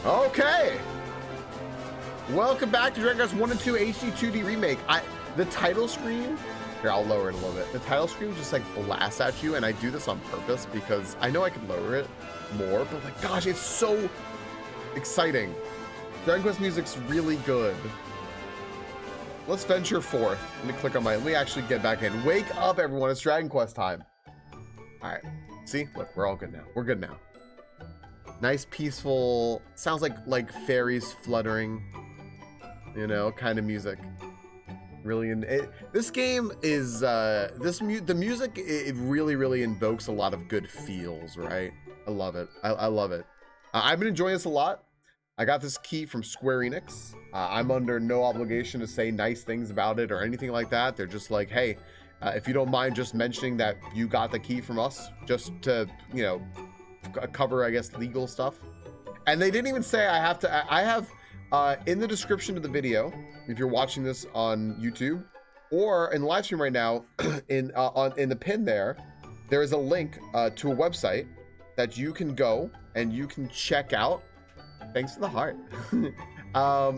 Okay. Welcome back to Dragon Quest 1 and 2 HD-2D Remake. The title screen, here, I'll lower it a little bit. The title screen just like blasts at you, and I do this on purpose because I know I could lower it more, but like, gosh, it's so exciting. Dragon Quest music's really good. Let's venture forth. Let me click on let me actually get back in. Wake up, everyone, it's Dragon Quest time. All right, see, look, we're all good now. We're good now. Nice, peaceful, sounds like fairies fluttering, you know, kind of music. Really, this game is the music, it really invokes a lot of good feels, right? I love it. I love it. I've been enjoying this a lot. I got this key from Square Enix. I'm under no obligation to say nice things about it or anything like that. They're just like, hey, if you don't mind just mentioning that you got the key from us, just to, you know, cover, I guess, legal stuff. And they didn't even say I have to. I have in the description of the video, if you're watching this on YouTube or in the live stream right now, in the pin there is a link to a website that you can go and you can check out. Thanks for the heart.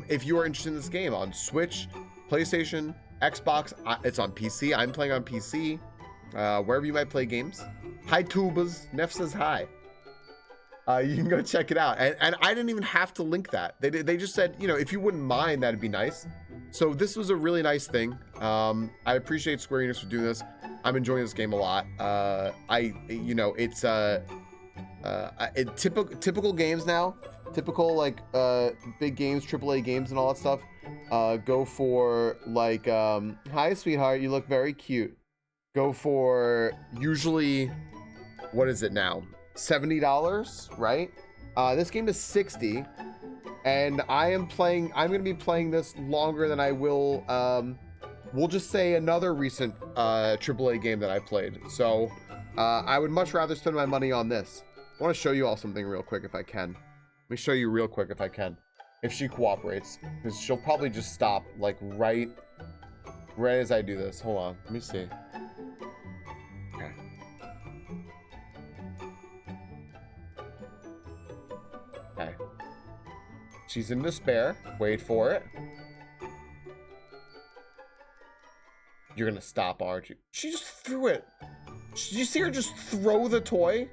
If you are interested in this game on Switch, PlayStation, Xbox, it's on PC. I'm playing on PC. Wherever you might play games. Hi tubas. Neff says hi. You can go check it out, and I didn't even have to link that. They just said, you know, if you wouldn't mind, that'd be nice. So this was a really nice thing. I appreciate Square Enix for doing this. I'm enjoying this game a lot. You know, it's typical games now, typical like big games, AAA games, and all that stuff. Go for like, hi sweetheart, you look very cute. Go for usually, what is it now? $70, right? This game is $60, and I'm gonna be playing this longer than I will, we'll just say another recent AAA game that I played. So I would much rather spend my money on this. I want to show you all something real quick if I can. Let me show you real quick if I can, if she cooperates, because she'll probably just stop like right as I do this. Hold on, let me see. Okay. She's in despair. Wait for it. You're gonna stop, aren't you? She just threw it. Did you see her just throw the toy?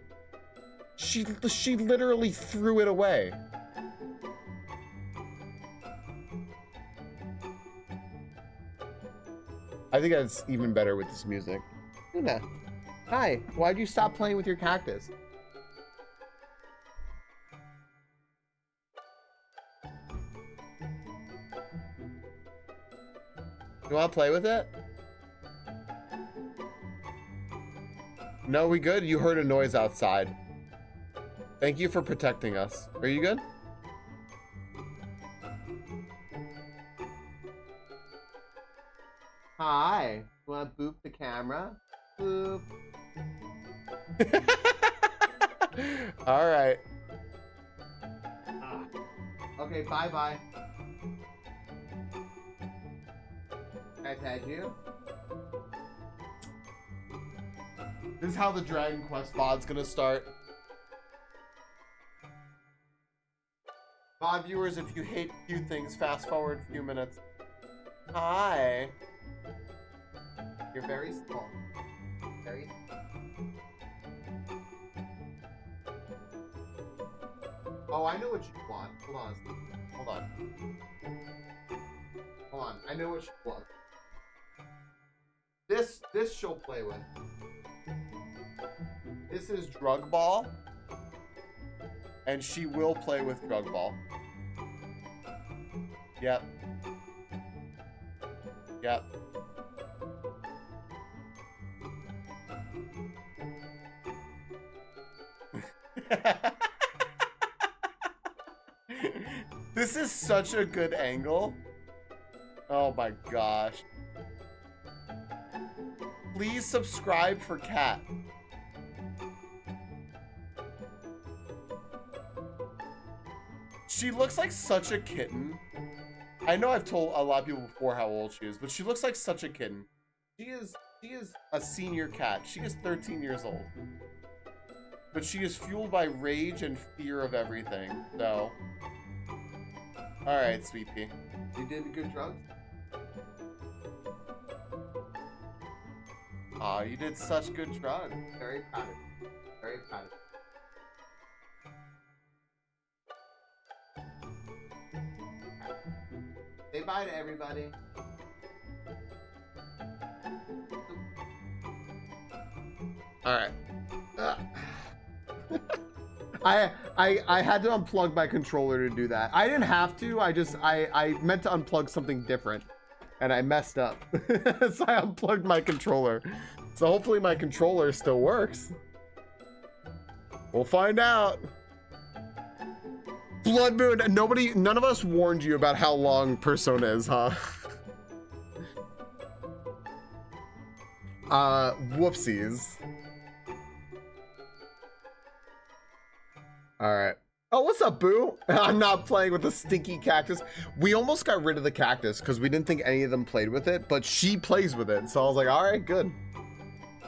She literally threw it away. I think that's even better with this music. Luna, hi. Why'd you stop playing with your cactus? You want to play with it? No, we good? You heard a noise outside. Thank you for protecting us. Are you good? Hi. You want to boop the camera? Boop. All right. Okay, bye-bye. I had you. This is how the Dragon Quest VOD's gonna start. VOD viewers, if you hate cute things, fast forward a few minutes. Hi. You're very small. Very small. Oh, I know what you want. Hold on. Hold on. Hold on. I know what you want. This she'll play with. This is Drug Ball, and she will play with Drug Ball. Yep. Yep. This is such a good angle. Oh my gosh. Please subscribe for Cat. She looks like such a kitten. I know I've told a lot of people before how old she is, but she looks like such a kitten. She is a senior cat. She is 13 years old. But she is fueled by rage and fear of everything, so All right, Sweet Pea. You did good drugs? Aw, you did such good drugs. Very proud of you. Very proud of you. Say bye to everybody. All right. I had to unplug my controller to do that. I didn't have to. I meant to unplug something different, and I messed up. So I unplugged my controller. So hopefully my controller still works. We'll find out. Blood Moon. None of us warned you about how long Persona is, huh? Whoopsies. All right. Oh, what's up, Boo? I'm not playing with the stinky cactus. We almost got rid of the cactus because we didn't think any of them played with it, but she plays with it. So I was like, all right, good.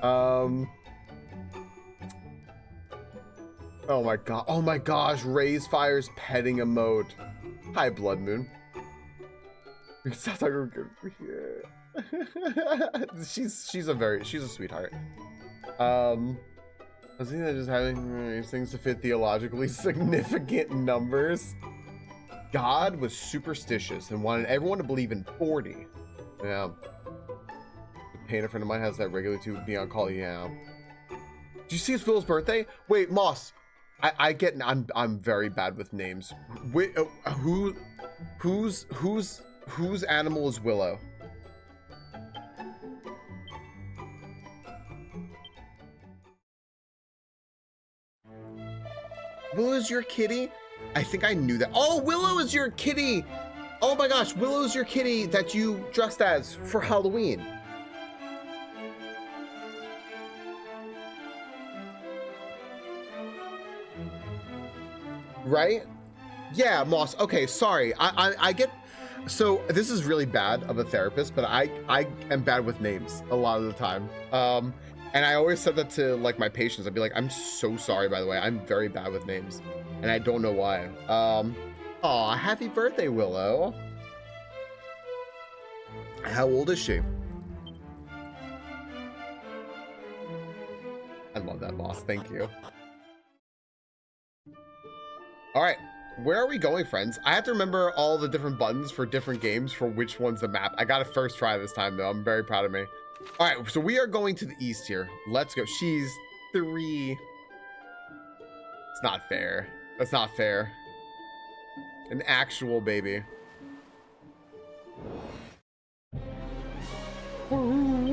Oh my god. Oh my gosh. Raise Fire's petting emote. Hi, Blood Moon. Sounds like we're good for here. she's a sweetheart. I think that just having these things to fit theologically significant numbers. God was superstitious and wanted everyone to believe in 40. Yeah. The painter friend of mine has that regularly to be on call. Yeah. Did you see it's Willow's birthday? Wait, Moss. I'm very bad with names. Wait, whose animal is Willow? Willow is your kitty? I think I knew that. Oh, Willow is your kitty. Oh my gosh, Willow is your kitty that you dressed as for Halloween. Right? Yeah, Moss. Okay, sorry. I get... So this is really bad of a therapist, but I am bad with names a lot of the time. And I always said that to like my patients. I'd be like, I'm so sorry, by the way. I'm very bad with names and I don't know why. Aw, happy birthday, Willow. How old is she? I love that, boss. Thank you. All right, where are we going, friends? I have to remember all the different buttons for different games for which one's the map. I got to first try this time, though. I'm very proud of me. All right, so we are going to the east here. Let's go. She's 3. It's not fair. That's not fair. An actual baby. Oh.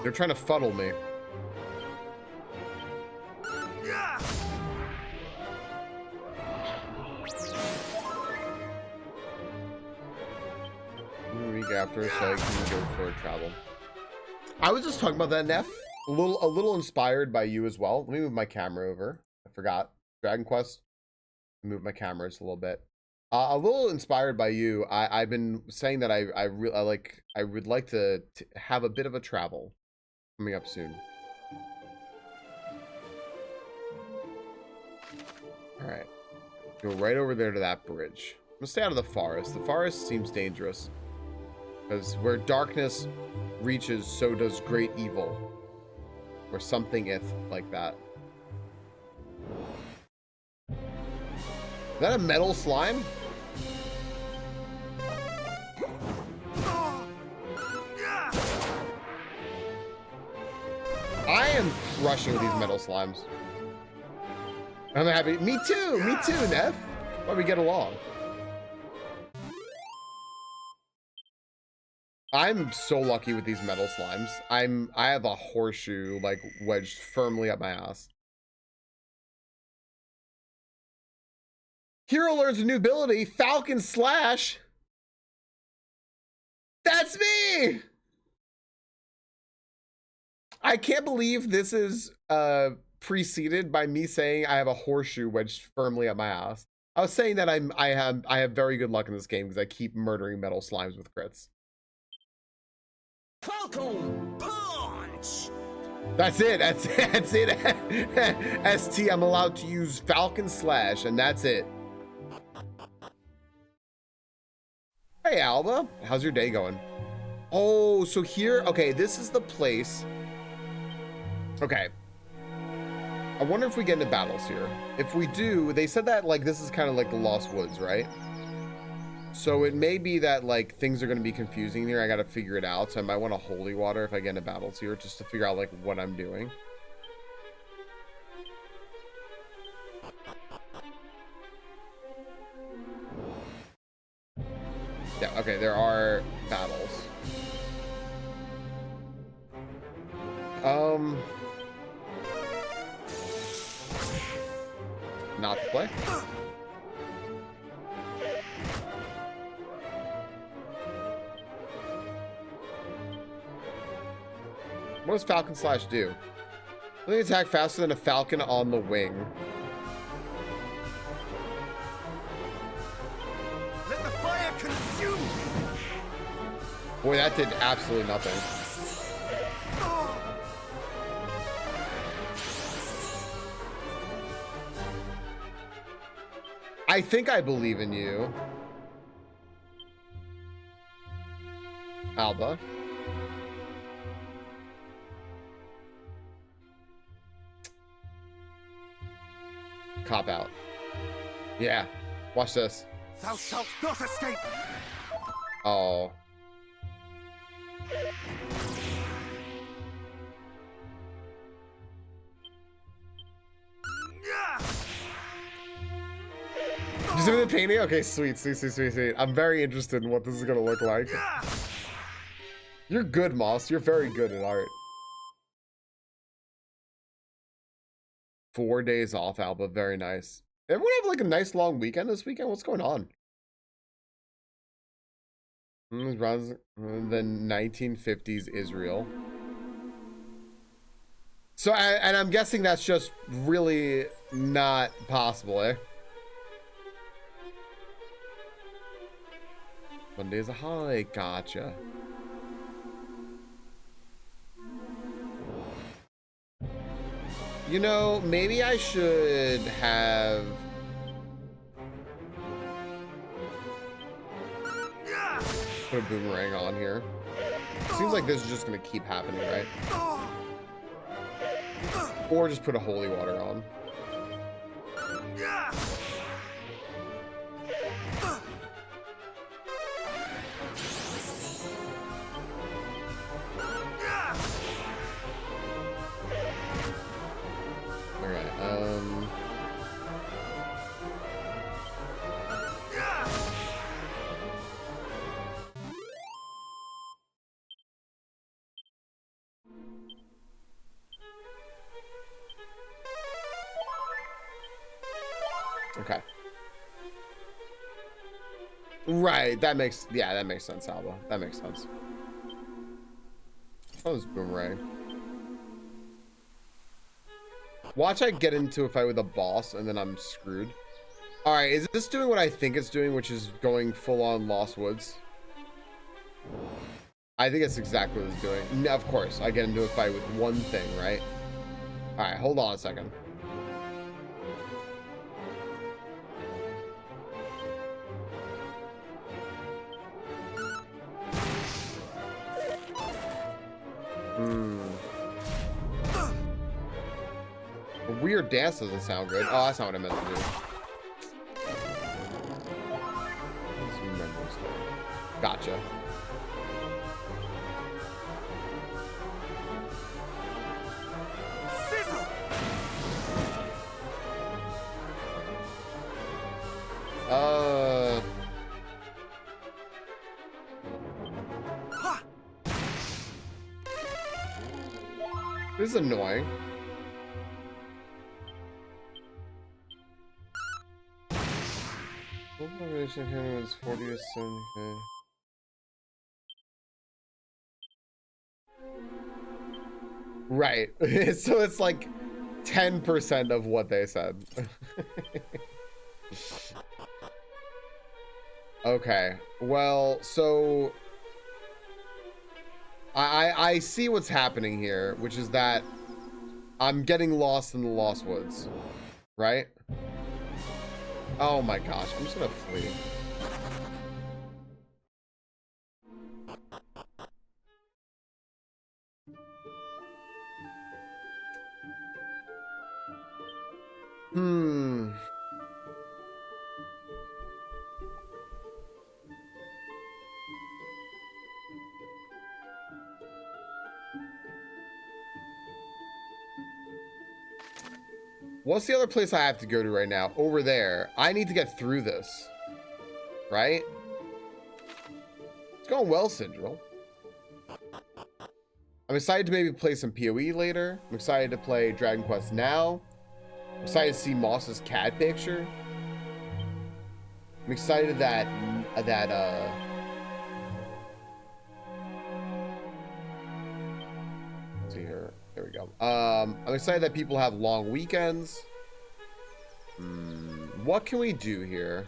They're trying to funnel me. Week after, so I can go for travel. I was just talking about that, Neff. A little inspired by you as well. Let me move my camera over. I forgot. Dragon Quest. Move my cameras a little bit. A little inspired by you. I've been saying that I would like to have a bit of a travel coming up soon. All right, go right over there to that bridge. I'm gonna stay out of the forest. The forest seems dangerous because where darkness reaches, so does great evil, or something like that. Is that a metal slime? I am crushing these metal slimes. I'm happy. Me too, Neff. Why we get along? I'm so lucky with these metal slimes. I have a horseshoe like wedged firmly up my ass. Hero learns a new ability, Falcon Slash. That's me! I can't believe this is preceded by me saying I have a horseshoe wedged firmly up my ass. I was saying that I have very good luck in this game because I keep murdering metal slimes with crits. Falcon Punch! That's it. That's it. That's it. ST, I'm allowed to use Falcon Slash, and that's it. Hey, Alba. How's your day going? Oh, so here, okay, this is the place. Okay. I wonder if we get into battles here. If we do, they said that, like, this is kind of like the Lost Woods, right? So it may be that, like, things are going to be confusing here. I got to figure it out. So I might want a holy water if I get into battles here, just to figure out, like, what I'm doing. Yeah, okay, there are battles. Not to play. What does Falcon Slash do? I think attack faster than a falcon on the wing. Let the fire consume. Boy, that did absolutely nothing. I think I believe in you, Alba. Cop out. Yeah. Watch this. Thou shalt not escape. Oh. You see the painting? Okay, sweet. I'm very interested in what this is gonna look like. You're good, Moss. You're very good at art. 4 days off, Alba. Very nice. Everyone have like a nice long weekend this weekend? What's going on? The 1950s Israel. So, and I'm guessing that's just really not possible, eh? Monday is a holiday. Gotcha. You know, maybe I should have... put a boomerang on here. Seems like this is just going to keep happening, right? Or just put a holy water on. Okay. Right, that makes sense, Alba. That makes sense. Oh, this boomerang. Watch I get into a fight with a boss and then I'm screwed. Alright, is this doing what I think it's doing, which is going full on Lost Woods? I think it's exactly what it's doing. No, of course, I get into a fight with one thing, right? Alright, hold on a second. A weird dance doesn't sound good. Oh, that's not what I meant to do. Gotcha. This is annoying. Was 40 to 70. Right. So it's like 10% of what they said. Okay. Well, so I see what's happening here, which is that I'm getting lost in the Lost Woods, right? Oh my gosh, I'm just gonna flee. What's the other place I have to go to right now? Over there. I need to get through this. Right? It's going well, Syndrome. I'm excited to maybe play some PoE later. I'm excited to play Dragon Quest now. I'm excited to see Moss's cat picture. I'm excited that let's see here. There we go. I'm excited that people have long weekends. What can we do here?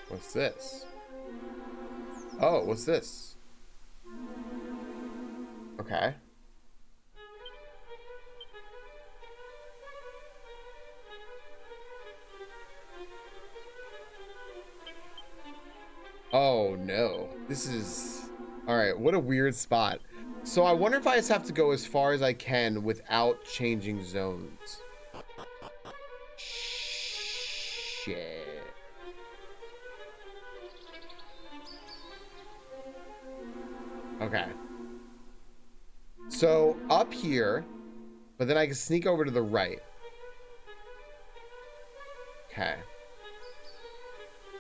What's this? Oh, what's this? Okay. Oh no. This is... Alright, what a weird spot. So I wonder if I just have to go as far as I can without changing zones. Shit. Okay. So up here, but then I can sneak over to the right. Okay.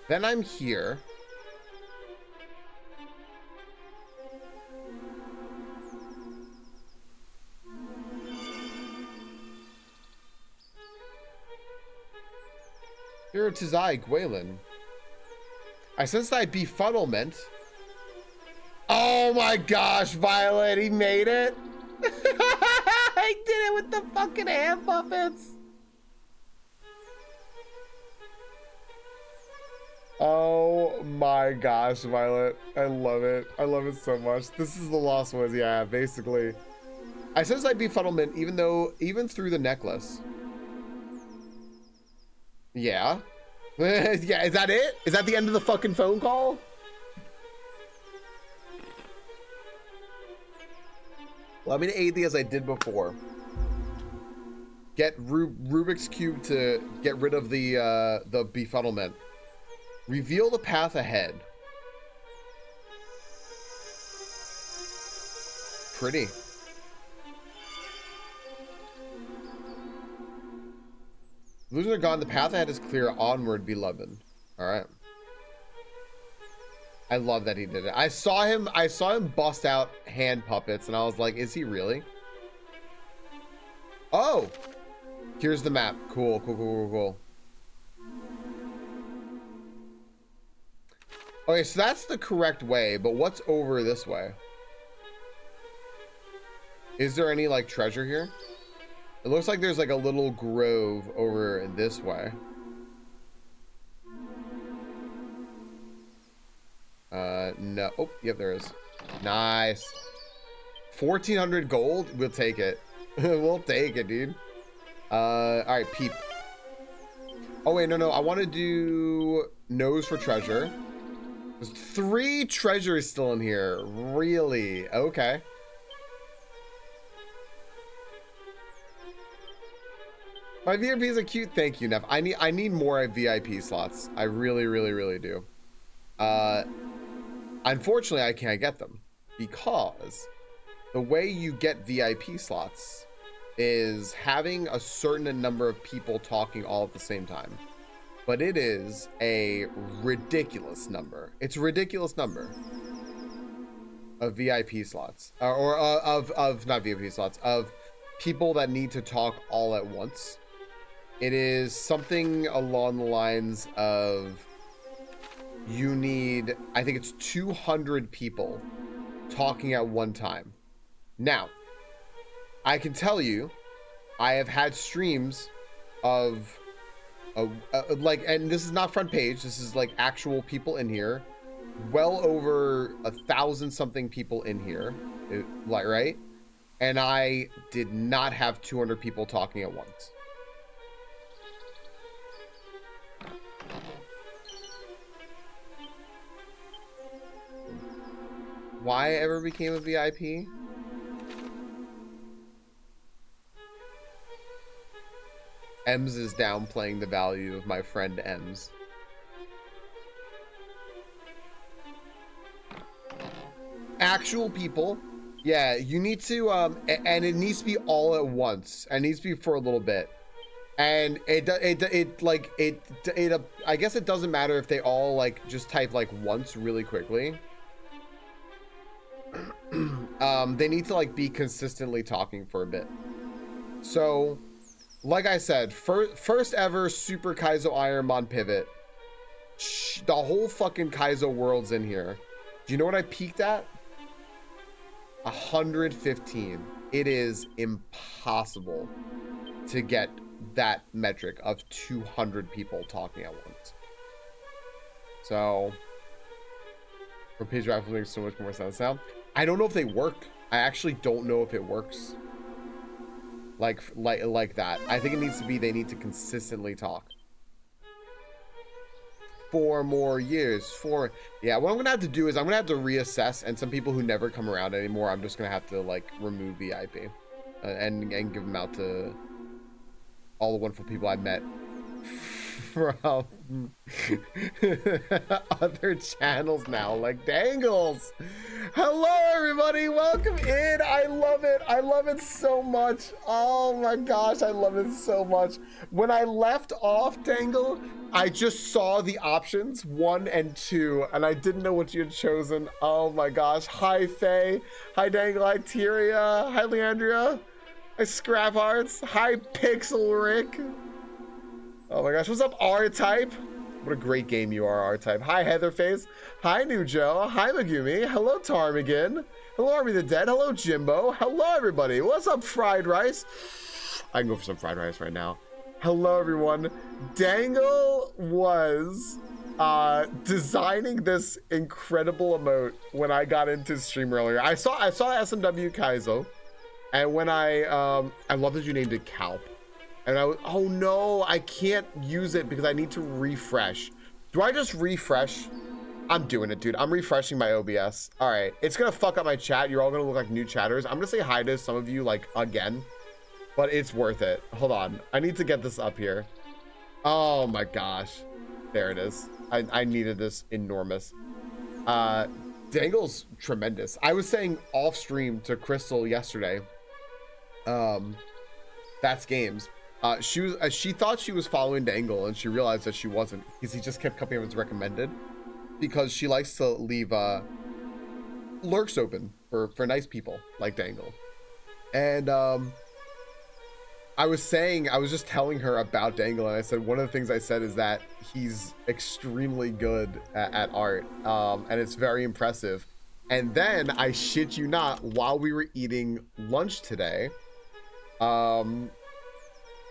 Then I'm here. Here it is I, Gwalen. I sense thy befuddlement. Oh my gosh, Violet, he made it. I did it with the fucking hand puppets. Oh my gosh, Violet. I love it. I love it so much. This is the Lost Woods, yeah, basically. I sense thy befuddlement even through the necklace. Yeah. Yeah, is that it? Is that the end of the fucking phone call? Well, I'm gonna aid thee as I did before. Get Rubik's Cube to get rid of the befuddlement. Reveal the path ahead. Pretty. Illusions are gone. The path ahead is clear. Onward, beloved. All right. I love that he did it. I saw him bust out hand puppets, and I was like, "Is he really?" Oh, here's the map. Cool, cool, cool, cool, cool. Okay, so that's the correct way, but what's over this way? Is there any like treasure here? It looks like there's like a little grove over this way. No. Oh, yep, there is. Nice. 1,400 gold. We'll take it. We'll take it, dude. All right, peep. Oh wait, no. I want to do nose for treasure. There's 3 treasures still in here. Really? Okay. My VIPs are cute. Thank you, Neff. I need more VIP slots. I really do. Unfortunately, I can't get them because the way you get VIP slots is having a certain number of people talking all at the same time. But it is a ridiculous number. It's a ridiculous number of VIP slots, or of not VIP slots, of people that need to talk all at once. It is something along the lines of you need, I think it's 200 people talking at one time. Now, I can tell you, I have had streams of like, and this is not front page, this is like actual people in here, well over 1,000 something people in here, like, right? And I did not have 200 people talking at once. Why I ever became a VIP? Ems is downplaying the value of my friend Ems. Actual people, yeah, you need to, and it needs to be all at once. It needs to be for a little bit. And I guess it doesn't matter if they all like just type like once really quickly. They need to like be consistently talking for a bit. So, like I said, first ever Super Kaizo Ironmon pivot. The whole fucking Kaizo world's in here. Do you know what I peaked at? 115. It is impossible to get that metric of 200 people talking at once. So, for page rifles makes so much more sense now. I don't know if they work. I actually don't know if it works. Like that. I think it needs to be, they need to consistently talk. 4 more years. Yeah, what I'm gonna have to do is I'm gonna have to reassess, and some people who never come around anymore, I'm just gonna have to like remove VIP and give them out to all the wonderful people I met from other channels now, like Dangles. Hello everybody, welcome in. I love it so much. Oh my gosh, I love it so much. When I left off, Dangle, I just saw the options 1 and 2 and I didn't know what you had chosen. Oh my gosh. Hi Faye, hi Dangle, hi Tyria, hi Leandria, hi Scrap Hearts, hi Pixel Rick. Oh my gosh, what's up R-Type? What a great game you are, R-Type. Hi Heatherface, hi New Joe, hi Megumi, hello Tarmigan, hello Army of the Dead, hello Jimbo, hello everybody. What's up Fried Rice? I can go for some fried rice right now. Hello everyone. Dangle was designing this incredible emote when I got into stream earlier. I saw SMW Kaizo, and when I love that you named it Calp. And I was, oh no, I can't use it because I need to refresh. Do I just refresh? I'm doing it, dude. I'm refreshing my OBS. All right, it's gonna fuck up my chat. You're all gonna look like new chatters. I'm gonna say hi to some of you like again, but it's worth it. Hold on, I need to get this up here. Oh my gosh, there it is. I needed this enormous. Dangle's tremendous. I was saying off stream to Crystal yesterday. That's games. She thought she was following Dangle and she realized that she wasn't, because he just kept coming up as recommended, because she likes to leave lurks open for nice people like Dangle. And I was just telling her about Dangle, and I said one of the things I said is that he's extremely good at art, and it's very impressive. And then I shit you not, while we were eating lunch today,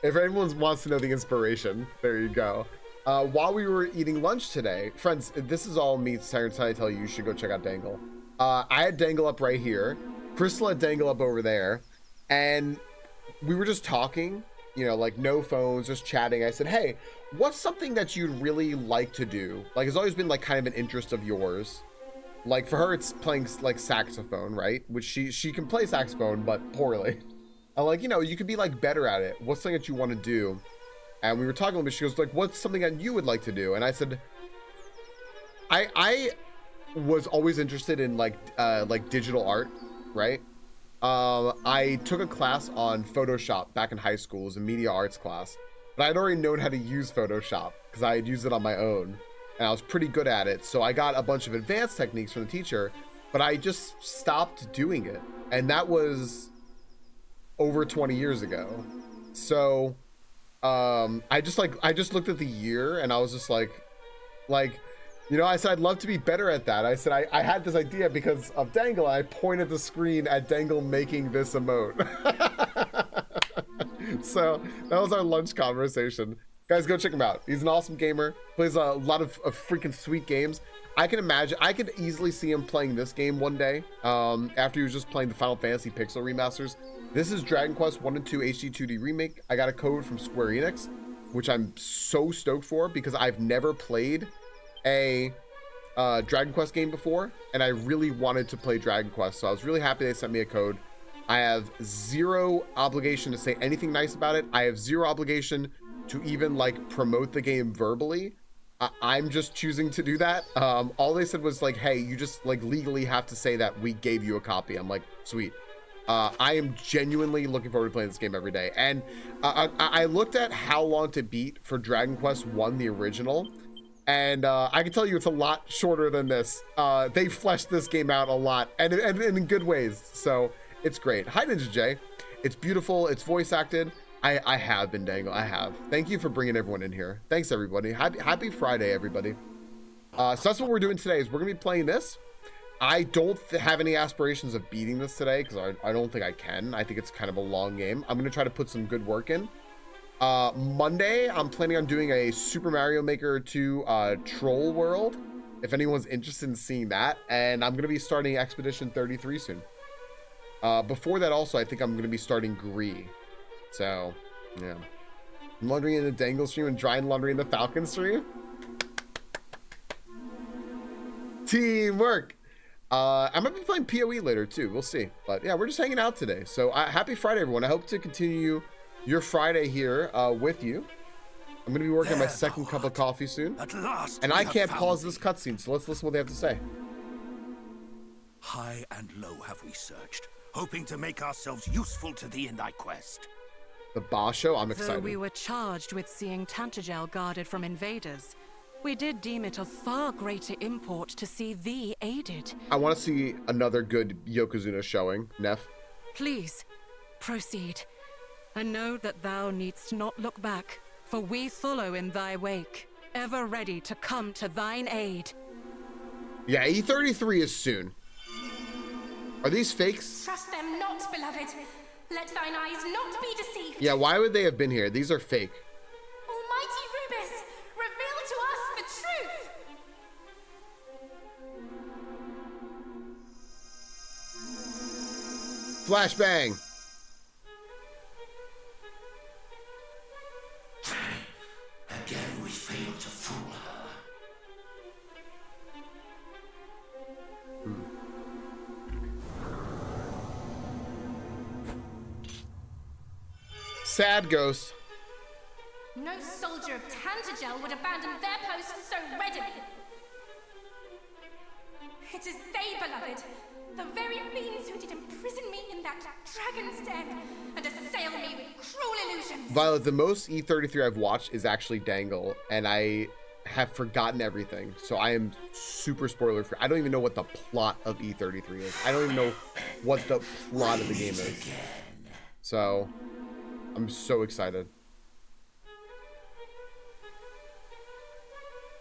if anyone wants to know the inspiration, there you go. While we were eating lunch today, friends, this is all me trying to tell you should go check out Dangle. I had Dangle up right here. Crystal had Dangle up over there. And we were just talking, you know, like no phones, just chatting. I said, hey, what's something that you'd really like to do? Like, it's always been like kind of an interest of yours. Like for her, it's playing like saxophone, right? Which she can play saxophone, but poorly. I'm like, you know, you could be like better at it. What's something that you want to do? And we were talking, but she goes like, what's something that you would like to do? And I said, I was always interested in like digital art, right? I took a class on Photoshop back in high school. It was a media arts class, but I'd already known how to use Photoshop because I had used it on my own and I was pretty good at it. So I got a bunch of advanced techniques from the teacher, but I just stopped doing it. And that was over 20 years ago. So I just looked at the year and I was just like, you know, I said, I'd love to be better at that. I said, I had this idea because of Dangle. I pointed the screen at Dangle making this emote. So that was our lunch conversation. Guys, go check him out. He's an awesome gamer, plays a lot of freaking sweet games. I can imagine, I could easily see him playing this game one day after he was just playing the Final Fantasy Pixel remasters. This is Dragon Quest 1 and 2 HD-2D Remake. I got a code from Square Enix, which I'm so stoked for because I've never played a Dragon Quest game before, and I really wanted to play Dragon Quest, so I was really happy they sent me a code. I have zero obligation to say anything nice about it. I have zero obligation to even like promote the game verbally. I'm just choosing to do that. All they said was like, hey, you just like legally have to say that we gave you a copy. I'm like, sweet. I am genuinely looking forward to playing this game every day. And I looked at how long to beat for Dragon Quest 1, the original, and I can tell you it's a lot shorter than this. They fleshed this game out a lot and in good ways, so it's great. Hi Ninja J. It's beautiful, it's voice acted. I have been Dangle, I have. Thank you for bringing everyone in here. Thanks everybody. Happy Friday everybody. So that's what we're doing today, is we're gonna be playing this. I don't have any aspirations of beating this today because I don't think I can. I think it's kind of a long game. I'm gonna try to put some good work in. Monday, I'm planning on doing a Super Mario Maker 2 Troll World, if anyone's interested in seeing that. And I'm going to be starting Expedition 33 soon. Before that also, I think I'm going to be starting Gree. So, yeah. Laundry in the Dangle stream and drying laundry in the Falcon stream. Teamwork! I might be playing PoE later too, we'll see. But yeah, we're just hanging out today. So happy Friday, everyone. I hope to continue your Friday here with you. I'm gonna be working on my second cup of coffee soon. At last, and I can't pause this cutscene, so let's listen to what they have to say. High and low have we searched, hoping to make ourselves useful to thee in thy quest. The boss show, I'm Though excited. we were charged with seeing Tantagel guarded from invaders, we did deem it of far greater import to see thee aided. I want to see another good Yokozuna showing, Neff. Please, proceed. And know that thou needst not look back, for we follow in thy wake, ever ready to come to thine aid. Yeah, E33 is soon. Are these fakes? Trust them not, beloved. Let thine eyes not be deceived. Yeah, why would they have been here? These are fake. Almighty Rubus, reveal to us the truth. Flashbang. Again, we failed to fool her. Sad ghost. No soldier of Tantagel would abandon their post so readily. It is they, beloved, the very fiends who did imprison me in that dragon's den and assail me with cruel illusions. Violet, the most E33 I've watched is actually Dangle, and I have forgotten everything, so I am super spoiler free. I don't even know what the plot of E33 is. I don't even know what the plot of the game is. So, I'm so excited.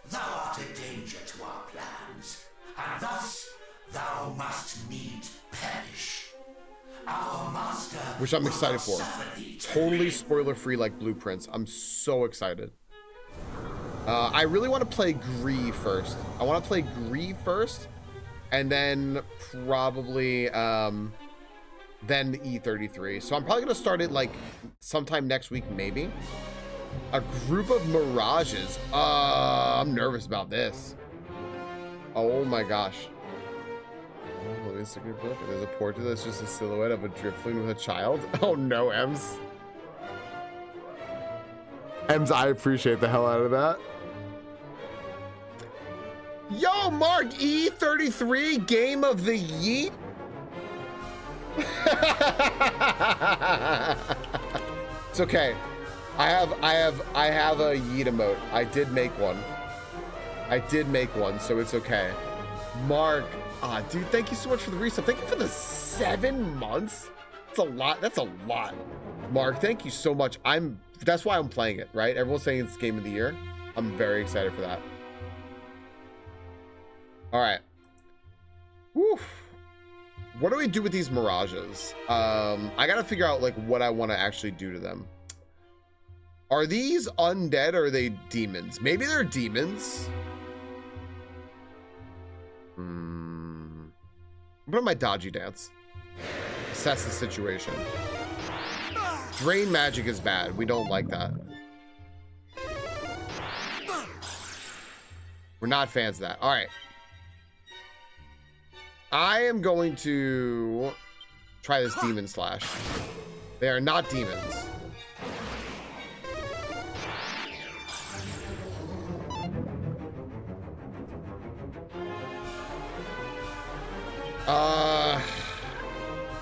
Thou art a danger to our plans, and thus thou must needs perish. Our master, Which I'm excited will for. suffer thee to Totally live. spoiler free like Blueprints. I'm so excited. I really want to play Gree first. I want to play Gree first, and then probably then E33. So I'm probably gonna start it like sometime next week, maybe. A group of mirages. I'm nervous about this. Oh my gosh. Oh, there's a good book. There's a portrait that's just a silhouette of a driftling with a child. Oh no, Ems. Ems, I appreciate the hell out of that. Yo, Yo, Mark, E33 game of the yeet. It's okay. I have a yeet emote. I did make one, so it's okay. Mark, dude, thank you so much for the resub. Thank you for the 7 months. It's a lot. That's a lot. Mark, thank you so much. That's why I'm playing it, right? Everyone's saying it's game of the year. I'm very excited for that. All right. Woo. What do we do with these mirages? I gotta figure out like what I want to actually do to them. Are these undead or are they demons? Maybe they're demons. What about my dodgy dance? Assess the situation. Drain magic is bad. We don't like that. We're not fans of that. All right. I am going to try this demon slash. They are not demons.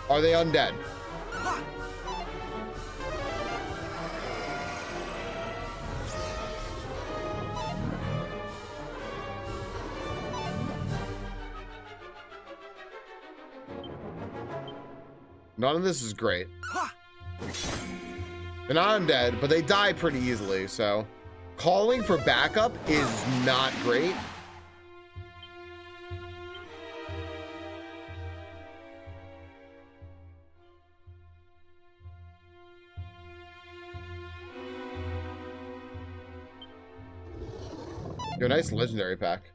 Are they undead? None of this is great. They're not undead, but they die pretty easily, so calling for backup is not great. Yo, nice legendary pack.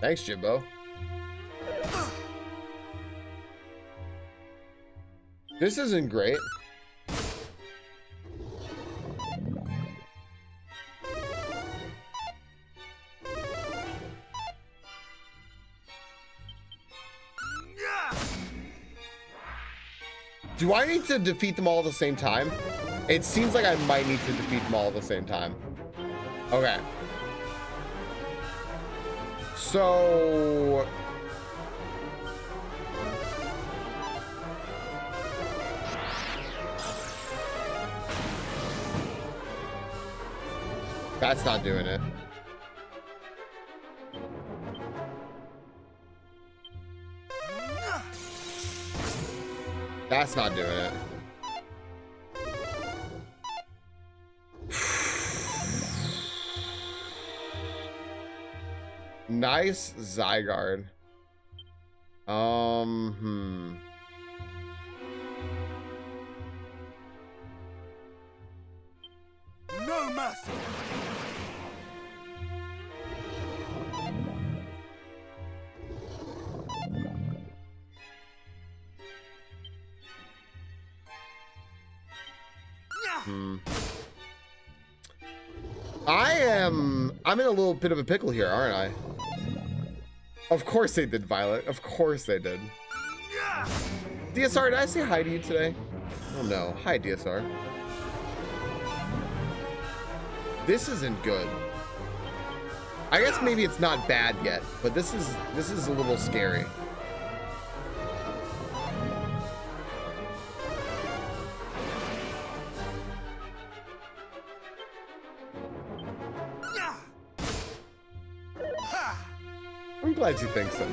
Thanks, Jimbo. This isn't great. Do I need to defeat them all at the same time? It seems like I might need to defeat them all at the same time. Okay. So... that's not doing it. That's not doing it. Nice Zygarde. No mercy. I'm in a little bit of a pickle here, aren't I? Of course they did, Violet. Of course they did. DSR, did I say hi to you today? Oh no. Hi, DSR. This isn't good. I guess maybe it's not bad yet, but this is a little scary. I'm glad you think so.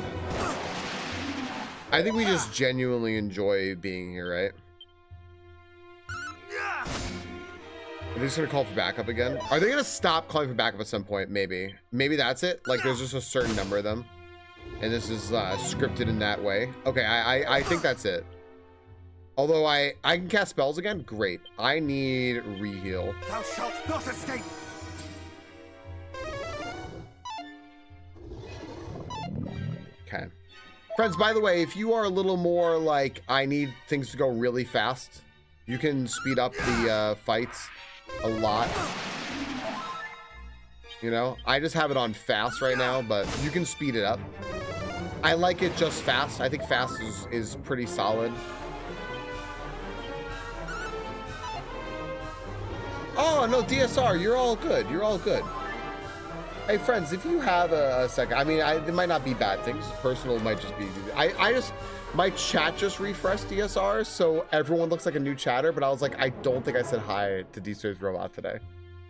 I think we just genuinely enjoy being here, right? Are they just gonna call for backup again? Are they gonna stop calling for backup at some point? Maybe. Maybe that's it? Like there's just a certain number of them. And this is scripted in that way. Okay, I think that's it. Although I can cast spells again? Great. I need re-heal. Thou shalt not escape. Okay. Friends, by the way, if you are a little more like, I need things to go really fast, you can speed up the fights a lot. You know, I just have it on fast right now, but you can speed it up. I like it just fast. I think fast is pretty solid. Oh, no, DSR, you're all good. You're all good. Hey friends, if you have a second, I mean, it might not be bad things. Personal might just be. My chat just refreshed DSR, so everyone looks like a new chatter. But I was like, I don't think I said hi to D-Series Robot today.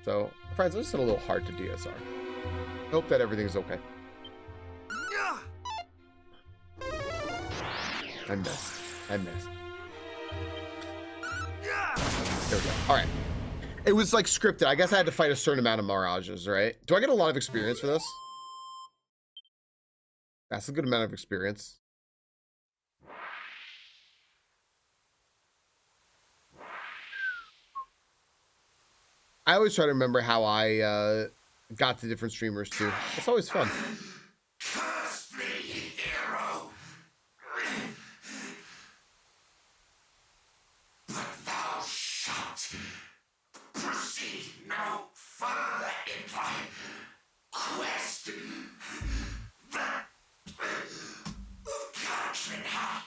So friends, I just said a little heart to DSR. Hope that everything's okay. I missed. There we go. All right. It was like scripted. I guess I had to fight a certain amount of mirages, right? Do I get a lot of experience for this? That's a good amount of experience. I always try to remember how I got to different streamers too. It's always fun. Curse me, hero! But thou shalt proceed no further in thy quest. That of capturing her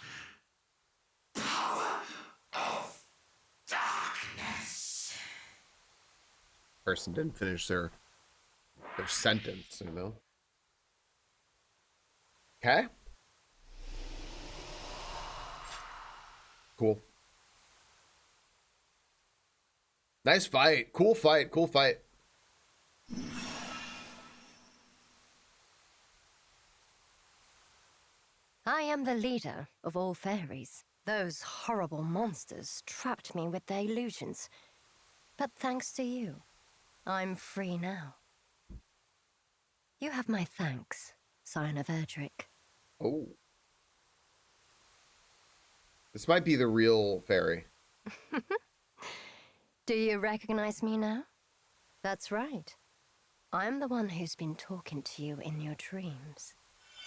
power of darkness. Person didn't finish their sentence, you know. Okay. Cool. Nice fight. Cool fight. Cool fight. I am the leader of all fairies. Those horrible monsters trapped me with their illusions. But thanks to you, I'm free now. You have my thanks, Scion of Erdrick. Oh. This might be the real fairy. Do you recognize me now? That's right. I'm the one who's been talking to you in your dreams.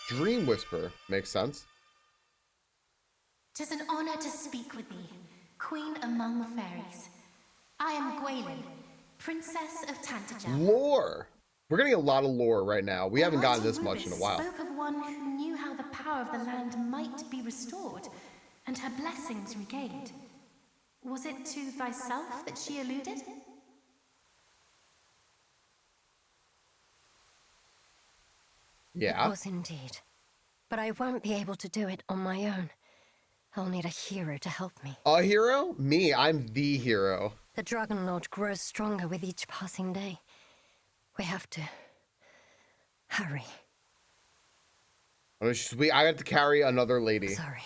Dream Whisper. Makes sense. 'Tis an honor to speak with thee, queen among the fairies. I am Gwaelin, princess of Tantajar. Lore. We're getting a lot of lore right now. We haven't gotten this much in a while. Spoke of one who knew how the power of the land might be restored, and her blessings regained. Was it to thyself that she alluded? Yeah. It was indeed. But I won't be able to do it on my own. I'll need a hero to help me. A hero? Me. I'm the hero. The Dragon Lord grows stronger with each passing day. We have to hurry. I got to carry another lady. Sorry,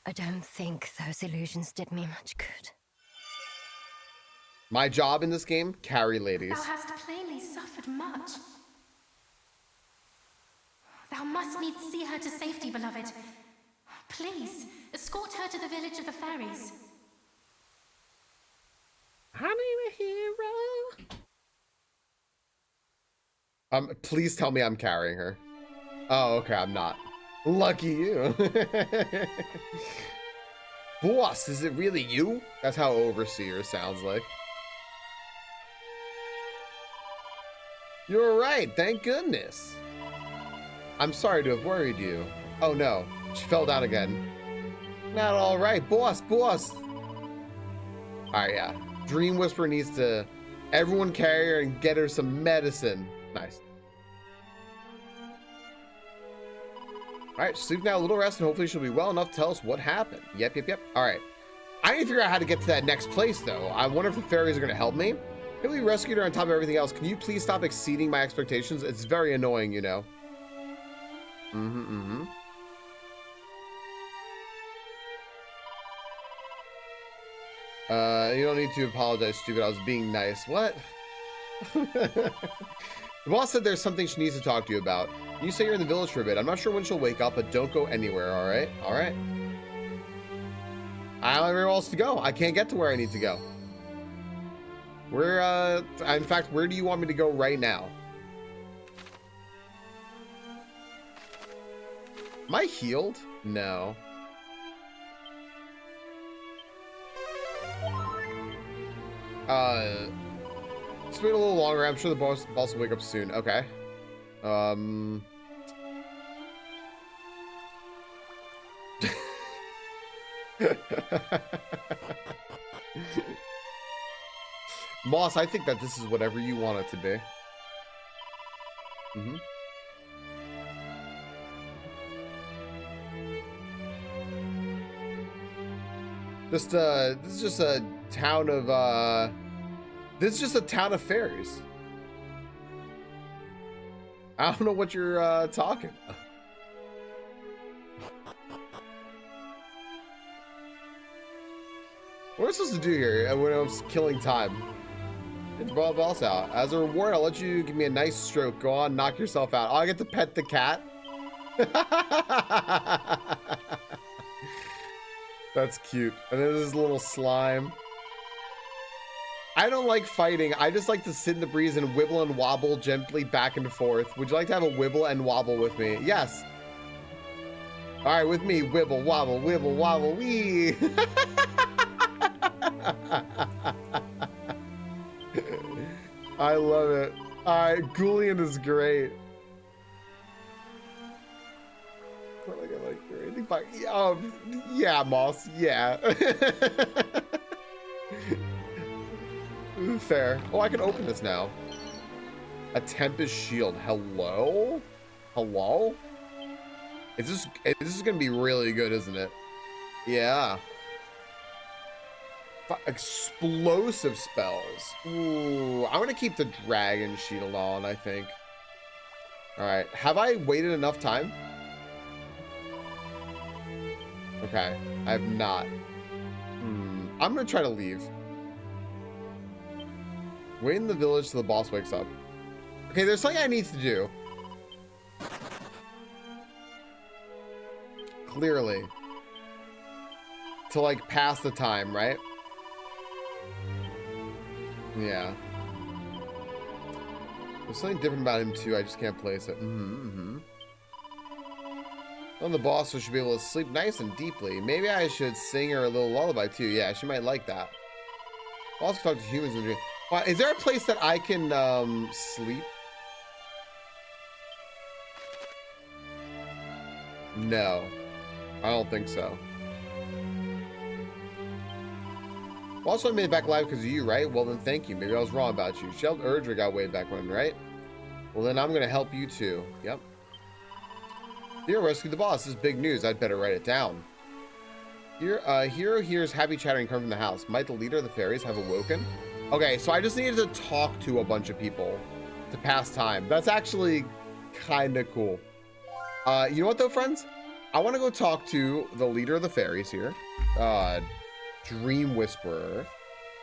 I don't think those illusions did me much good. My job in this game, carry ladies. Thou hast plainly suffered much. Thou must needs see her to safety, beloved. Please, escort her to the village of the fairies. I'm a hero. Please tell me I'm carrying her. Oh, okay, I'm not. Lucky you. Boss, is it really you? That's how Overseer sounds like. You're right, thank goodness. I'm sorry to have worried you. Oh no, she fell down again. Not all right, boss. All right, yeah. Dream Whisperer needs to, everyone carry her and get her some medicine. Nice. All right, sleep now, a little rest, and hopefully she'll be well enough to tell us what happened. Yep. All right. I need to figure out how to get to that next place, though. I wonder if the fairies are going to help me. If we rescued her on top of everything else, can you please stop exceeding my expectations? It's very annoying, you know. You don't need to apologize, stupid. I was being nice. What? The boss said there's something she needs to talk to you about. You say you're in the village for a bit. I'm not sure when she'll wake up, but don't go anywhere, all right? All right. I don't have anywhere else to go. I can't get to where I need to go. In fact, where do you want me to go right now? Am I healed? No. Let's wait a little longer. I'm sure the boss will wake up soon. Okay. Moss, I think that this is whatever you want it to be. This is just a town of this is just a town of fairies. I don't know what you're talking about. What am I supposed to do here when I was killing time? Get the boss out. As a reward, I'll let you give me a nice stroke. Go on, knock yourself out. Oh, I get to pet the cat? That's cute. And then there's a little slime. I don't like fighting. I just like to sit in the breeze and wibble and wobble gently back and forth. Would you like to have a wibble and wobble with me? Yes. All right, with me. Wibble, wobble, wee. I love it. All right, Ghoulian is great. Yeah, Moss. Yeah. Fair. Oh, I can open this now. A Tempest Shield. Hello? Hello? This is gonna be really good, isn't it? Yeah. Explosive spells. Ooh, I'm gonna keep the Dragon Shield on, I think. All right. Have I waited enough time? Okay, I have not. I'm gonna try to leave. Wait in the village till the boss wakes up. Okay, there's something I need to do. Clearly. To like pass the time, right? Yeah. There's something different about him too, I just can't place it. Well, the boss should be able to sleep nice and deeply. Maybe I should sing her a little lullaby too. Yeah, she might like that. Boss can talk to humans in dream. Is there a place that I can sleep? No, I don't think so. Also, I made it back alive because of you, right? Well, then thank you. Maybe I was wrong about you. Shelled Erdra got way back when, right? Well, then I'm going to help you too. Yep. Hero rescued the boss. This is big news. I'd better write it down. Hero hears happy chattering come from the house. Might the leader of the fairies have awoken? Okay, so I just needed to talk to a bunch of people to pass time. That's actually kind of cool. You know what though, friends? I want to go talk to the leader of the fairies here. Dream Whisperer.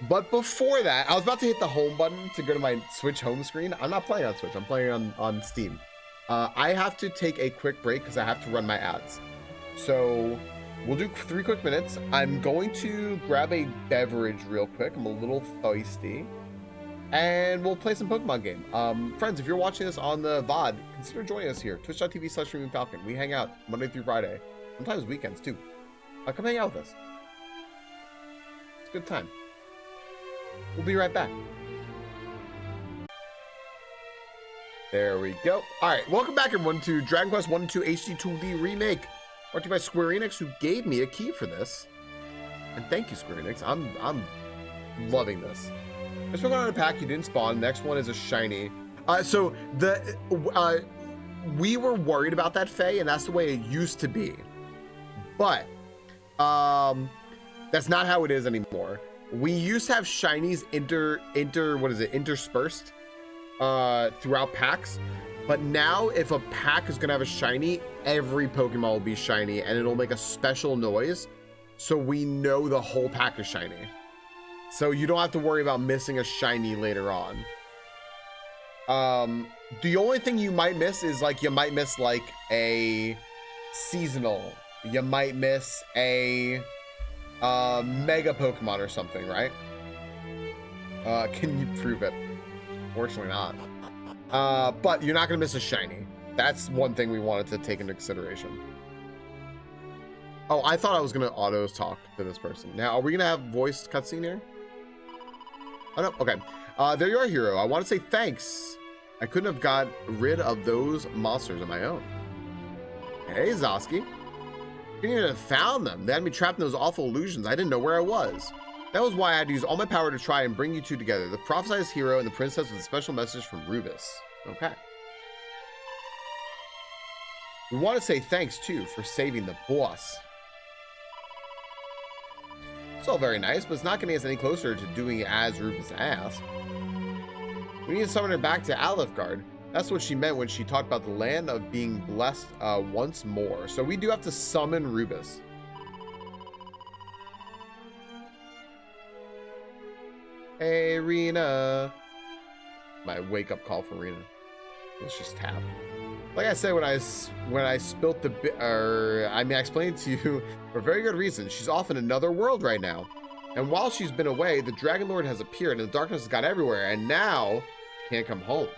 But before that, I was about to hit the home button to go to my Switch home screen. I'm not playing on Switch. I'm playing on Steam. I have to take a quick break because I have to run my ads. So we'll do 3 quick minutes. I'm going to grab a beverage real quick. I'm a little thirsty. And we'll play some Pokemon game. Friends, if you're watching this on the VOD, consider joining us here. Twitch.tv/StreamingFalcon. We hang out Monday through Friday. Sometimes weekends too. Come hang out with us. It's a good time. We'll be right back. There we go. All right, welcome back everyone to Dragon Quest 1 and 2 HD-2D Remake. Brought to you by Square Enix, who gave me a key for this. And thank you, Square Enix. I'm loving this. This one got a pack, you didn't spawn. Next one is a shiny. So we were worried about that, Faye, and that's the way it used to be. But that's not how it is anymore. We used to have shinies interspersed throughout packs, but now if a pack is gonna have a shiny, every Pokemon will be shiny and it'll make a special noise, so we know the whole pack is shiny, so you don't have to worry about missing a shiny later on. The only thing you might miss is you might miss a seasonal, you might miss a mega Pokemon or something, right? Can you prove it? Fortunately not. But you're not gonna miss a shiny. That's one thing we wanted to take into consideration. Oh, I thought I was gonna auto talk to this person. Now, are we gonna have voice cutscene here? Oh no, okay. There you are, Hero. I want to say thanks. I couldn't have got rid of those monsters on my own. Hey, Zosky. I couldn't even have found them. They had me trapped in those awful illusions. I didn't know where I was. That was why I had to use all my power to try and bring you two together. The prophesized hero and the princess with a special message from Rubus. Okay. We want to say thanks, too, for saving the boss. It's all very nice, but it's not going to get us any closer to doing it as Rubus asked. We need to summon her back to Alefgard. That's what she meant when she talked about the land of being blessed once more. So we do have to summon Rubus. Hey, Rena. My wake-up call for Rena. Let's just tap. Like I said, when I spilt the I explained to you for very good reason. She's off in another world right now. And while she's been away, the Dragon Lord has appeared and the darkness has got everywhere. And now, she can't come home.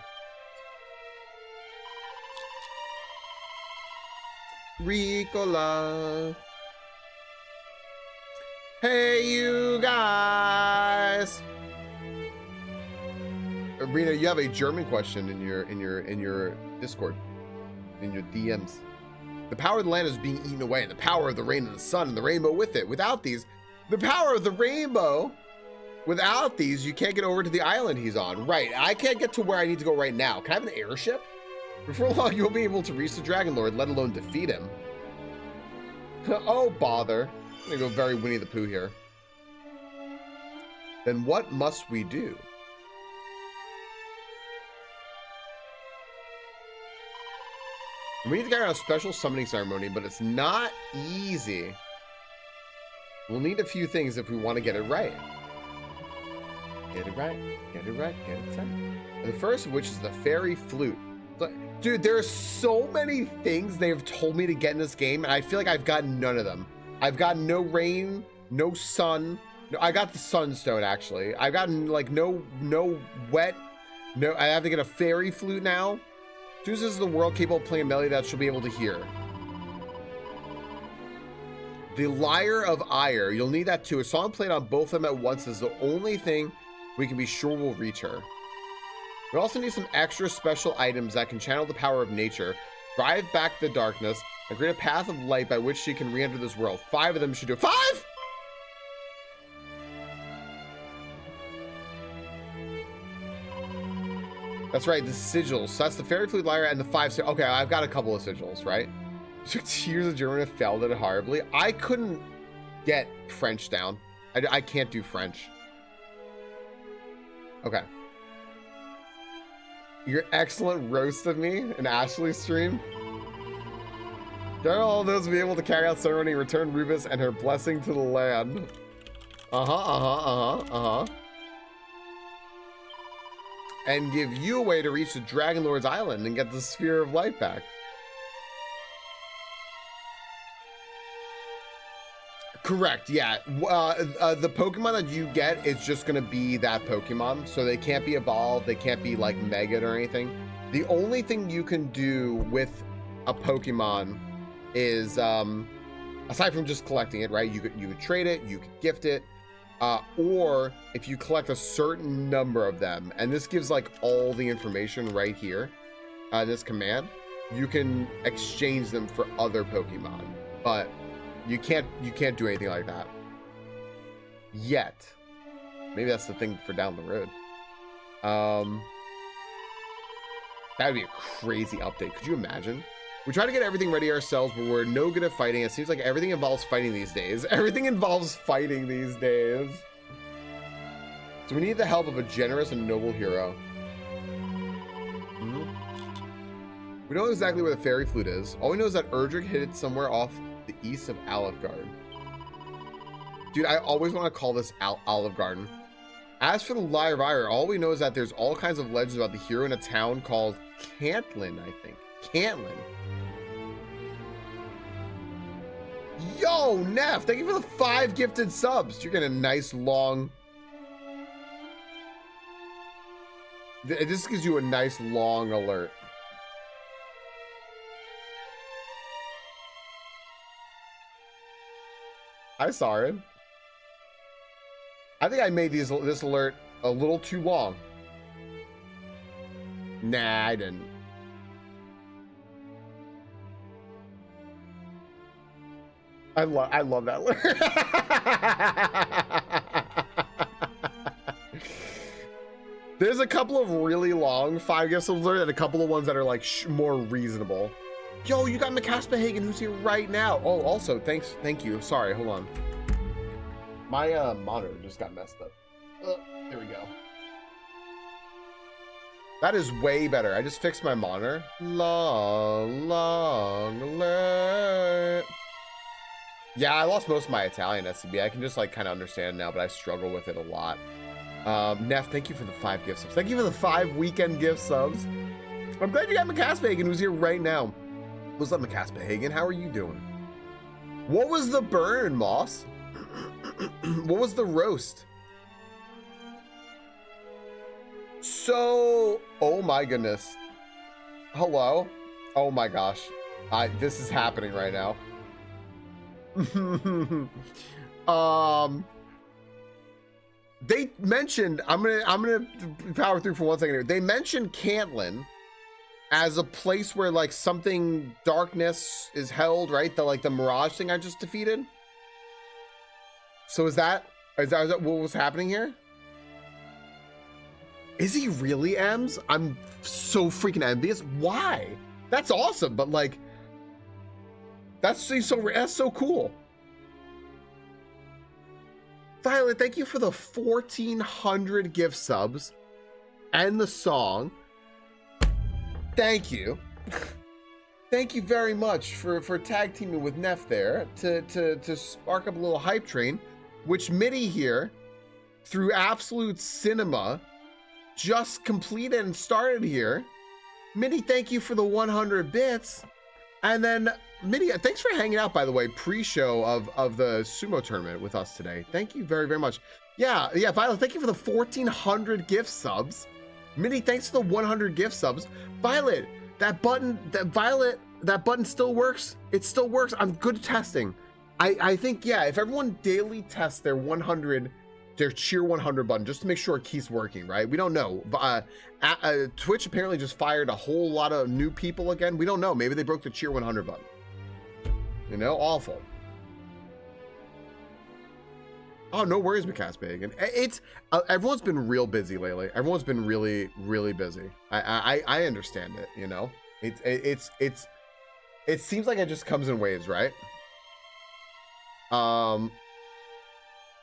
Ricola. Hey, you guys. Rena, you have a German question in your Discord, in your DMs. The power of the land is being eaten away. The power of the rain and the sun and the rainbow with it. Without these, the power of the rainbow. Without these, you can't get over to the island he's on. Right. I can't get to where I need to go right now. Can I have an airship? Before long, you'll be able to reach the Dragon Lord, let alone defeat him. Oh, bother. I'm gonna go very Winnie the Pooh here. Then what must we do? We need to carry out a special summoning ceremony, but it's not easy. We'll need a few things if we want to get it right. Get it right, get it right, get it right. The first of which is the fairy flute. Dude, there are so many things they've told me to get in this game, and I feel like I've gotten none of them. I've gotten no rain, no sun. No, I got the sunstone, actually. I've gotten, like, no wet. No, I have to get a fairy flute now. Chooses the world capable of playing a melody that she'll be able to hear. The Lyre of Ire. You'll need that too. A song played on both of them at once is the only thing we can be sure will reach her. We also need some extra special items that can channel the power of nature, drive back the darkness, and create a path of light by which she can re-enter this world. 5 of them should do it. 5?! That's right, the sigils. So that's the fairy flute, lyre, and the 5. Okay, I've got a couple of sigils, right? Took 2 years of German and failed at it horribly. I couldn't get French down. I can't do French. Okay. Your excellent roast of me in Ashley's stream. There are all those will be able to carry out ceremony, return Rubus and her blessing to the land. And give you a way to reach the Dragon Lord's island and get the Sphere of Light back. Correct, yeah. The Pokemon that you get is just going to be that Pokemon. So they can't be evolved. They can't be like Mega'd or anything. The only thing you can do with a Pokemon is, aside from just collecting it, right? You could trade it, you could gift it. Or if you collect a certain number of them, and this gives like all the information right here, this command, you can exchange them for other Pokemon, but you can't do anything like that yet. Maybe that's the thing for down the road. That'd be a crazy update. Could you imagine? We try to get everything ready ourselves, but we're no good at fighting. It seems like everything involves fighting these days. Everything involves fighting these days. So we need the help of a generous and noble hero. We don't know exactly where the fairy flute is. All we know is that Erdrick hid it somewhere off the east of Alefgard. Dude, I always want to call this Olive Garden. As for the Lyre of Ire, all we know is that there's all kinds of legends about the hero in a town called Cantlin, I think. Cantlin. Yo, Neff, thank you for the 5 gifted subs. You're getting a nice long... This gives you a nice long alert. Hi, Sarin. I think I made this alert a little too long. Nah, I didn't. I love that alert. There's a couple of really long 5 gifts alert and a couple of ones that are like more reasonable. Yo, you got McCaspahagen, who's here right now. Oh, also, thank you. Sorry, hold on. My monitor just got messed up. There we go. That is way better. I just fixed my monitor. Long alert. Yeah, I lost most of my Italian SCB. I can just like kind of understand now, but I struggle with it a lot. Neff, thank you for the 5 gift subs. Thank you for the 5 weekend gift subs. I'm glad you got McCaspahagen, who's here right now. What's up, McCaspahagen? How are you doing? What was the burn, Moss? What was the roast? So, oh my goodness. Hello? Oh my gosh. This is happening right now. They mentioned, I'm gonna power through for 1 second here. They mentioned Cantlin as a place where like something darkness is held, right? The Mirage thing I just defeated. So is that what was happening here? Is he really Ems? I'm so freaking envious. Why? That's awesome, but like, that's so cool. Violet, thank you for the 1,400 gift subs and the song. Thank you. Thank you very much for tag teaming with Neff there to spark up a little hype train, which Mitty here, through absolute cinema, just completed and started here. Mitty, thank you for the 100 bits. And then Mitty, thanks for hanging out, by the way, pre-show of the sumo tournament with us today. Thank you very, very much. Yeah, Violet, thank you for the 1,400 gift subs. Mitty, thanks for the 100 gift subs. Violet, that button still works. It still works. I'm good at testing. I think, yeah, if everyone daily tests their cheer 100 button just to make sure it keeps working, right? We don't know. Twitch apparently just fired a whole lot of new people again. We don't know. Maybe they broke the cheer 100 button. You know, awful. Oh, no worries, McCaspahagen. It's everyone's been real busy lately. Everyone's been really, really busy. I understand it. You know, it seems like it just comes in waves, right?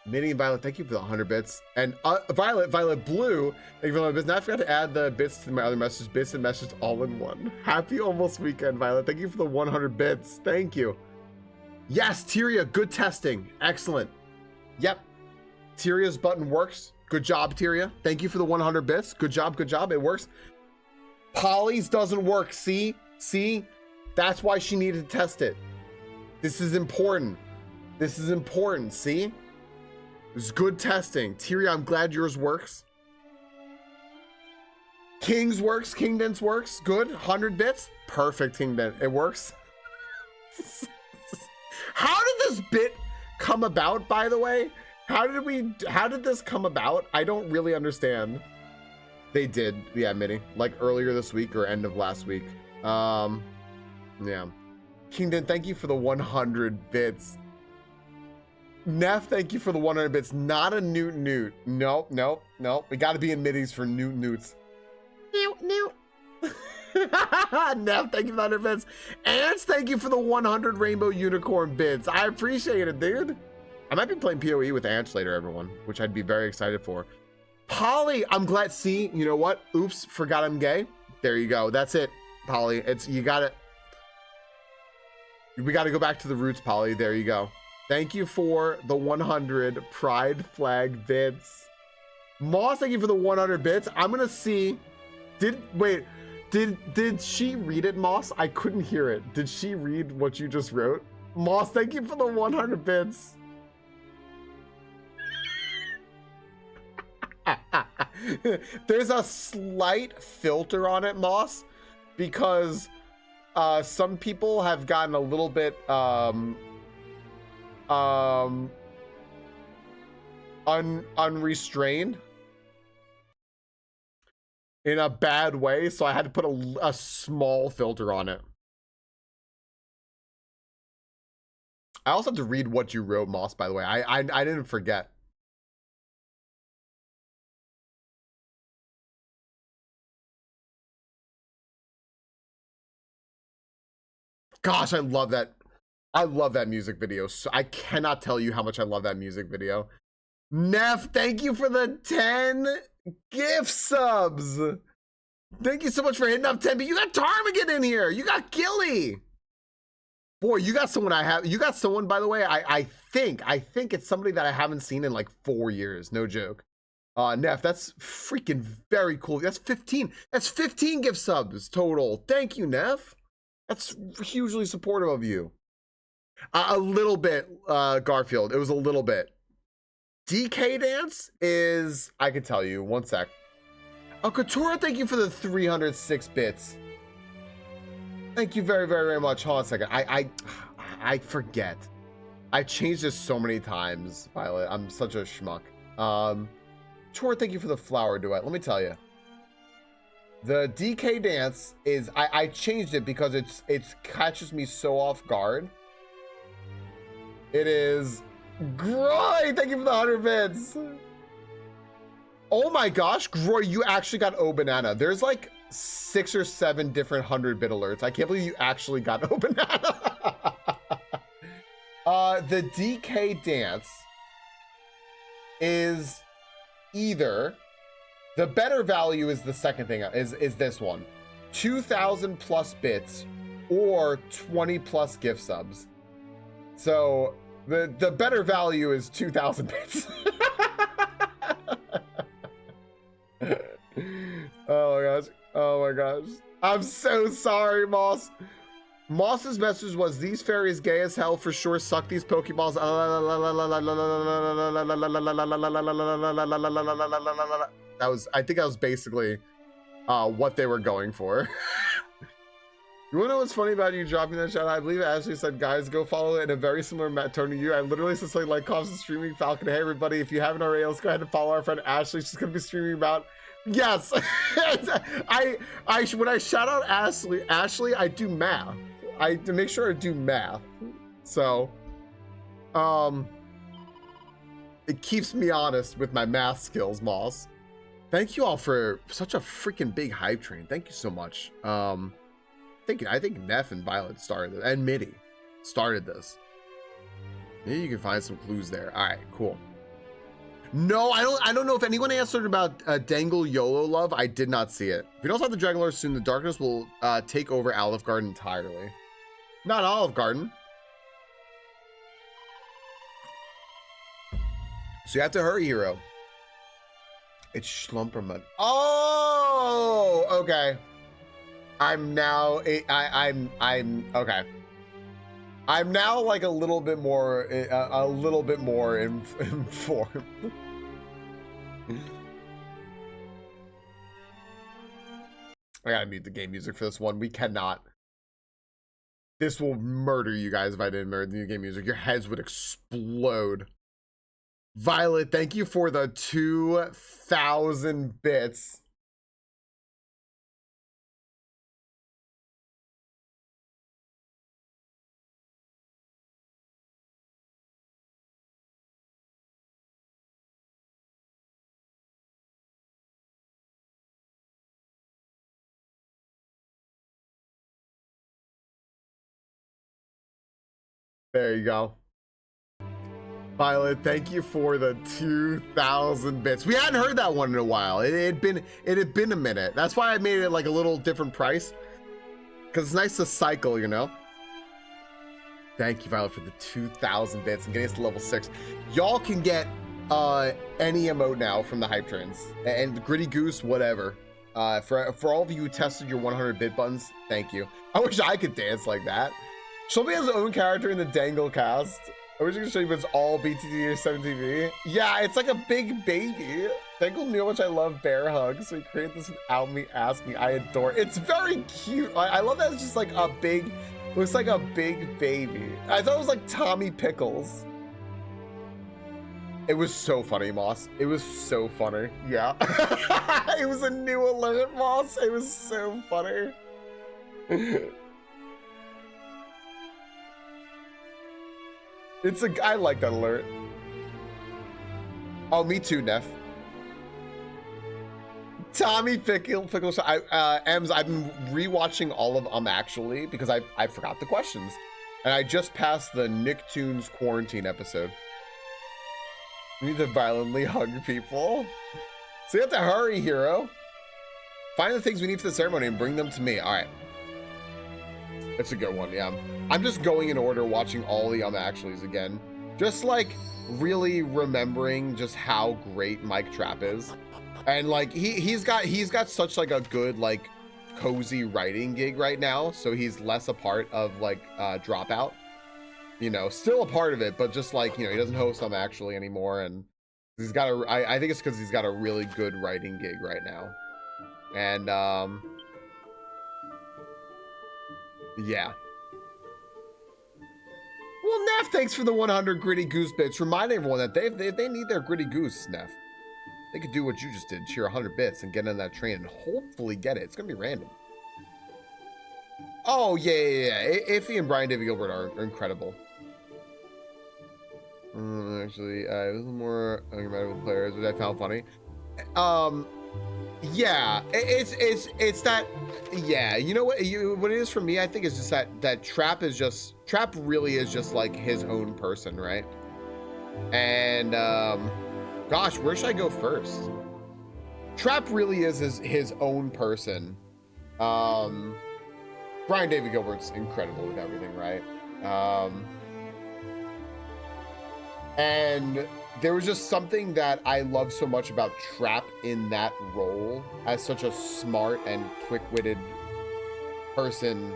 Minnie and Violet, thank you for the 100 bits. And Violet Blue, thank you for the 100 bits. Now I forgot to add the bits to my other message, bits and message all in one. Happy almost weekend, Violet. Thank you for the 100 bits. Thank you. Yes, Tyria, good testing. Excellent. Yep. Tyria's button works. Good job, Tyria. Thank you for the 100 bits. Good job, good job. It works. Polly's doesn't work. See? That's why she needed to test it. This is important. This is important. See? It's good testing. Tyria, I'm glad yours works. King's works. Kingdon's works. Good. 100 bits. Perfect, Kingdon. It works. How did this bit come about, by the way? How did this come about? I don't really understand. They did. Yeah, Mitty. Like earlier this week or end of last week. Yeah. Kingdon, thank you for the 100 bits. Neff, thank you for the 100 bits. Not a newt. Nope. We got to be in middies for newts. Newt. Neff, thank you for the 100 bits. Ants, thank you for the 100 rainbow unicorn bits. I appreciate it, dude. I might be playing PoE with Ants later, everyone, which I'd be very excited for. Polly, I'm glad. See, you know what? Oops, forgot I'm gay. There you go. That's it, Polly. You got it. We got to go back to the roots, Polly. There you go. Thank you for the 100 pride flag bits. Moss, thank you for the 100 bits. I'm gonna see. Did she read it, Moss? I couldn't hear it. Did she read what you just wrote? Moss, thank you for the 100 bits. There's a slight filter on it, Moss, because some people have gotten a little bit unrestrained in a bad way, so I had to put a small filter on it. I also have to read what you wrote, Moss, by the way. I didn't forget. Gosh, I love that. I love that music video. So I cannot tell you how much I love that music video. Neff, thank you for the 10 gift subs. Thank you so much for hitting up 10. But you got Tarmagan in here. You got Gilly. Boy, you got someone you got someone, by the way, I think it's somebody that I haven't seen in like 4 years. No joke. Neff, that's freaking very cool. That's 15. That's 15 gift subs total. Thank you, Neff. That's hugely supportive of you. A little bit, Garfield. It was a little bit. DK Dance is, I can tell you, one sec. Katura, thank you for the 306 bits. Thank you very, very, very much. Hold on a second. I forget. I changed this so many times, Violet. I'm such a schmuck. Tor, thank you for the flower duet. Let me tell you. The DK Dance is, I changed it because it catches me so off guard. It is Groy. Thank you for the 100 bits. Oh my gosh, Groy, you actually got O Banana. There's like 6 or 7 different 100-bit alerts. I can't believe you actually got O Banana. The DK Dance is either, the better value is the second thing, is this one. 2,000 plus bits or 20 plus gift subs. So the better value is 2,000 bits. Oh my gosh. Oh my gosh. I'm so sorry, Moss. Moss's message was, these fairies gay as hell for sure. Suck these Pokeballs. That was, I think that was basically what they were going for. You wanna know what's funny about you dropping that shout out? I believe Ashley said, guys, go follow it in a very similar tone to you. I literally said something like, comes to Streaming Falcon. Hey everybody, if you haven't already, let's go ahead and follow our friend Ashley. She's gonna be streaming about, yes. When I shout out Ashley, I do math. I to make sure I do math. So it keeps me honest with my math skills, Moss. Thank you all for such a freaking big hype train. Thank you so much. I think Neff and Violet started it, and Mitty started this. Maybe you can find some clues there. All right, cool. No, I don't know if anyone answered about Dangle YOLO Love. I did not see it. If we don't have the Dragon Lord soon, the darkness will take over Olive Garden entirely. Not Olive Garden. So you have to hurry, hero. It's Schlumperman. Oh, okay. I'm now okay. I'm now like a little bit more informed. I gotta mute the game music for this one. We cannot. This will murder you guys if I didn't murder the new game music. Your heads would explode. Violet, thank you for the 2,000 bits. There you go. Violet, thank you for the 2,000 bits. We hadn't heard that one in a while. It had been a minute. That's why I made it like a little different price. Because it's nice to cycle, you know? Thank you, Violet, for the 2,000 bits and getting us to level 6. Y'all can get any emote now from the hype trains. And Gritty Goose, whatever. For all of you who tested your 100-bit buttons, thank you. I wish I could dance like that. Shelby has her own character in the Dangle cast. I wish I could show you, but it's all BTT or 7TV. Yeah, it's like a big baby. Dangle knew how much I love bear hugs, so he created this without me asking. I adore it. It's very cute. I love that it's just like a big, looks like a big baby. I thought it was like Tommy Pickles. It was so funny, Moss. It was so funny. Yeah. It was a new alert, Moss. It was so funny. I like that alert. Oh, me too, Neff. Tommy Pickle Ems, I've been rewatching all of Actually because I forgot the questions, and I just passed the Nicktoons quarantine episode. We need to violently hug people. So you have to hurry, hero. Find the things we need for the ceremony and bring them to me. All right. That's a good one, yeah. I'm just going in order, watching all the Actuallys again. Just like really remembering just how great Mike Trapp is. And like he's got such like a good like cozy writing gig right now, so he's less a part of like Dropout. You know, still a part of it, but just like, you know, he doesn't host Actually anymore, and he's got a I think it's because he's got a really good writing gig right now. And yeah. Well, Neff, thanks for the 100 gritty goose bits. Remind everyone that they need their gritty goose, Neff. They could do what you just did, cheer 100 bits and get on that train and hopefully get it. It's gonna be random. Oh yeah. Iffy and Brian David Gilbert are incredible. Actually, it was more with players, which I found funny. Yeah, it's that. Yeah, you know what it is for me. I think is just that Trap really is just like his own person, right? And gosh, where should I go first? Trap really is his own person. Brian David Gilbert's incredible with everything, right? And there was just something that I love so much about Trap in that role as such a smart and quick-witted person,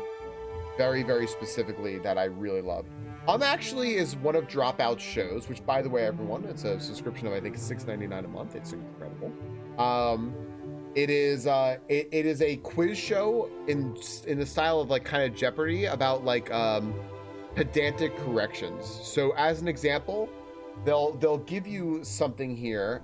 very, very specifically, that I really love. Actually is one of Dropout's shows, which, by the way, everyone, it's a subscription of I think $6.99 a month. It's incredible. It is a quiz show in the style of like kind of Jeopardy about like pedantic corrections. So as an example, they'll give you something here.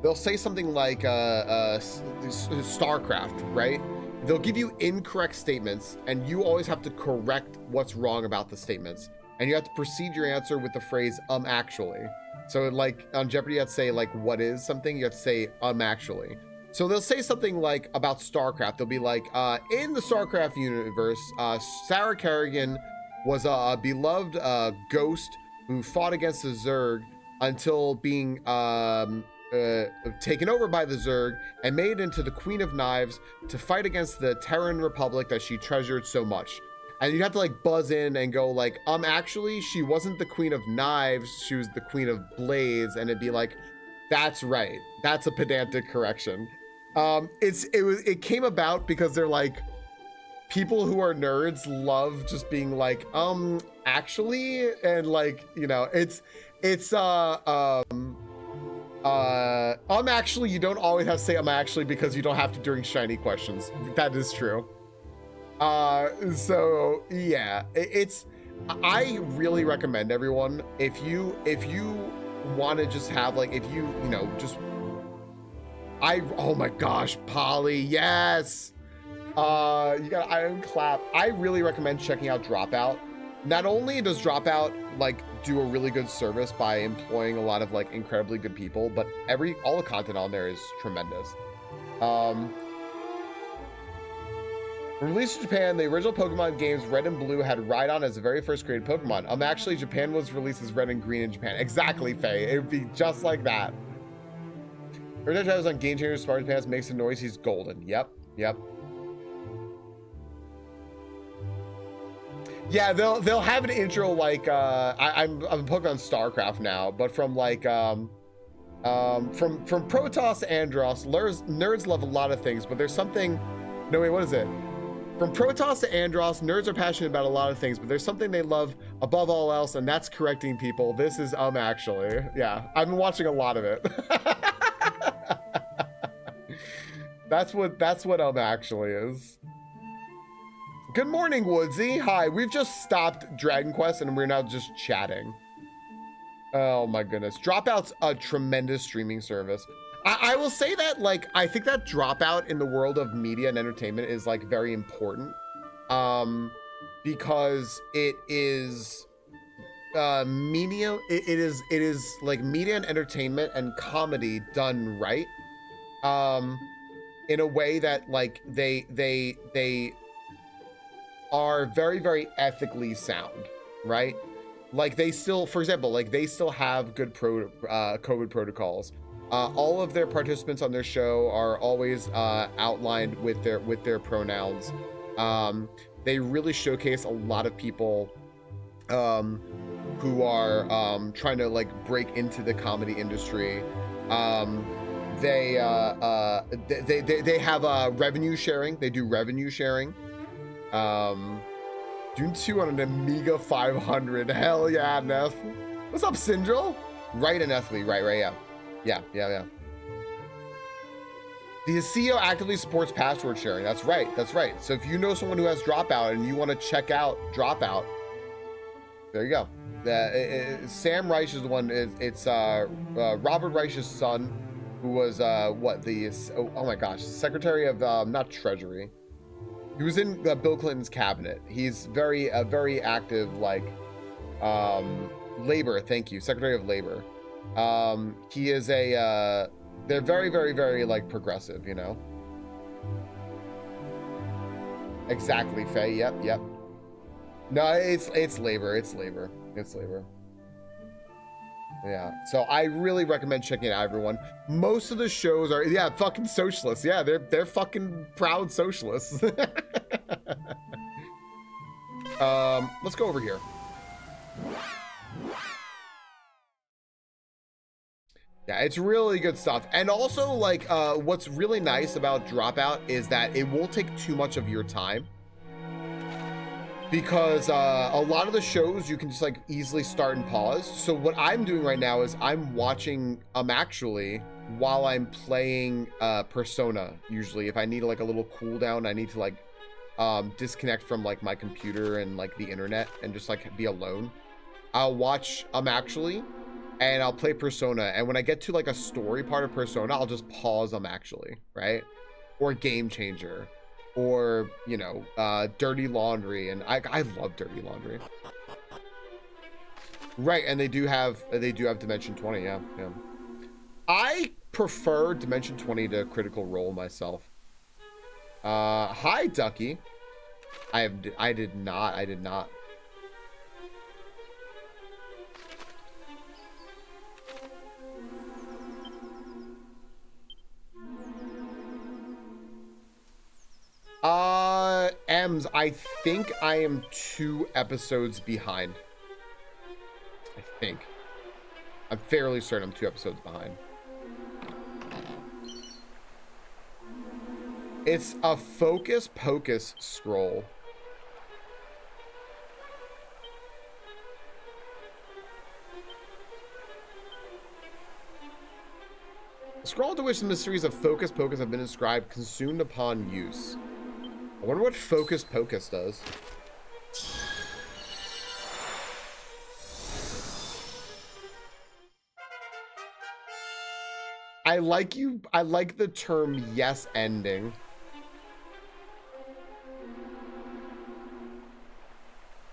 They'll say something like StarCraft, right? They'll give you incorrect statements, and you always have to correct what's wrong about the statements. And you have to proceed your answer with the phrase, actually. So like on Jeopardy, you have to say like, what is something? You have to say, actually. So they'll say something like about StarCraft. They'll be like, in the StarCraft universe, Sarah Kerrigan was a beloved ghost who fought against the Zerg until being taken over by the Zerg and made into the Queen of Knives to fight against the Terran Republic that she treasured so much. And you have to like buzz in and go like, actually, she wasn't the Queen of Knives, she was the Queen of Blades. And it'd be like, that's right. That's a pedantic correction. It came about because they're like, people who are nerds love just being like, actually, and like, you know, actually, you don't always have to say actually because you don't have to during shiny questions. That is true. So yeah, I really recommend everyone, if you want to just have like, if you know, just, oh my gosh, Polly, yes. You got iron clap. I really recommend checking out Dropout. Not only does Dropout like do a really good service by employing a lot of like incredibly good people, but all the content on there is tremendous. Released in Japan, the original Pokemon games Red and Blue had Rhydon as the very first created Pokemon. Actually, Japan was released as Red and Green in Japan. Exactly, Faye. It would be just like that. Original Travis on Game Changers, Spartan Pants makes a noise. He's golden. Yep. Yeah, they'll have an intro like I'm Pokemon StarCraft now, but from like from Protoss to Andros, nerds love a lot of things, but there's something. No wait, what is it? From Protoss to Andros, nerds are passionate about a lot of things, but there's something they love above all else, and that's correcting people. This is actually. Yeah, I've been watching a lot of it. That's what actually is. Good morning, Woodsy. Hi, we've just stopped Dragon Quest and we're now just chatting. Oh my goodness. Dropout's a tremendous streaming service. I will say that, like, I think that Dropout in the world of media and entertainment is like very important. Because it is media, it is like media and entertainment and comedy done right. in a way that like they are very, very ethically sound, right? Like they still, for example, like they still have good COVID protocols. All of their participants on their show are always outlined with their pronouns. They really showcase a lot of people who are trying to like break into the comedy industry. They have revenue sharing. They do revenue sharing. June 2 on an Amiga 500. Hell yeah, Neff. What's up, Syndril? Right, and Ethly. Right, yeah. Yeah. The CEO actively supports password sharing. That's right. So if you know someone who has Dropout and you want to check out Dropout, there you go. Sam Reich is the one. It's Robert Reich's son, who was oh my gosh, Secretary of not Treasury. He was in Bill Clinton's cabinet. He's very active, like labor. Thank you, Secretary of Labor. He is a they're very like progressive, you know. Exactly, Faye. Yep. No, it's labor. Yeah, so I really recommend checking it out, everyone. Most of the shows are, yeah, fucking socialists. Yeah, they're fucking proud socialists. Let's go over here. Yeah, it's really good stuff. And also, like, what's really nice about Dropout is that it won't take too much of your time. Because a lot of the shows you can just like easily start and pause. So what I'm doing right now is I'm watching actually while I'm playing Persona. Usually if I need like a little cooldown, I need to like disconnect from like my computer and like the internet and just like be alone. I'll watch actually and I'll play Persona, and when I get to like a story part of Persona, I'll just pause actually, right? Or Game Changer, or you know, Dirty Laundry, and I love Dirty Laundry. Right, and they do have Dimension 20. Yeah. I prefer Dimension 20 to Critical Role myself. Hi Ducky. I did not. Ems, I think I am 2 episodes behind. I'm fairly certain I'm 2 episodes behind. It's a Focus Pocus scroll. A scroll to which the mysteries of Focus Pocus have been inscribed, consumed upon use. I wonder what Focus Pocus does. I like the term yes ending.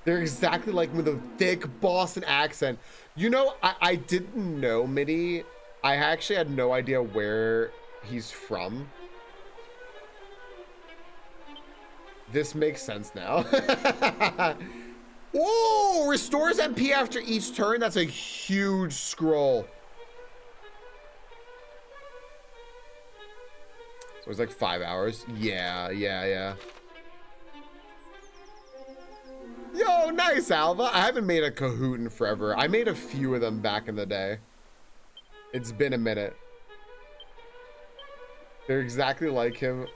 They're exactly like with a thick Boston accent. You know, I didn't know Mitty. I actually had no idea where he's from. This makes sense now. Whoa! Restores MP after each turn. That's a huge scroll. So it's like 5 hours. Yeah. Yo, nice, Alva. I haven't made a Kahoot in forever. I made a few of them back in the day. It's been a minute. They're exactly like him.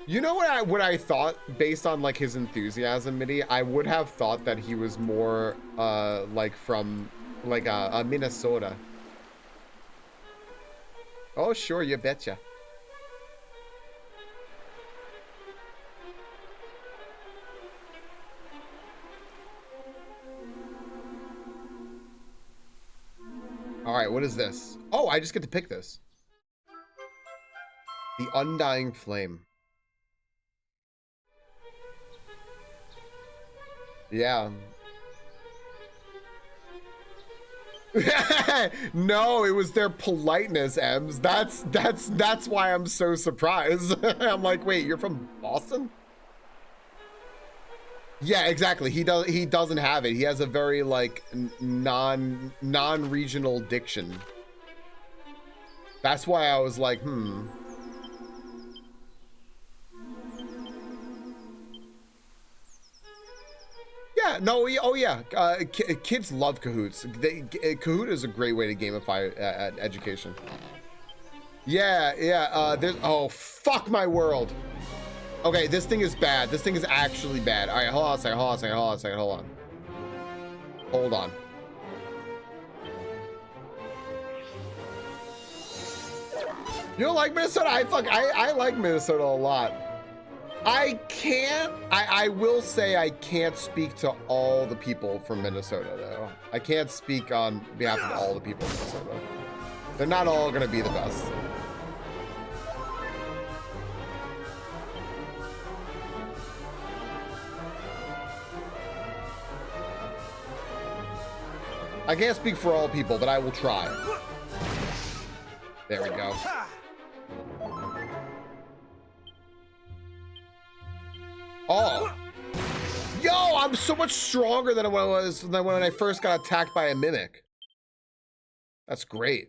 You know what I thought based on like his enthusiasm, Mitty? I would have thought that he was more like from like Minnesota. Oh sure, you betcha. All right, what is this? Oh, I just get to pick this. The Undying Flame. Yeah. No, it was their politeness, Ems. That's why I'm so surprised. I'm like, wait, you're from Boston? Yeah, exactly. He doesn't have it. He has a very like non-regional diction. That's why I was like, Yeah, no, oh yeah, kids love Kahoots. Kahoot is a great way to gamify education. Yeah, there's, oh, fuck my world. Okay, this thing is bad. This thing is actually bad. All right, hold on a second, hold on. You don't like Minnesota? I like Minnesota a lot. I will say I can't speak to all the people from Minnesota, though. I can't speak on behalf of all the people in Minnesota. They're not all gonna be the best. I can't speak for all people, but I will try. There we go. Oh, yo, I'm so much stronger than when I first got attacked by a mimic. That's great.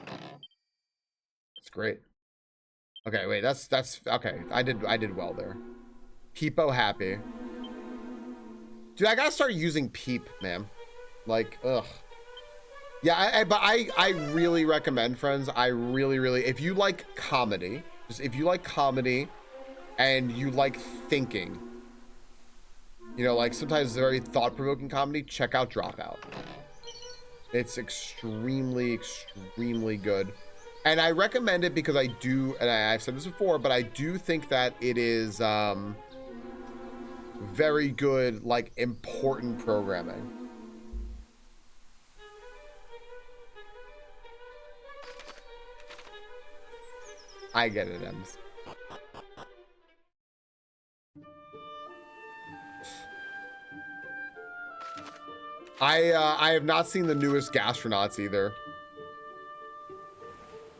That's great. Okay, wait, that's okay. I did well there. Peepo happy. Dude, I gotta start using Peep, man. Like, ugh. Yeah, but I really recommend, friends. I really, if you like comedy, and you like thinking, you know, like sometimes very thought-provoking comedy, check out Dropout. It's extremely good. And I recommend it because I do, and I've said this before, but I do think that it is very good, like, important programming. I get it, Ems. I have not seen the newest Gastronauts either.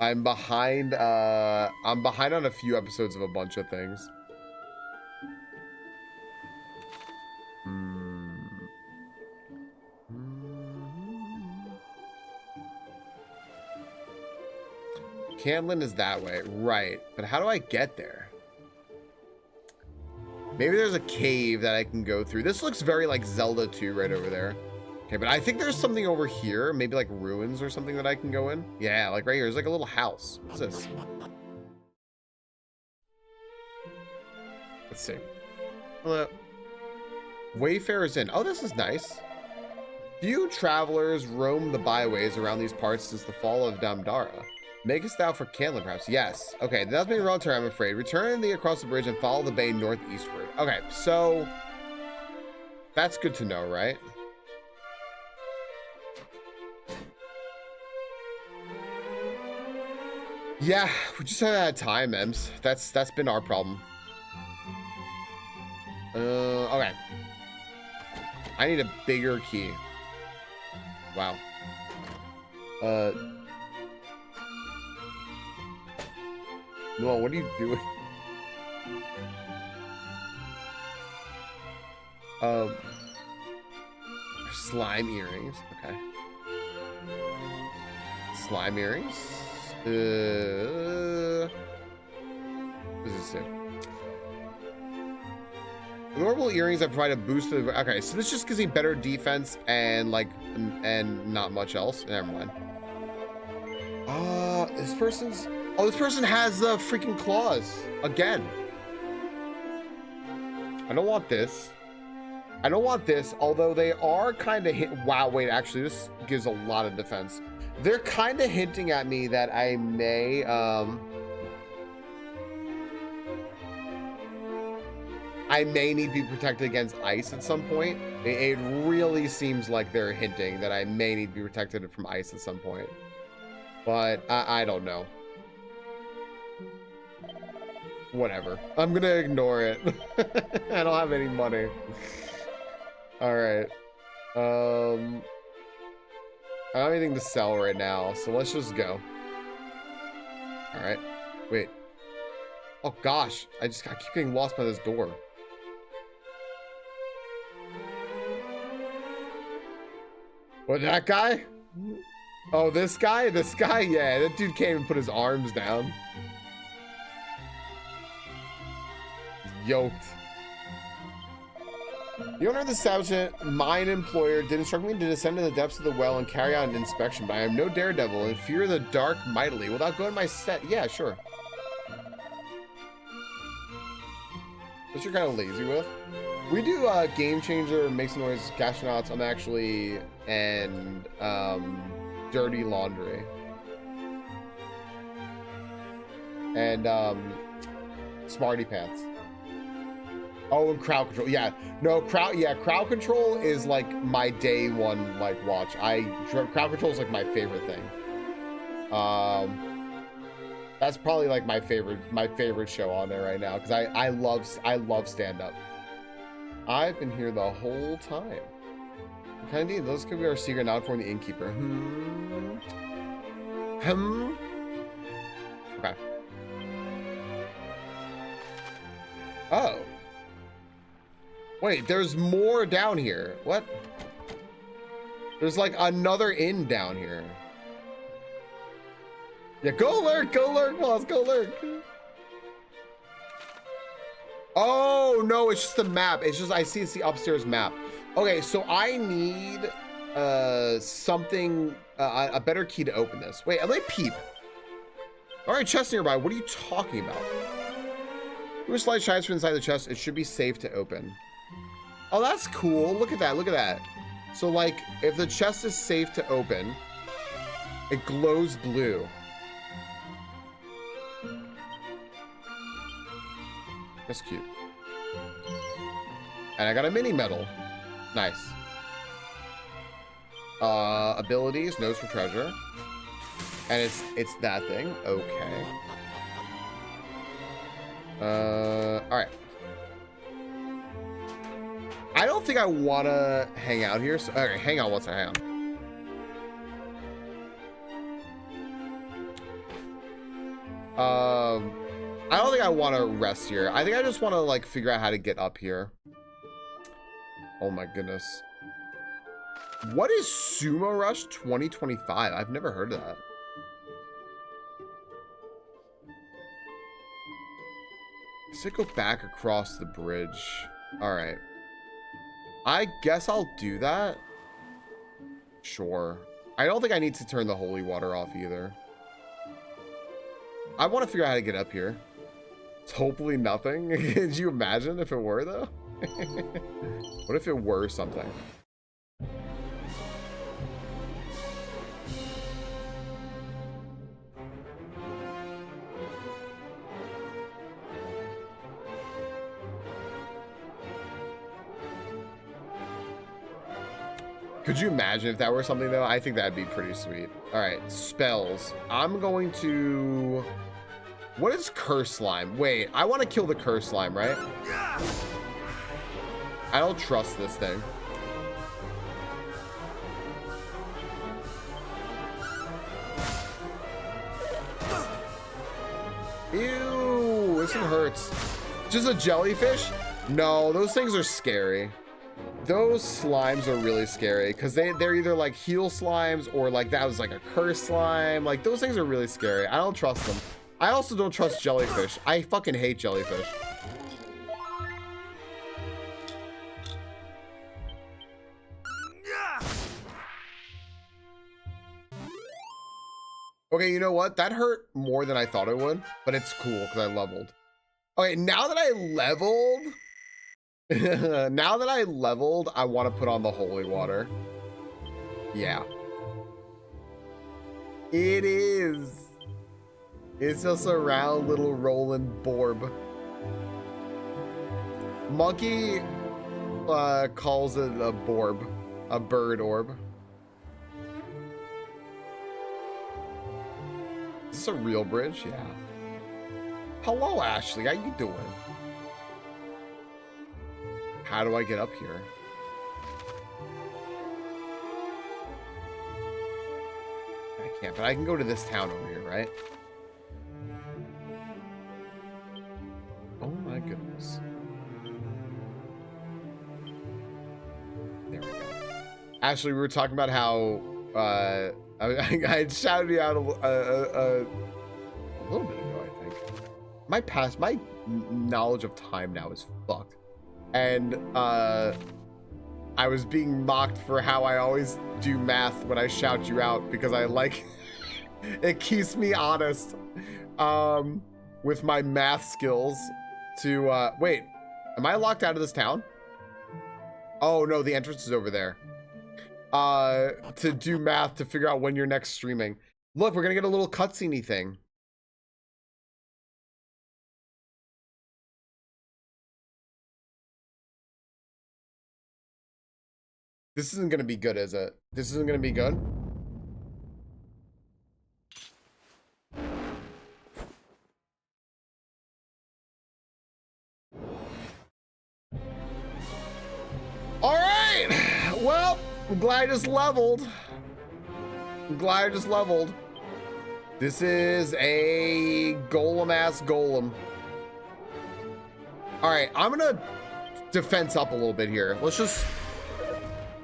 I'm behind on a few episodes of a bunch of things. Canlin is that way, right? But how do I get there? Maybe there's a cave that I can go through. This looks very like Zelda 2 right over there. Okay, but I think there's something over here, maybe like ruins or something that I can go in. Yeah, like right here. There's like a little house. What's this? Let's see. Hello. Wayfarer's Inn. Oh, this is nice. Few travelers roam the byways around these parts since the fall of Damdara. Makest thou for Canlin, perhaps? Yes. Okay, that's been a wrong turn, I'm afraid. Return thee across the bridge and follow the bay northeastward. Okay, so that's good to know, right? Yeah, we just haven't had time, Ems. That's been our problem. Okay. I need a bigger key. Wow. No, what are you doing? Slime earrings. Okay. Slime earrings. What does this say? Normal earrings that provide a boost to the, okay, so this just gives me better defense and like and not much else. Never mind. This person has the freaking claws again. I don't want this. Although they are kind of wow, wait, actually this gives a lot of defense. They're kind of hinting at me that I may need to be protected against ice at some point. It really seems like they're hinting that I may need to be protected from ice at some point. But I don't know. Whatever. I'm gonna ignore it. I don't have any money. All right. I don't have anything to sell right now, so let's just go. All right. Wait. Oh gosh, I keep getting lost by this door. What, that guy? Oh, this guy? This guy? Yeah, that dude can't even put his arms down. Yoked. The owner of the establishment, mine employer, did instruct me to descend to the depths of the well and carry out an inspection, but I am no daredevil and fear the dark mightily. Without going my set, yeah, sure. What you're kind of lazy with? We do Game Changer, Make Some Noise, Gastronauts, I'm actually, and Dirty Laundry. And Smarty Pants. Oh, and Crowd Control. Yeah, no, Crowd Control is like my day one like watch. Crowd Control is like my favorite thing. That's probably like my favorite show on there right now because I love stand up. I've been here the whole time. Kind of, those could be our secret, not for the innkeeper. Okay. Oh. Wait, there's more down here. What? There's like another inn down here. Yeah, go lurk, boss, go lurk. Oh, no, it's just the map. It's just, it's the upstairs map. Okay, so I need something, a better key to open this. Wait, let me peep. All right, chest nearby. What are you talking about? Move slide shines from inside the chest. It should be safe to open. Oh, that's cool. Look at that. Look at that. So, like, if the chest is safe to open, it glows blue. That's cute. And I got a mini medal. Nice. Abilities, nose for treasure. And it's that thing. Okay. Alright. I don't think I want to hang out here. So, okay, hang on once I hang on. I don't think I want to rest here. I think I just want to like figure out how to get up here. Oh my goodness. What is Sumo Rush 2025? I've never heard of that. Does it go back across the bridge? All right. I guess I'll do that. Sure. I don't think I need to turn the holy water off either. I want to figure out how to get up here. It's hopefully nothing. Could you imagine if it were, though? What if it were something? Could you imagine if that were something, though? I think that'd be pretty sweet. All right, spells. I'm going to... What is curse slime? Wait, I want to kill the curse slime, right? I don't trust this thing. Ew, this one hurts. Just a jellyfish? No, those things are scary. Those slimes are really scary because they're either like heal slimes or like that was like a curse slime. Like those things are really scary. I don't trust them. I also don't trust jellyfish. I fucking hate jellyfish. Okay, you know what? That hurt more than I thought it would, but it's cool because I leveled. Okay, now that I leveled, I want to put on the holy water. Yeah. It is. It's just a round little rolling borb. Monkey calls it a borb, a bird orb. Is this a real bridge? Yeah. Hello, Ashley. How you doing? How do I get up here? Yeah, but I can go to this town over here, right? Oh my goodness. There we go. Actually, we were talking about how I had shouted you out a little bit ago, I think. My knowledge of time now is fucked. And I was being mocked for how I always do math when I shout you out because I like it keeps me honest with my math skills to wait, am I locked out of this town? Oh no, the entrance is over there. To do math to figure out when you're next streaming. Look, we're gonna get a little cutscene-y thing. This isn't gonna be good, is it? This isn't gonna be good? All right, well, I'm glad I just leveled. This is a golem-ass golem. All right, I'm gonna defense up a little bit here. Let's just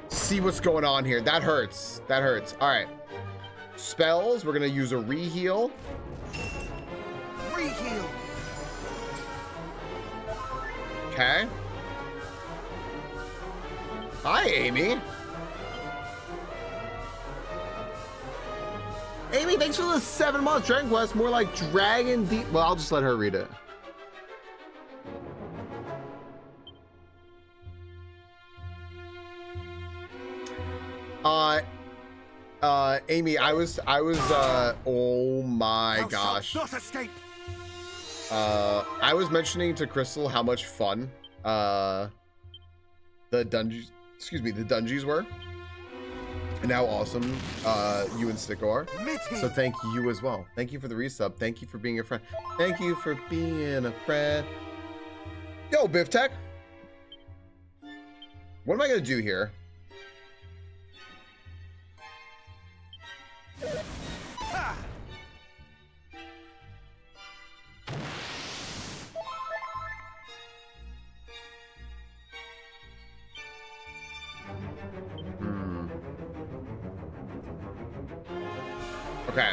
see what's going on here. That hurts. All right. Spells, we're gonna use a reheal. Reheal. Okay. Hi, Amy. Amy, thanks for the 7 months. Dragon Quest, more like Dragon Deep. Well, I'll just let her read it. Amy, I was oh my gosh. Not escape. I was mentioning to Crystal how much fun the dungeons were, and how awesome you and Sticko are. So thank you as well. Thank you for the resub. Thank you for being a friend. Thank you for being a friend. Yo, Biff Tech. What am I gonna do here? Okay.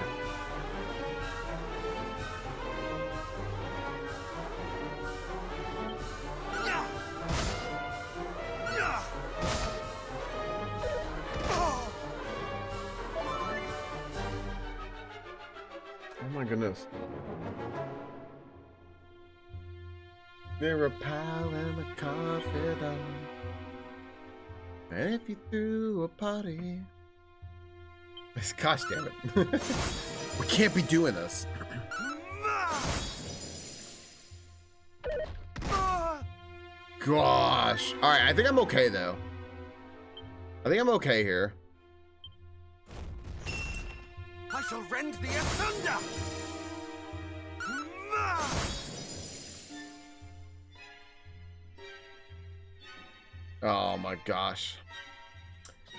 Oh my goodness. You're a pal and a confidant. And if you threw a party. Gosh damn it. We can't be doing this. Gosh. Alright, I think I'm okay though. I think I'm okay here. I shall rend thee asunder. Oh my gosh.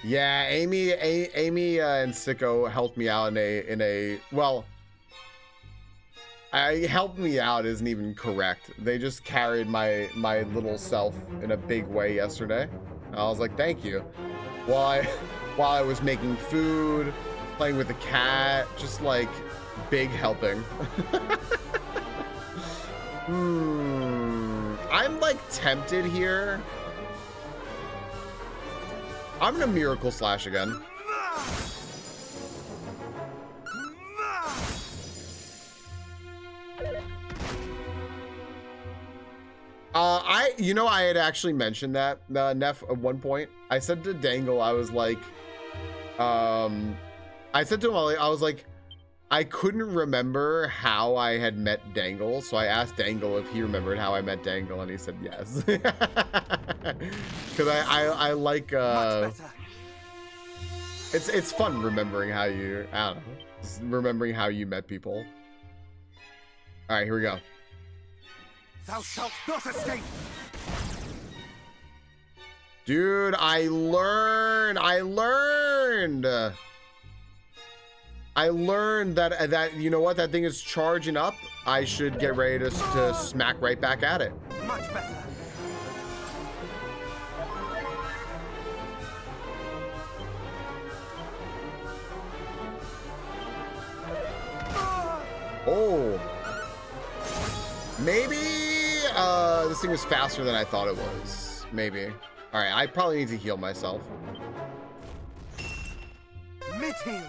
Yeah, Amy and Sicko helped me out in a well, helped me out isn't even correct. They just carried my little self in a big way yesterday. And I was like, thank you. While I was making food, playing with the cat, just like big helping. I'm like tempted here. I'm gonna Miracle Slash again. I had actually mentioned that, Neff, at one point. I said to Dangle, I was like, I said to him, I was like, I couldn't remember how I had met Dangle, so I asked Dangle if he remembered how I met Dangle, and he said yes. Because I like, it's fun remembering how you, I don't know, just remembering how you met people. All right, here we go. Thou shalt not escape. Dude, I learned. I learned that you know what, that thing is charging up. I should get ready to smack right back at it. Much better. Oh, maybe this thing was faster than I thought it was. Maybe. All right, I probably need to heal myself. Mid-heal.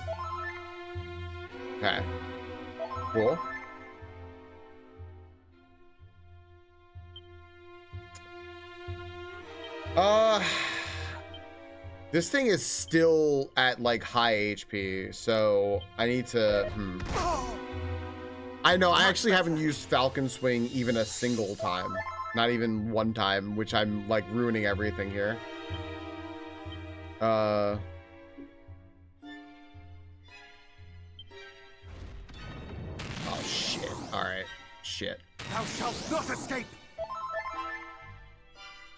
Okay. Cool. This thing is still at like high HP, so I need to. I know I actually haven't used Falcon Swing even a single time, not even one time, which I'm like ruining everything here. Oh shit! All right, shit. Thou shalt not escape.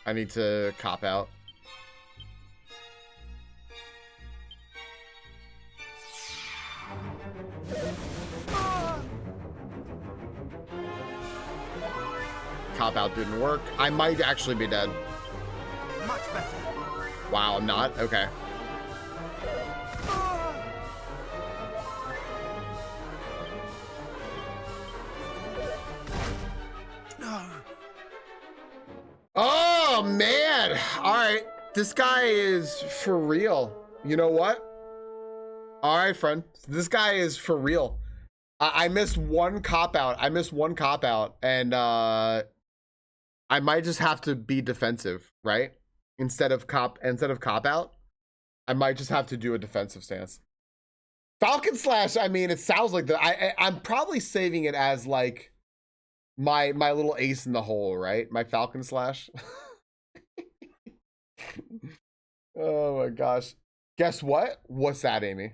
I need to cop out. Cop out didn't work. I might actually be dead. Much better. Wow, I'm not? Okay. No. Oh, man. All right. This guy is for real. You know what? All right, friend. This guy is for real. I missed one cop out. And I might just have to be defensive, right? Instead of cop out, I might just have to do a defensive stance. Falcon Slash, I mean, it sounds like I'm probably saving it as like my little ace in the hole, right? My Falcon Slash. Oh my gosh. Guess what? What's that, Amy?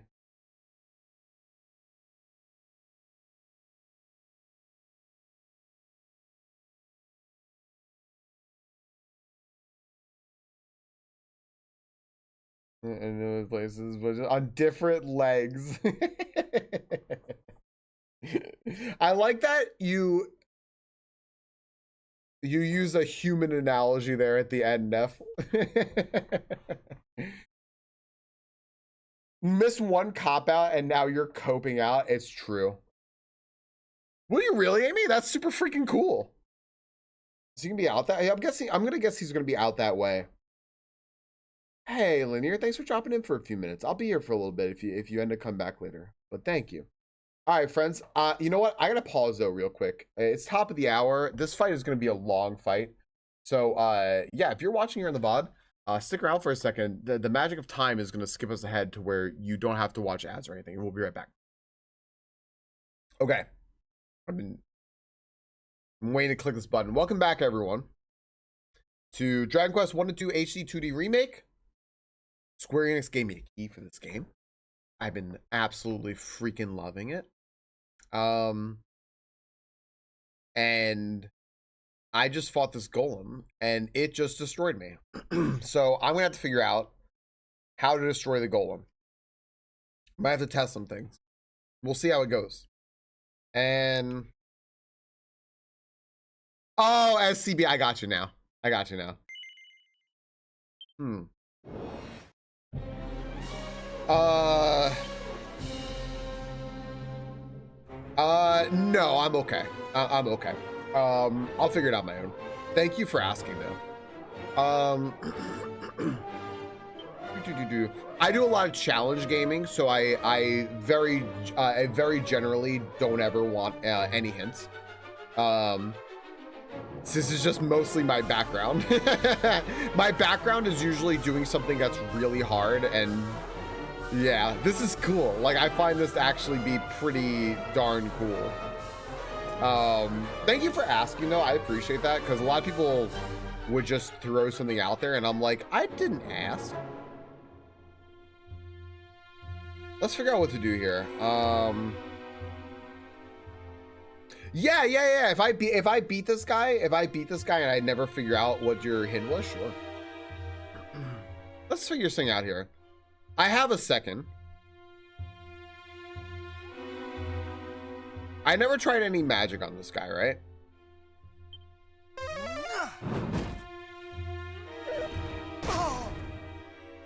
In those places, but on different legs. I like that you use a human analogy there at the end, Neff. Miss one cop out and now you're coping out. It's true. Will you really, Amy? That's super freaking cool. Is he gonna be out that? I'm gonna guess he's gonna be out that way. Hey, Linear, thanks for dropping in for a few minutes. I'll be here for a little bit if you end up coming back later. But thank you. All right, friends. You know what? I gotta pause though real quick. It's top of the hour. This fight is gonna be a long fight. So yeah, if you're watching here in the VOD, stick around for a second. The magic of time is gonna skip us ahead to where you don't have to watch ads or anything. We'll be right back. Okay. I'm waiting to click this button. Welcome back, everyone, to Dragon Quest 1 and 2 HD-2D Remake. Square Enix gave me a key for this game. I've been absolutely freaking loving it. And I just fought this golem and it just destroyed me. So I'm gonna have to figure out how to destroy the golem. Might have to test some things. We'll see how it goes. And oh, SCB, I got you now. No, I'm okay. I'm okay. I'll figure it out my own. Thank you for asking though. I do a lot of challenge gaming, so I very generally don't ever want any hints. This is just mostly my background. My background is usually doing something that's really hard, and yeah, this is cool. Like, I find this to actually be pretty darn cool. Thank you for asking though. I appreciate that, because a lot of people would just throw something out there and I'm like, I didn't ask. Let's figure out what to do here. Yeah. If I beat this guy and I never figure out what your hint was, sure. Let's figure this thing out here. I have a second. I never tried any magic on this guy, right?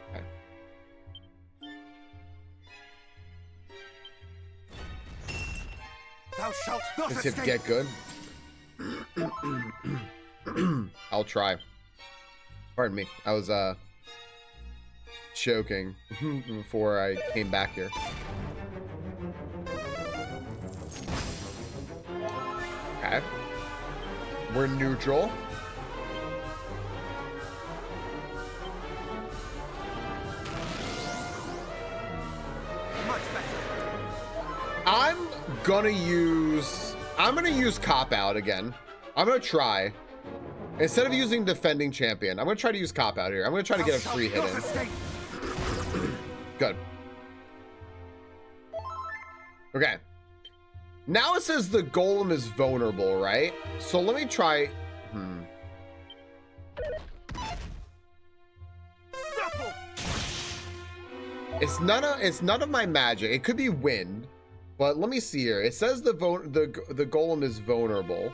Okay. Thou shalt not Does it escape. get good? I'll try. Pardon me. I was choking before I came back here. Okay. We're neutral. Much better. I'm gonna use cop out again. I'm gonna try. Instead of using defending champion, I'm gonna try to use cop out here. I'm gonna try to get a free hit in. Good. Okay. Now it says the golem is vulnerable, right? So let me try. It's none of my magic. It could be wind, but let me see here. It says the golem is vulnerable.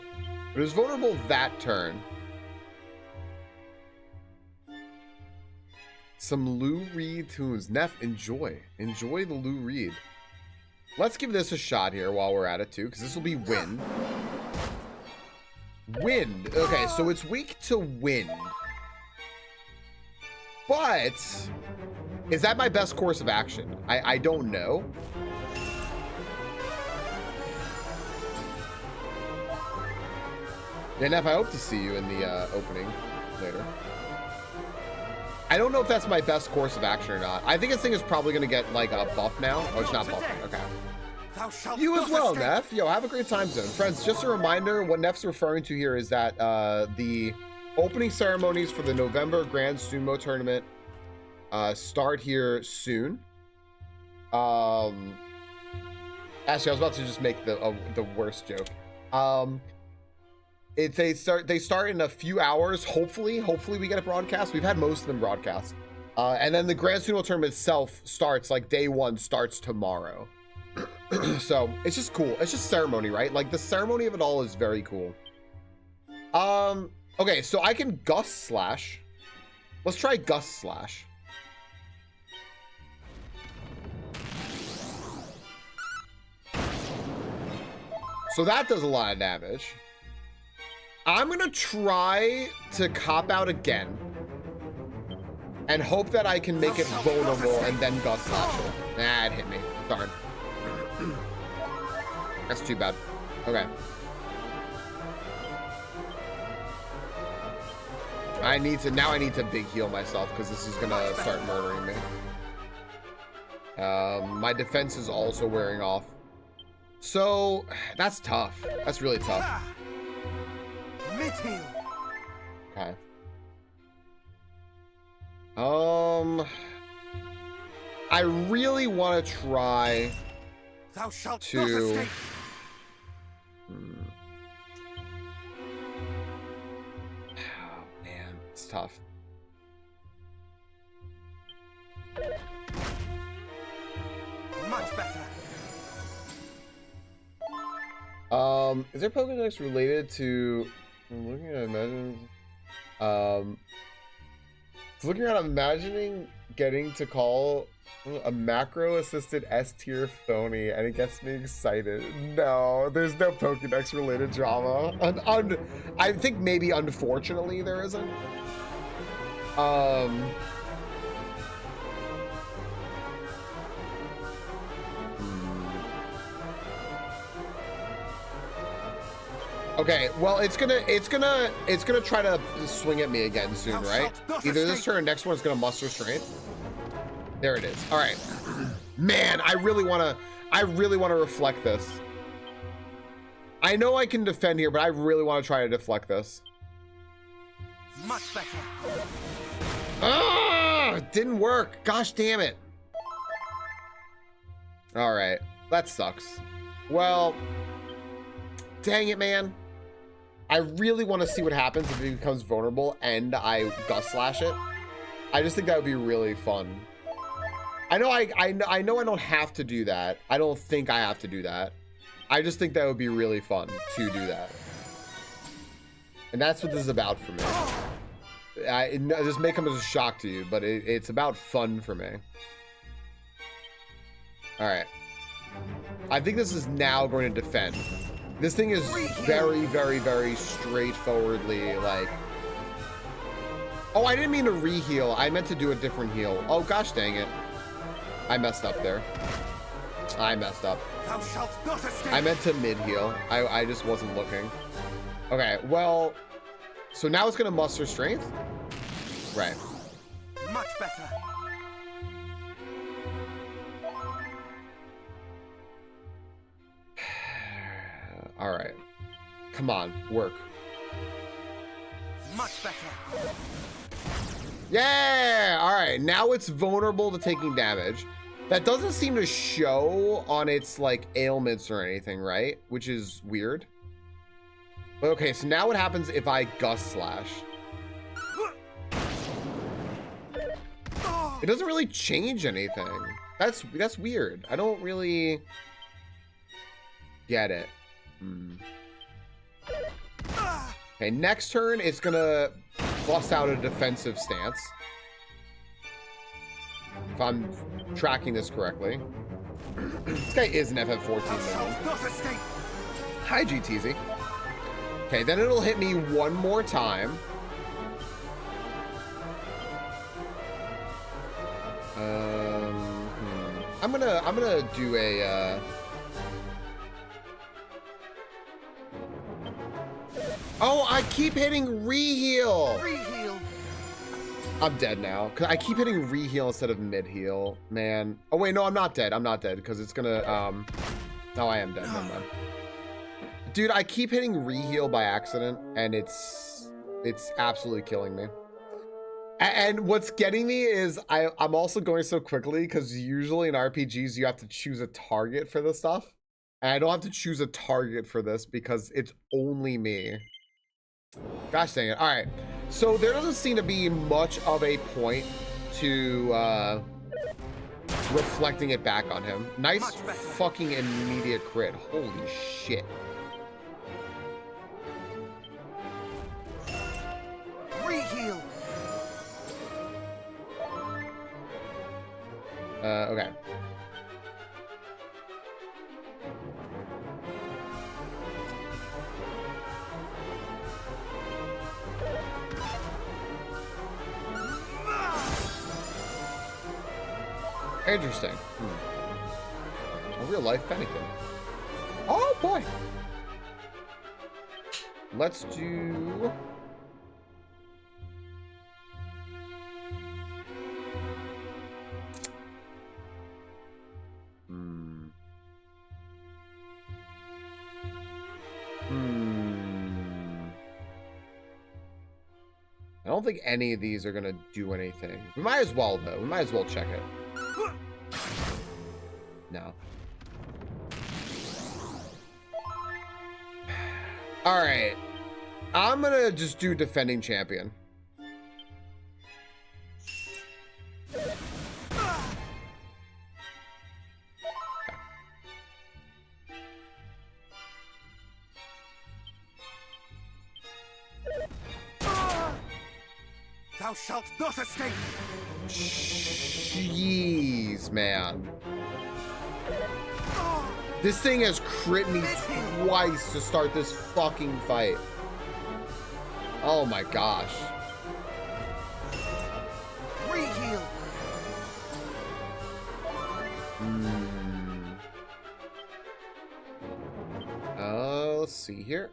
It was vulnerable that turn. Some Lou Reed tunes. Neff, enjoy the Lou Reed. Let's give this a shot here while we're at it too, because this will be wind. Wind. Okay, so it's weak to wind. But is that my best course of action? I don't know. Yeah, Neff, I hope to see you in the opening later. I don't know if that's my best course of action or not. I think this thing is probably going to get like a buff now. Oh, it's not buffing. Okay. You as well, Neff. Yo, have a great time zone. Friends, just a reminder, what Neff's referring to here is that the opening ceremonies for the November Grand Sumo Tournament start here soon. Actually, I was about to just make the worst joke. They start in a few hours. Hopefully we get a broadcast. We've had most of them broadcast. And then the Grand Sumo Tournament itself starts, like, day one starts tomorrow. So it's just cool. It's just ceremony, right? Like, the ceremony of it all is very cool. Okay, so I can Gust Slash. Let's try Gust Slash. So that does a lot of damage. I'm gonna try to cop out again and hope that I can make it vulnerable and then Gust Slash it. Nah, it hit me. Darn. That's too bad. Okay. Now I need to big heal myself because this is gonna start murdering me. My defense is also wearing off. So that's tough. That's really tough. Okay. I really want to try to oh man, it's tough. Much better. Is there Pokédex related to looking at imagining getting to call a macro assisted S tier phony and it gets me excited? No, there's no Pokédex related drama. I think maybe unfortunately there isn't. Okay, well, it's gonna try to swing at me again soon, right? Either this turn or next one is gonna muster strength. There it is. All right, man, I really wanna reflect this. I know I can defend here, but I really want to try to deflect this. Much better. Ah, didn't work. Gosh damn it. All right, that sucks. Well, dang it, man. I really want to see what happens if it becomes vulnerable and I Gust Slash it. I just think that would be really fun. I know I don't have to do that. I don't think I have to do that. I just think that would be really fun to do that. And that's what this is about for me. This may come as a shock to you, but it's about fun for me. Alright. I think this is now going to defend. This thing is very, very, very straightforwardly like... Oh, I didn't mean to re-heal. I meant to do a different heal. Oh, gosh dang it. I messed up there. I messed up. Thou shalt not escape. I meant to mid-heal. I just wasn't looking. Okay, well... So now it's going to muster strength? Right. Much better. All right. Come on, work. Much better. Yeah! All right, now it's vulnerable to taking damage. That doesn't seem to show on its like ailments or anything, right? Which is weird. But okay, so now what happens if I gust slash? It doesn't really change anything. That's weird. I don't really get it. Okay, next turn it's gonna bust out a defensive stance. If I'm tracking this correctly. This guy is an FF14 minion. Hi, GTZ. Okay, then it'll hit me one more time. I'm gonna do a Oh, I keep hitting re-heal. Re-heal. I'm dead now. Cause I keep hitting re-heal instead of mid-heal, man. Oh wait, no, I'm not dead. I'm not dead because it's gonna no, I am dead. Never mind. Dude, I keep hitting re-heal by accident and it's absolutely killing me. And what's getting me is I'm also going so quickly because usually in RPGs you have to choose a target for this stuff. And I don't have to choose a target for this because it's only me. Gosh dang it. All right. So there doesn't seem to be much of a point to reflecting it back on him. Nice fucking immediate crit. Holy shit. Re-heal. Okay. Interesting. A real life Fennekin. Oh boy. Let's do. I don't think any of these are gonna do anything. We might as well though. We might as well check it. No. All right. I'm gonna just do defending champion. Thou shalt not escape. Jeez, man. This thing has crit me twice to start this fucking fight. Oh my gosh. Re-heal. Let's see here.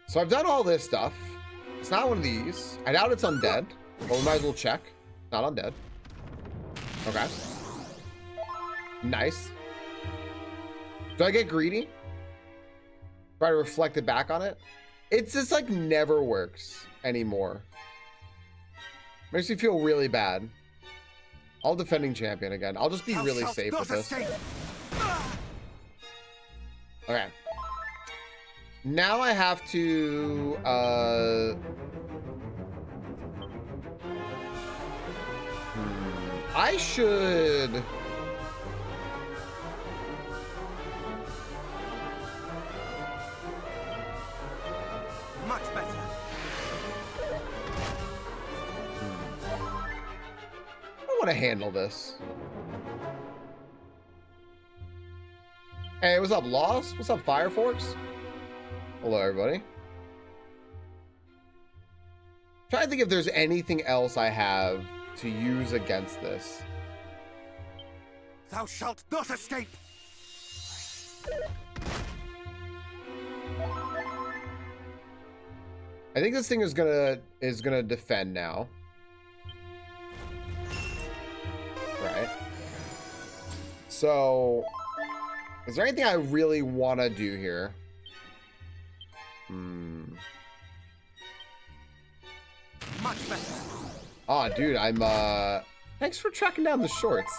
So I've done all this stuff. It's not one of these. I doubt it's undead. But we might as well check. Not undead. Okay. Nice. Do I get greedy? Try to reflect it back on it? It's just like never works anymore. Makes me feel really bad. I'll defending champion again. I'll just be really safe with this. Okay. Now I have to I should Much better. I want to handle this. Hey, what's up, Lost? What's up, Fireforks? Hello, everybody. Trying to think if there's anything else I have to use against this. Thou shalt not escape. I think this thing is gonna defend now. Right. So, is there anything I really want to do here? Much better. Oh, dude, thanks for tracking down the shorts.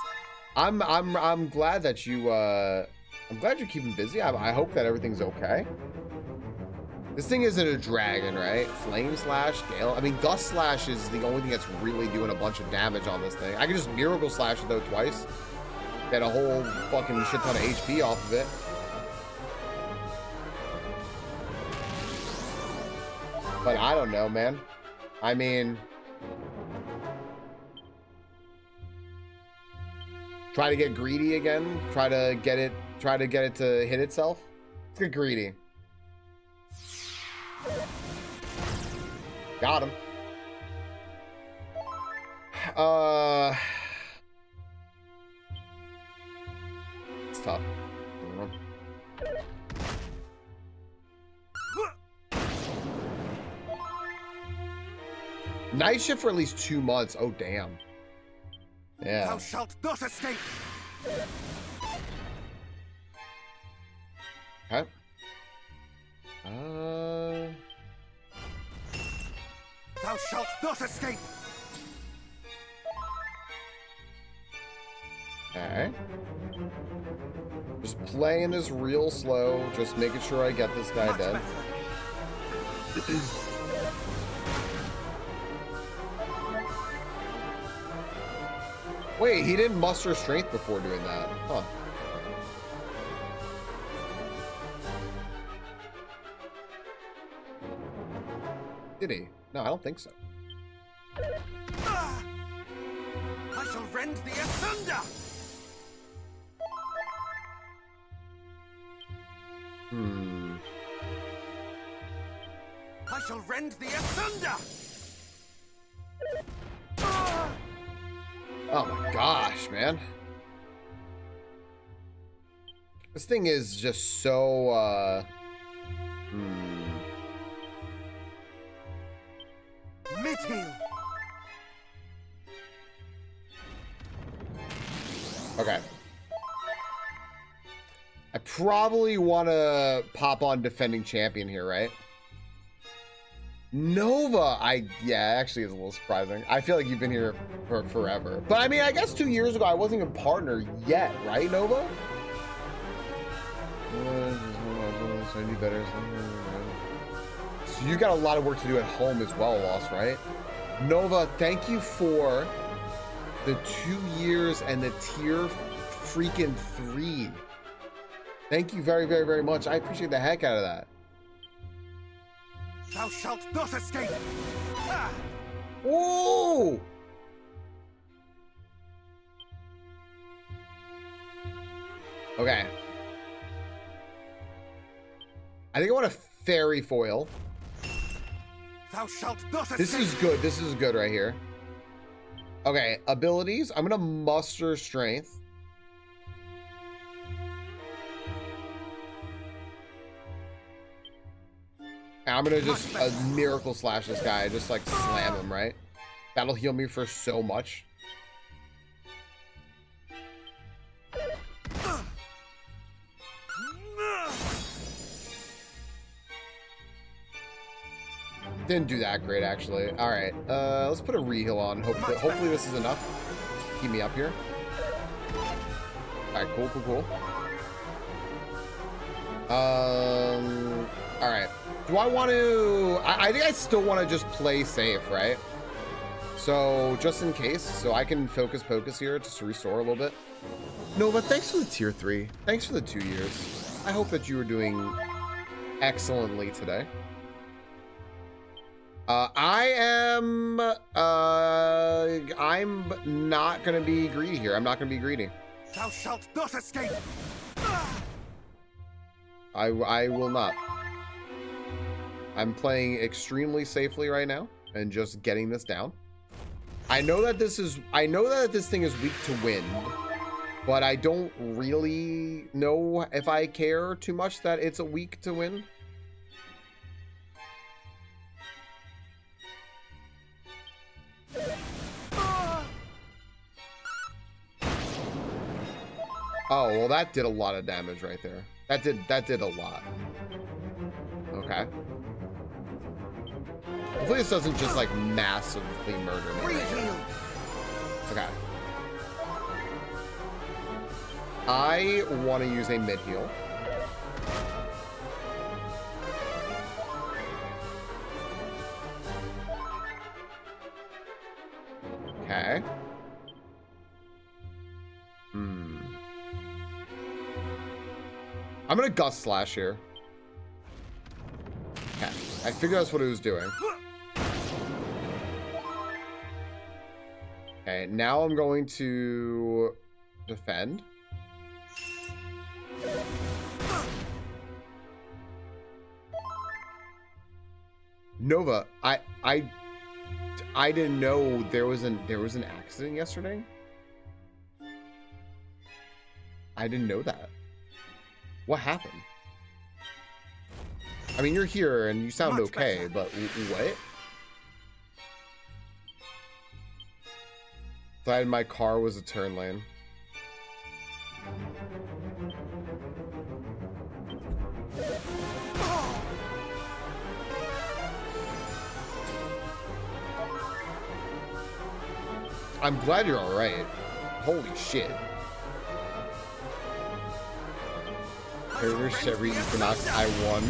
I'm glad that you I'm glad you're keeping busy. I hope that everything's okay. This thing isn't a dragon, right? Flame Slash, Gale. I mean, Gust Slash is the only thing that's really doing a bunch of damage on this thing. I can just Miracle Slash it though twice. Get a whole fucking shit ton of HP off of it. But I don't know, man. I mean, try to get greedy again. Try to get it to hit itself. Let's get greedy. Got him. It's tough. Night shift for at least 2 months. Oh, damn. Yeah. Thou shalt not escape. Okay. Thou shalt not escape. Okay. Just playing this real slow. Just making sure I get this guy dead. Wait, he didn't muster strength before doing that. Huh. Did he? No, I don't think so. I shall rend thee asunder. I shall rend thee asunder. Oh my gosh, man. This thing is just so, Mid-heal. Okay. I probably want to pop on defending champion here, right? Nova, yeah, actually is a little surprising. I feel like you've been here for forever. But I mean, I guess 2 years ago, I wasn't even partner yet, right, Nova? So you got a lot of work to do at home as well, Lost, right? Nova, thank you for the 2 years and the tier freaking 3. Thank you very, very, very much. I appreciate the heck out of that. Thou shalt not escape. Ah! Ooh! Okay. I think I want a fairy foil. Thou shalt not escape. This is good. This is good right here. Okay, abilities. I'm gonna muster strength. I'm gonna just miracle slash this guy, just like slam him, right? That'll heal me for so much. Didn't do that great, actually. All right, let's put a re-heal on. Hopefully this is enough. Keep me up here. All right, cool, cool, cool. All right. Do I want to? I think I still want to just play safe, right? So just in case, so I can focus here just to restore a little bit. Nova, thanks for the tier 3. Thanks for the 2 years. I hope that you are doing excellently today. I'm not gonna be greedy here. I'm not gonna be greedy. Thou shalt not escape. I will not. I'm playing extremely safely right now and just getting this down. I know that this thing is weak to wind, but I don't really know if I care too much that it's a weak to wind. Oh, well, that did a lot of damage right there. That did a lot. Okay. Hopefully this doesn't just like massively murder me. Right now. Okay. I want to use a mid heal. Okay. I'm gonna gust slash here. Okay. I figured that's what it was doing. Okay, now I'm going to defend. Nova, I didn't know there was an accident yesterday. I didn't know that. What happened? I mean, you're here and you sound okay, but what? Thought my car was a turn lane. I'm glad you're all right. Holy shit. Every Equinox I won.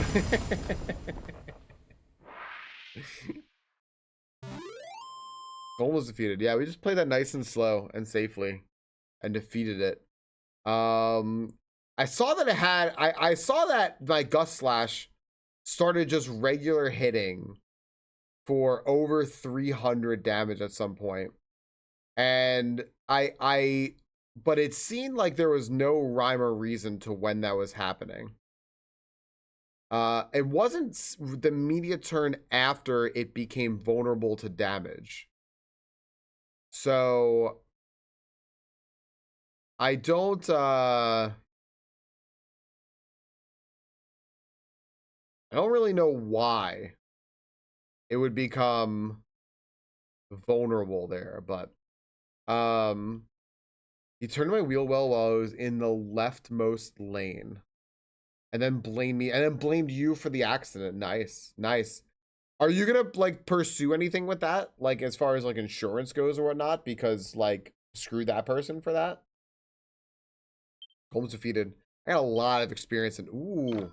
Goal was defeated. Yeah, we just played that nice and slow and safely and defeated it. I saw that it had I saw that my Gust Slash started just regular hitting for over 300 damage at some point. And but it seemed like there was no rhyme or reason to when that was happening. It wasn't the immediate turn after it became vulnerable to damage. So I don't really know why it would become vulnerable there, but he turned my wheel well while I was in the leftmost lane. And then blamed you for the accident. Nice. Nice. Are you gonna like pursue anything with that? Like as far as like insurance goes or whatnot? Because like screw that person for that. Holmes defeated. I got a lot of experience in ooh.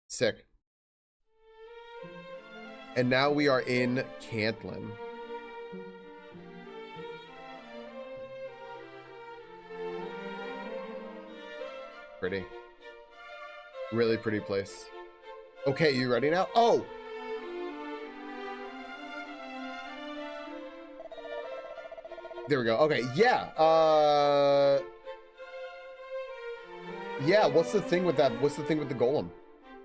Sick. And now we are in Cantlin. Pretty. Really pretty place. Okay, you ready now? Oh! There we go. Okay, yeah. Yeah, what's the thing with that? What's the thing with the golem?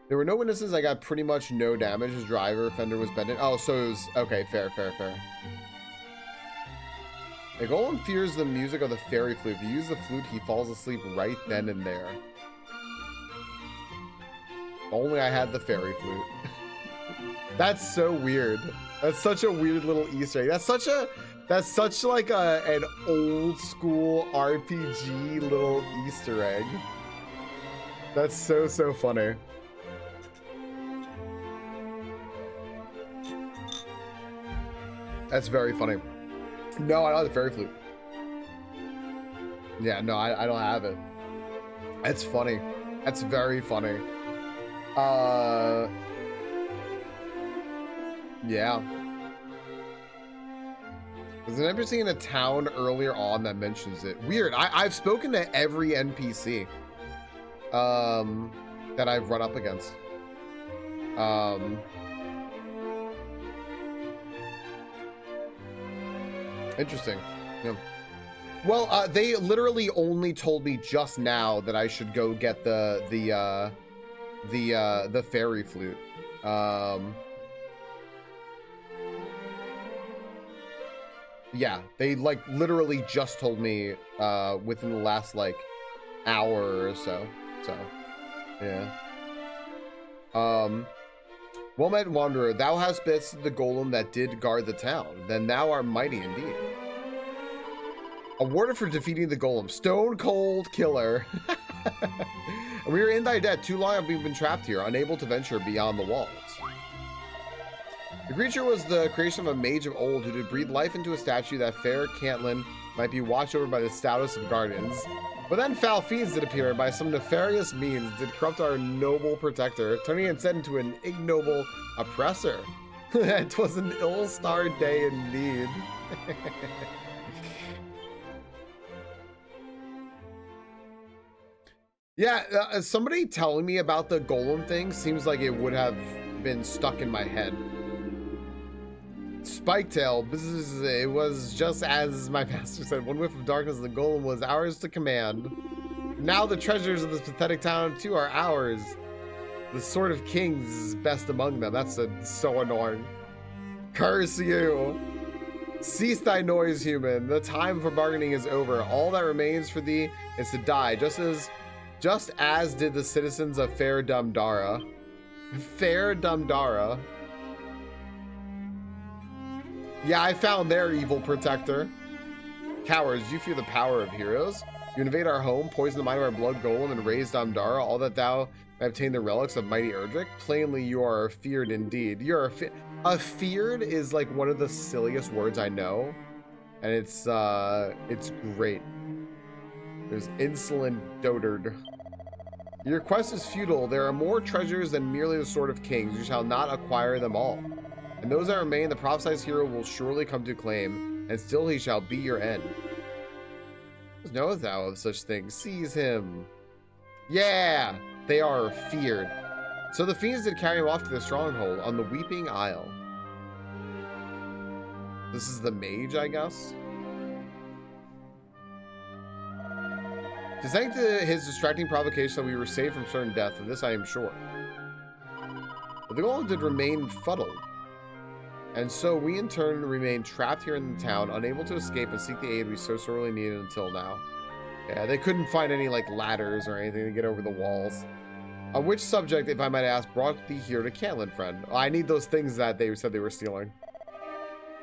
There were no witnesses. I got pretty much no damage. His driver fender was bended. Oh, so it was... Okay, fair. The golem fears the music of the fairy flute. If you use the flute, he falls asleep right then and there. Only I had the fairy flute. That's so weird. That's such a weird little Easter egg. That's such like an old school RPG little Easter egg. That's so funny. That's very funny. No, I don't have the fairy flute. Yeah, no, I don't have it. That's funny. That's very funny. Yeah. There's an NPC in a town earlier on that mentions it. Weird. I've spoken to every NPC that I've run up against. Interesting. Yeah. Well, they literally only told me just now that I should go get the fairy flute. Yeah, they like literally just told me within the last like hour or so. So, yeah. Well met, Wanderer, thou hast bested the golem that did guard the town. Then thou art mighty indeed. Awarded for defeating the golem, stone cold killer. We are in thy debt. Too long have we been trapped here, unable to venture beyond the walls. The creature was the creation of a mage of old who did breathe life into a statue that fair Cantlin might be watched over by the stoutest of guardians. But then foul fiends did appear, and by some nefarious means did corrupt our noble protector, turning instead into an ignoble oppressor. It was an ill-starred day indeed. Yeah, somebody telling me about the golem thing seems like it would have been stuck in my head. Spiketail, it was just as my master said, one whiff of darkness, the golem was ours to command. Now the treasures of this pathetic town too are ours. The sword of kings is best among them. That's so annoying. Curse you. Cease thy noise, human. The time for bargaining is over. All that remains for thee is to die, just as did the citizens of Fair Dumdara. Fair Dumdara. Yeah, I found their evil protector. Cowards, you fear the power of heroes? You invade our home, poison the mind of our blood golem, and raise Damdara, all that thou may obtain the relics of mighty Erdrick? Plainly, you are feared indeed. You're feared is like one of the silliest words I know, and it's great. There's insolent dotard. Your quest is futile. There are more treasures than merely the sword of kings. You shall not acquire them all. And those that remain, the prophesied hero will surely come to claim, and still he shall be your end. Knowest thou of such things? Seize him. Yeah, they are feared. So the fiends did carry him off to the stronghold on the Weeping Isle. This is the mage, I guess. To thank to his distracting provocation that we were saved from certain death, of this I am sure. But the golem did remain fuddled. And so we in turn remained trapped here in the town, unable to escape and seek the aid we so sorely needed until now. Yeah, they couldn't find any like ladders or anything to get over the walls. On which subject, if I might ask, brought thee here to Cantlin, friend? I need those things that they said they were stealing.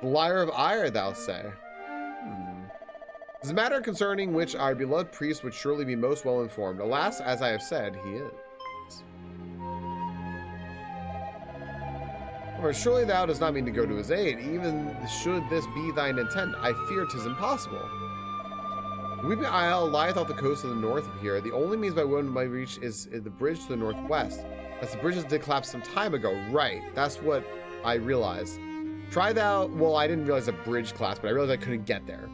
The Lyre of Ire, thou say? This is a matter concerning which our beloved priest would surely be most well informed. Alas, as I have said, he is. For surely thou dost not mean to go to his aid, even should this be thine intent. I fear 'tis impossible. The Weeping Isle lieth off the coast of the north of here. The only means by which one might reach is the bridge to the northwest. As the bridges did collapse some time ago. Right, that's what I realized. Try thou, well, I didn't realize a bridge collapsed, but I realized I couldn't get there.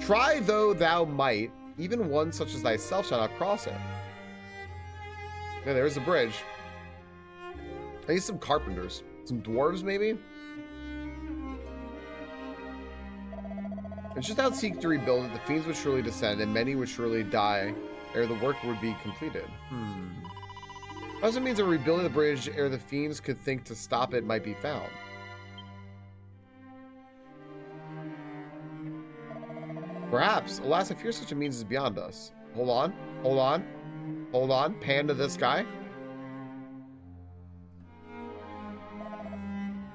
Try though thou might, even one such as thyself shall not cross it. Yeah, there's the bridge. I need some carpenters. Some dwarves, maybe? And should thou seek to rebuild it, the fiends would surely descend, and many would surely die ere the work would be completed. Also means that rebuilding the bridge ere the fiends could think to stop it might be found. Perhaps. Alas, I fear such a means is beyond us. Hold on. Hold on. Hold on. Pan to this guy.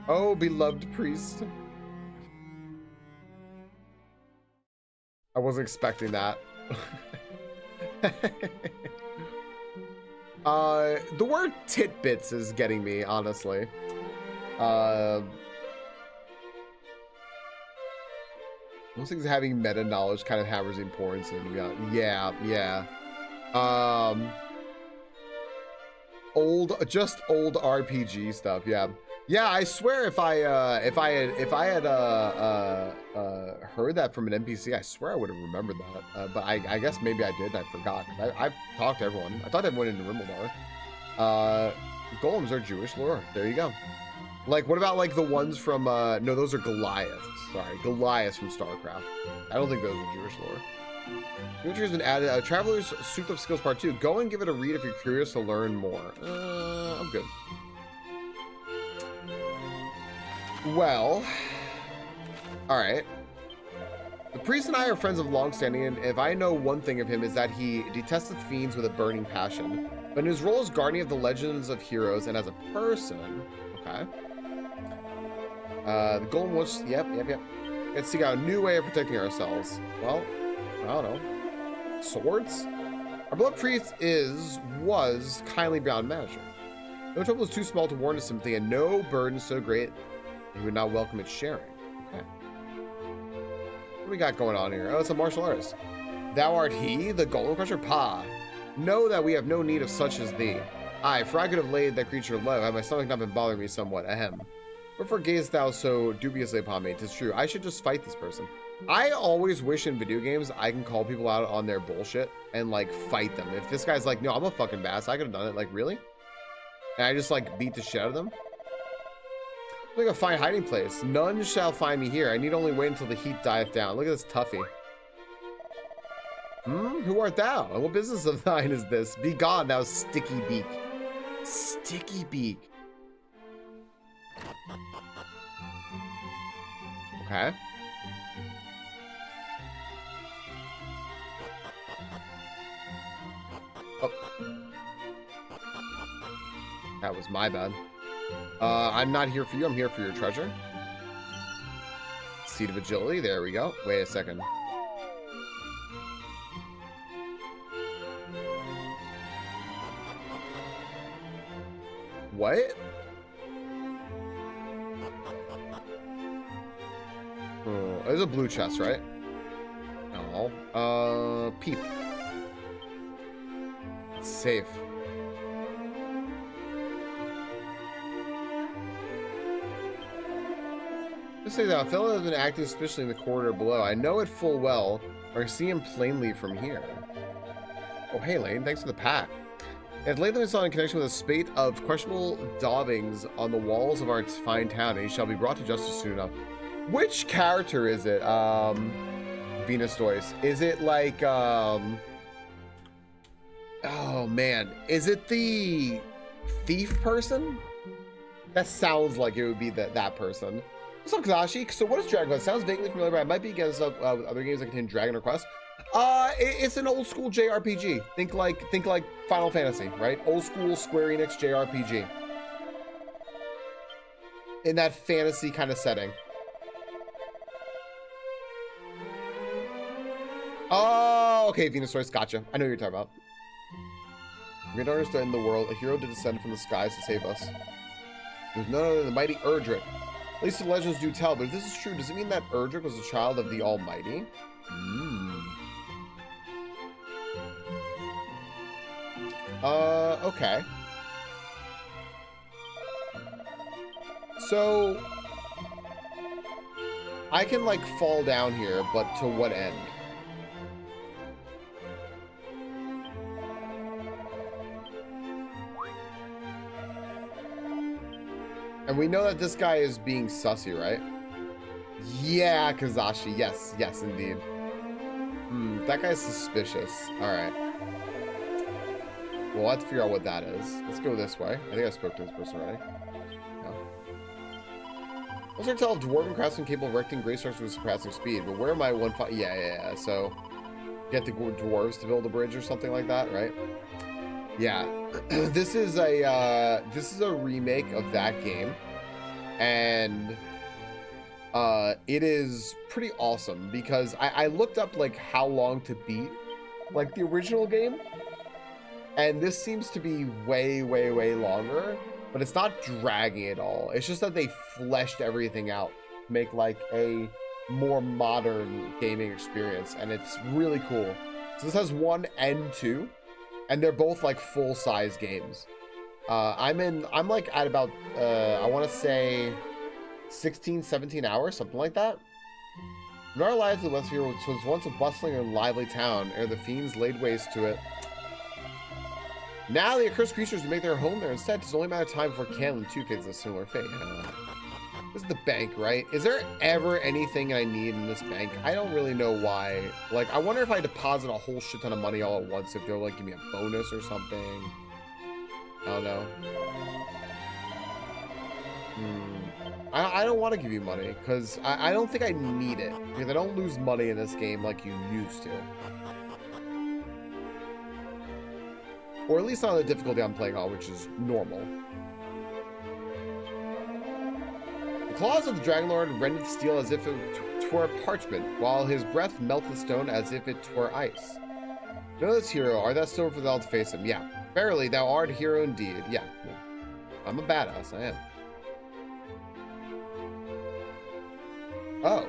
Oh, beloved priest. I wasn't expecting that. The word titbits is getting me, honestly. Most things having meta knowledge kind of hammers the importance of it. Yeah. Just old RPG stuff. Yeah, I swear if I had heard that from an NPC, I swear I would have remembered that. But I guess maybe I did. I forgot. I've talked to everyone. I talked to everyone in Rimmildar. Golems are Jewish lore. There you go. Like, what about like the ones from? No, those are Goliaths. Sorry, Goliaths from StarCraft. I don't think those are Jewish lore. Features been added. Traveler's Souped Up Skills Part 2. Go and give it a read if you're curious to learn more. I'm good. Well, all right. The priest and I are friends of long standing, and if I know one thing of him is that he detested fiends with a burning passion. But in his role as guardian of the legends of heroes and as a person, okay. The golem wants, yep. Let's seek out a new way of protecting ourselves. Well, I don't know. Swords? Our blood priest was kindly beyond measure. No trouble is too small to warrant his sympathy, and no burden so great he would not welcome its sharing. Okay. What do we got going on here? Oh, it's a martial artist. Thou art he, the golem crusher? Pa. Know that we have no need of such as thee. Aye, for I could have laid that creature low, had my stomach not been bothering me somewhat. Ahem. Wherefore gazest thou so dubiously upon me? 'Tis true, I should just fight this person. I always wish in video games I can call people out on their bullshit and like fight them. If this guy's like, no, I'm a fucking bass, I could have done it. Like, really? And I just like beat the shit out of them. Like a fine hiding place. None shall find me here. I need only wait until the heat dieth down. Look at this toughie. Who art thou? And what business of thine is this? Be gone, thou sticky beak. Sticky beak. Okay. Oh. That was my bad. I'm not here for you. I'm here for your treasure. Seed of agility. There we go. Wait a second. What? Oh, there's a blue chest, right? No. Peep. It's safe. Just say that a fellow has been acting suspiciously in the corridor below. I know it full well, or see him plainly from here. Oh, hey, Lane. Thanks for the pack. It lately saw in connection with a spate of questionable daubings on the walls of our fine town, and he shall be brought to justice soon enough. Which character is it? Venus Doyce. Is it like, oh man. Is it the thief person? That sounds like it would be that person. What's up, Kazashi? So what is Dragon Quest? Sounds vaguely familiar, but I might be against with other games that contain Dragon or Quest. It's an old school JRPG. Think like Final Fantasy, right? Old school Square Enix JRPG. In that fantasy kind of setting. Oh, okay, Venus Source, gotcha. I know what you're talking about. Great artist in the world, a hero to descend from the skies to save us. There's none other than the mighty Erdrick. At least the legends do tell, but if this is true, does it mean that Erdrick was a child of the Almighty? Okay. So, I can, like, fall down here, but to what end? And we know that this guy is being sussy, right? Yeah, Kazashi. Yes, indeed. That guy's suspicious. Alright. We'll have to figure out what that is. Let's go this way. I think I spoke to this person already. No. Also tell Dwarven craftsmen capable of erecting great structures with surpassing speed, but where am I yeah. So, get the dwarves to build a bridge or something like that, right? Yeah. This is a remake of that game, and it is pretty awesome because I looked up like how long to beat like the original game, and this seems to be way longer, but it's not dragging at all. It's just that they fleshed everything out to make like a more modern gaming experience, and it's really cool. So this has 1 and 2. and they're both like full-size games. I'm like at about I want to say 16, 17 hours, something like that. In our lives in Westfield, which was once a bustling and lively town, ere the fiends laid waste to it. Now the accursed creatures to make their home there instead. It's only a matter of time before Canlin too faces a similar fate. This is the bank, right? Is there ever anything I need in this bank? I don't really know why. Like, I wonder if I deposit a whole shit ton of money all at once, if they'll like give me a bonus or something. I don't know. I don't want to give you money because I don't think I need it, because I don't lose money in this game like you used to, or at least not the difficulty I'm playing on, which is normal. The claws of the Dragon Lord rended steel as if it twere parchment, while his breath melted stone as if it twere ice. Know this hero, art thou still for thou to face him? Yeah, verily thou art a hero indeed. Yeah, I'm a badass, I am. Oh.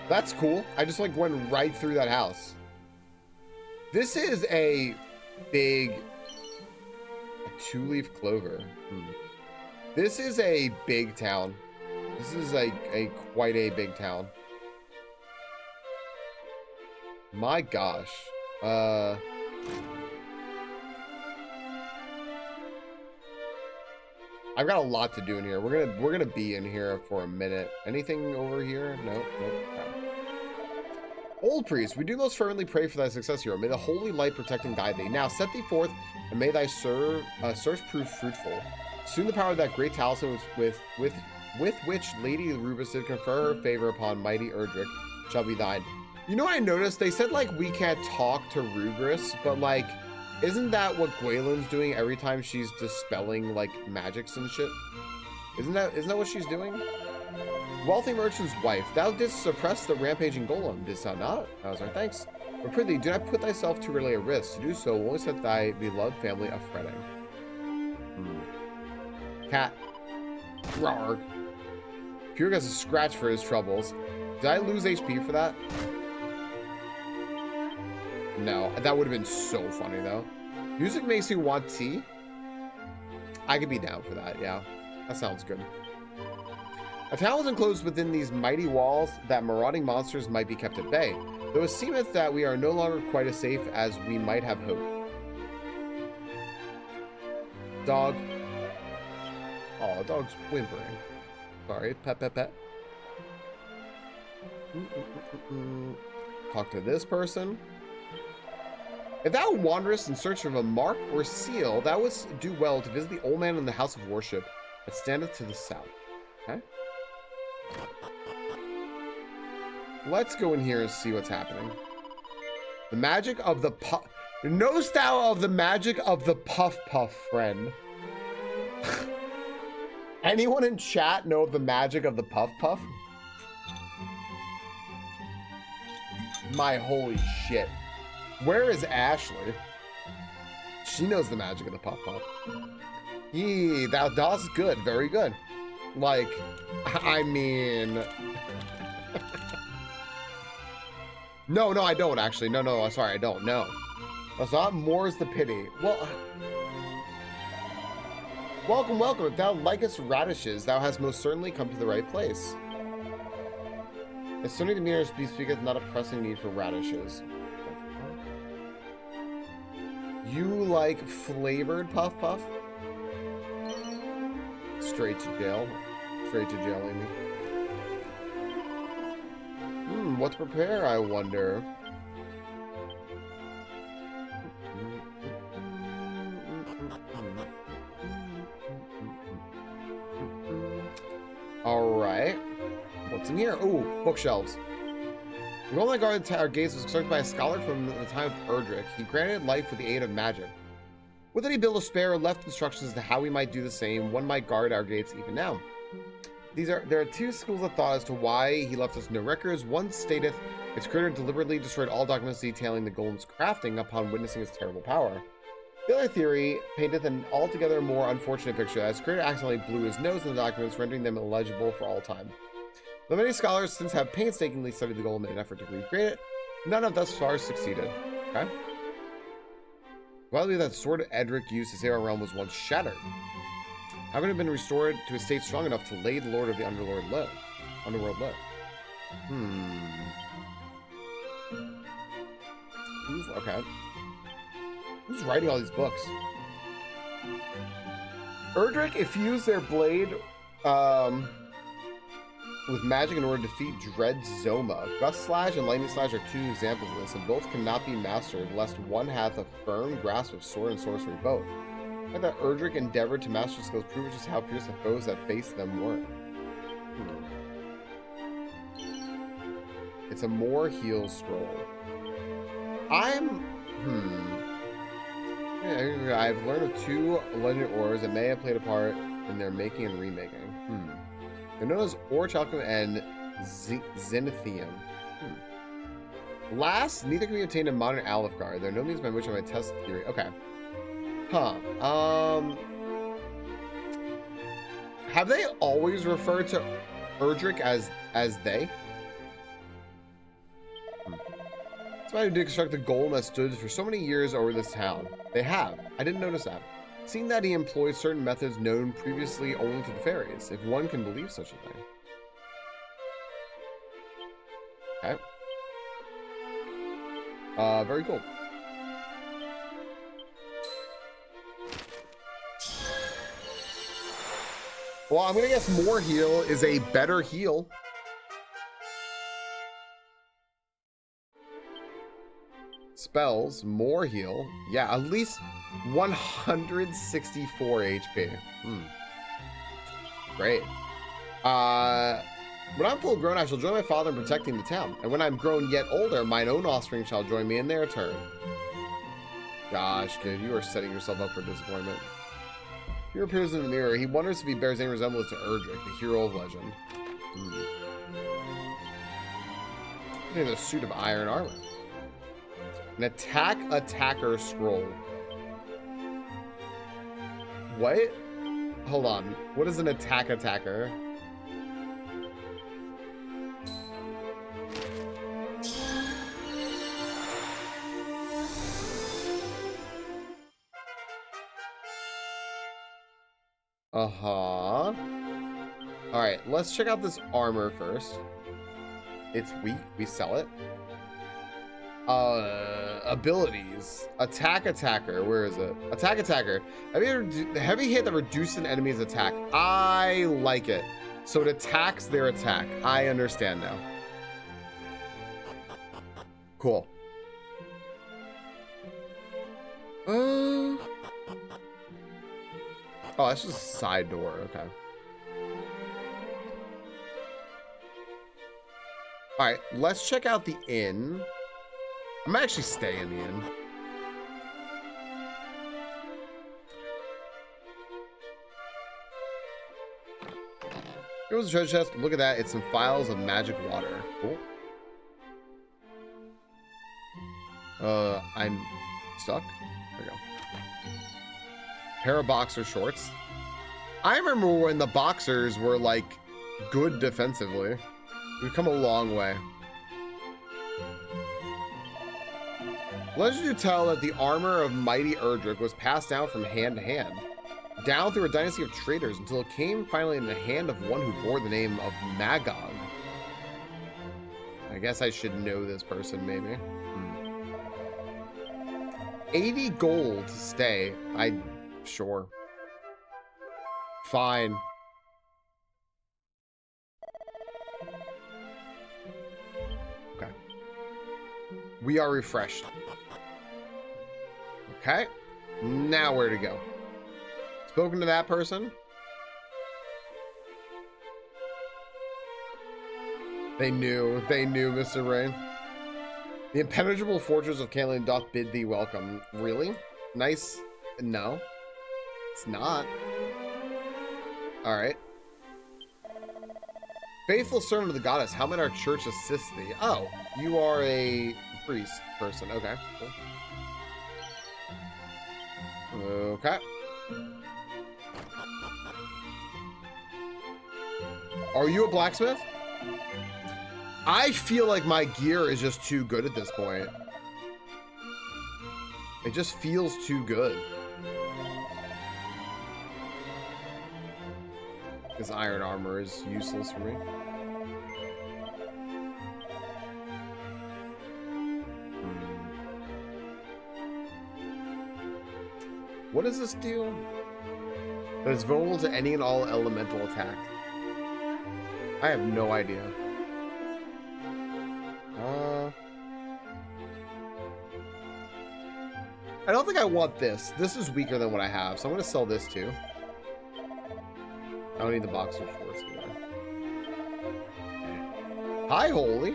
That's cool. I just like went right through that house. This is a big two-leaf clover. This is a big town. This is quite a big town. My gosh. I've got a lot to do in here. We're gonna be in here for a minute. Anything over here? Nope. Old priest, we do most fervently pray for thy success, hero. May the holy light protect and guide thee. Now set thee forth, and may thy search prove fruitful. Soon the power of that great talisman with which Lady Rubus did confer her favor upon mighty Erdrick shall be thine. You know what I noticed? They said like we can't talk to Rubris, but like, isn't that what Gwaelin's doing every time she's dispelling like magics and shit? Isn't that what she's doing? Wealthy merchant's wife, thou didst suppress the rampaging golem, didst thou not? That was our thanks. But prithee, do not put thyself too readily at risk. To do so will only set thy beloved family a fretting. Cat. Rawr. Pure gets a scratch for his troubles. Did I lose HP for that? No, that would have been so funny though. Music makes you want tea? I could be down for that, yeah. That sounds good. A town is enclosed within these mighty walls that marauding monsters might be kept at bay, though it seemeth that we are no longer quite as safe as we might have hoped. Dog. Oh, the dog's whimpering. Sorry, pet. Talk to this person. If thou wanderest in search of a mark or seal, thou wouldst do well to visit the old man in the house of worship that standeth to the south. Okay? Let's go in here and see what's happening. The magic of the puff. Knowest thou of the magic of the puff friend? Anyone in chat know of the magic of the puff? My holy shit. Where is Ashley? She knows the magic of the puff. Yee, thou dost good. Very good. Like, I mean... No, I don't actually. No, sorry, I don't. No. That's not more's the pity. Well... Welcome. If thou likest radishes, thou hast most certainly come to the right place. As soon as the mirror speaketh not a pressing need for radishes. You like flavored puff? Straight to jail, Amy. What to prepare, I wonder. Alright. What's in here? Ooh, bookshelves. The golden guard our gates was constructed by a scholar from the time of Erdrick. He granted life with the aid of magic. With it, he built a spare, left instructions as to how we might do the same. One might guard our gates even now. There are two schools of thought as to why he left us no records. One stateth its creator deliberately destroyed all documents detailing the golem's crafting upon witnessing its terrible power. The other theory painteth an altogether more unfortunate picture, as creator accidentally blew his nose in the documents, rendering them illegible for all time. Though many scholars since have painstakingly studied the golem in an effort to recreate it, none have thus far succeeded. Okay. Widely that sword Edric used to save our realm was once shattered. How could it have been restored to a state strong enough to lay the Lord of the Underworld low? Okay. Who's writing all these books? Erdrick infused their blade with magic in order to defeat Dread Zoma. Gust Slash and Lightning Slash are 2 examples of this, and both cannot be mastered unless one hath a firm grasp of sword and sorcery both. Like that Erdrick endeavored to master skills prove just how fierce the foes that faced them were. It's a more heal scroll. Yeah, I've learned of 2 legend ores that may have played a part in their making and remaking. They're known as Ore Chalcum and Zenithium. Last, neither can be obtained in modern Alifgar. There are no means by which I might test the theory. Okay. Have they always referred to Erdrick as they? Somebody who did construct the golem that stood for so many years over this town. They have. I didn't notice that. Seeing that he employed certain methods known previously only to the fairies, if one can believe such a thing. Okay. Very cool. Well, I'm gonna guess more heal is a better heal. Spells, more heal. Yeah, at least 164 HP. Great. When I'm full grown, I shall join my father in protecting the town. And when I'm grown yet older, mine own offspring shall join me in their turn. Gosh, kid, you are setting yourself up for disappointment. Here appears in the mirror. He wonders if he bears any resemblance to Erdrick, the hero of legend. In a suit of iron armor. An attacker scroll. What? Hold on. What is an attacker? Alright, let's check out this armor first. It's weak. We sell it. Abilities. Attacker. Where is it? Attacker. Heavy hit that reduces an enemy's attack. I like it. So it attacks their attack. I understand now. Cool. Oh, that's just a side door. Okay. All right, let's check out the inn. I'm actually staying in the inn. Here was a treasure chest. Look at that. It's some files of magic water. Cool. I'm stuck. There we go. Pair of boxer shorts. I remember when the boxers were like good defensively. We've come a long way. Legends do tell that the armor of mighty Erdrick was passed down from hand to hand, down through a dynasty of traders until it came finally in the hand of one who bore the name of Magog. I guess I should know this person, maybe. 80 gold to stay. Sure. Fine. Okay. We are refreshed. Okay. Now where to go? Spoken to that person? They knew, Mr. Rain. The impenetrable fortress of Caelin doth bid thee welcome. Really? Nice. No. It's not. Alright. Faithful servant of the goddess, how might our church assist thee? Oh, you are a priest person. Okay, cool. Okay. Are you a blacksmith? I feel like my gear is just too good at this point. It just feels too good. This iron armor is useless for me. What does this do? That it's vulnerable to any and all elemental attack. I have no idea. I don't think I want this. This is weaker than what I have, so I'm going to sell this too. I don't need the boxer shorts either. Hi, Holy.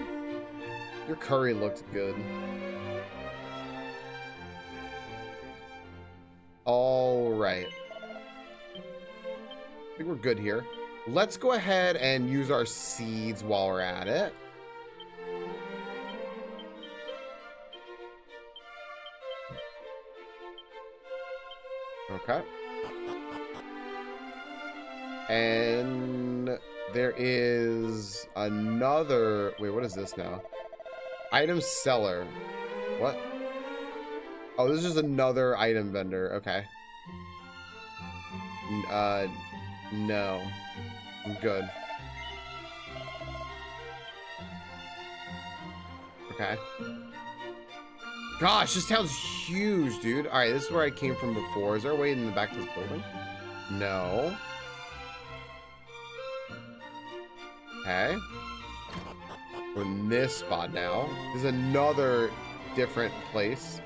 Your curry looks good. All right. I think we're good here. Let's go ahead and use our seeds while we're at it. Okay. And there is another... Wait, what is this now? Item seller. What? Oh, this is just another item vendor. Okay. No. I'm good. Okay. Gosh, this town's huge, dude. All right, this is where I came from before. Is there a way in the back of this building? No. Okay. We're in this spot now. There's another different place.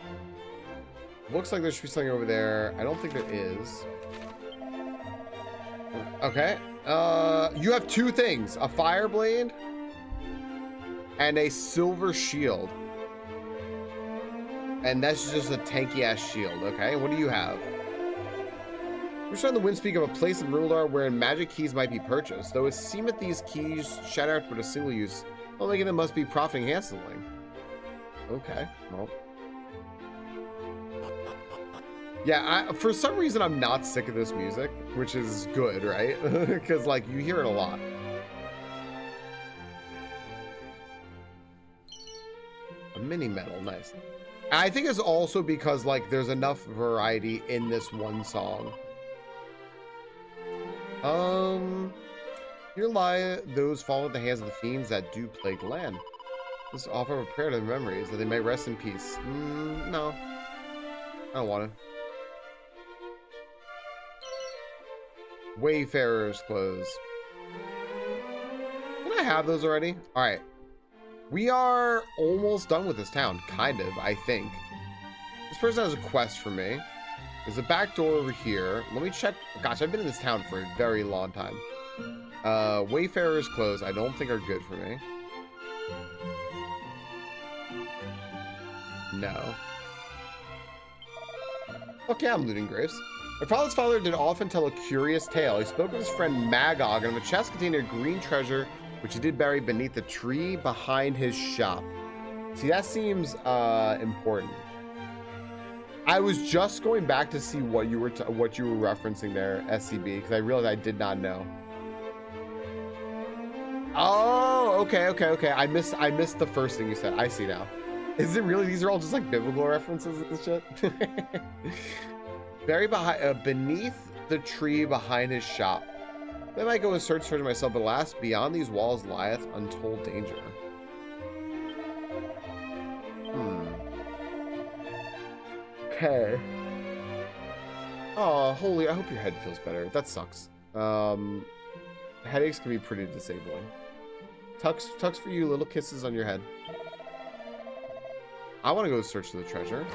Looks like there should be something over there. I don't think there is. Okay. You have two things. A fire blade and a silver shield. And that's just a tanky ass shield. Okay, what do you have? We're starting the wind speak of a place in Rildar wherein magic keys might be purchased. Though it seemeth these keys shatter out but a single use. Well, making them must be profiting handsomely. Okay, well. Yeah, for some reason I'm not sick of this music, which is good, right? Because like you hear it a lot. A mini medal, nice. I think it's also because like there's enough variety in this one song. Here lie those fallen at the hands of the fiends that do plague the land. Let's offer a prayer to their memories that they may rest in peace. No, I don't want to. Wayfarer's clothes. Can I have those already? All right. We are almost done with this town, kind of, I think. This person has a quest for me. There's a back door over here. Let me check. Gosh, I've been in this town for a very long time. Wayfarer's clothes, I don't think are good for me. No. Okay, I'm looting graves. My father's father did often tell a curious tale. He spoke of his friend Magog and of a chest containing a green treasure which he did bury beneath the tree behind his shop. See, that seems important. I was just going back to see what you were referencing there, SCB, because I realized I did not know. Oh, okay. I missed the first thing you said. I see now. Is it really? These are all just like biblical references and shit. Buried behind, beneath the tree behind his shop. Then I go and search for myself, but alas, beyond these walls lieth untold danger. Okay. Oh, Holy, I hope your head feels better. That sucks. Headaches can be pretty disabling. Tucks for you, little kisses on your head. I want to go search for the treasure.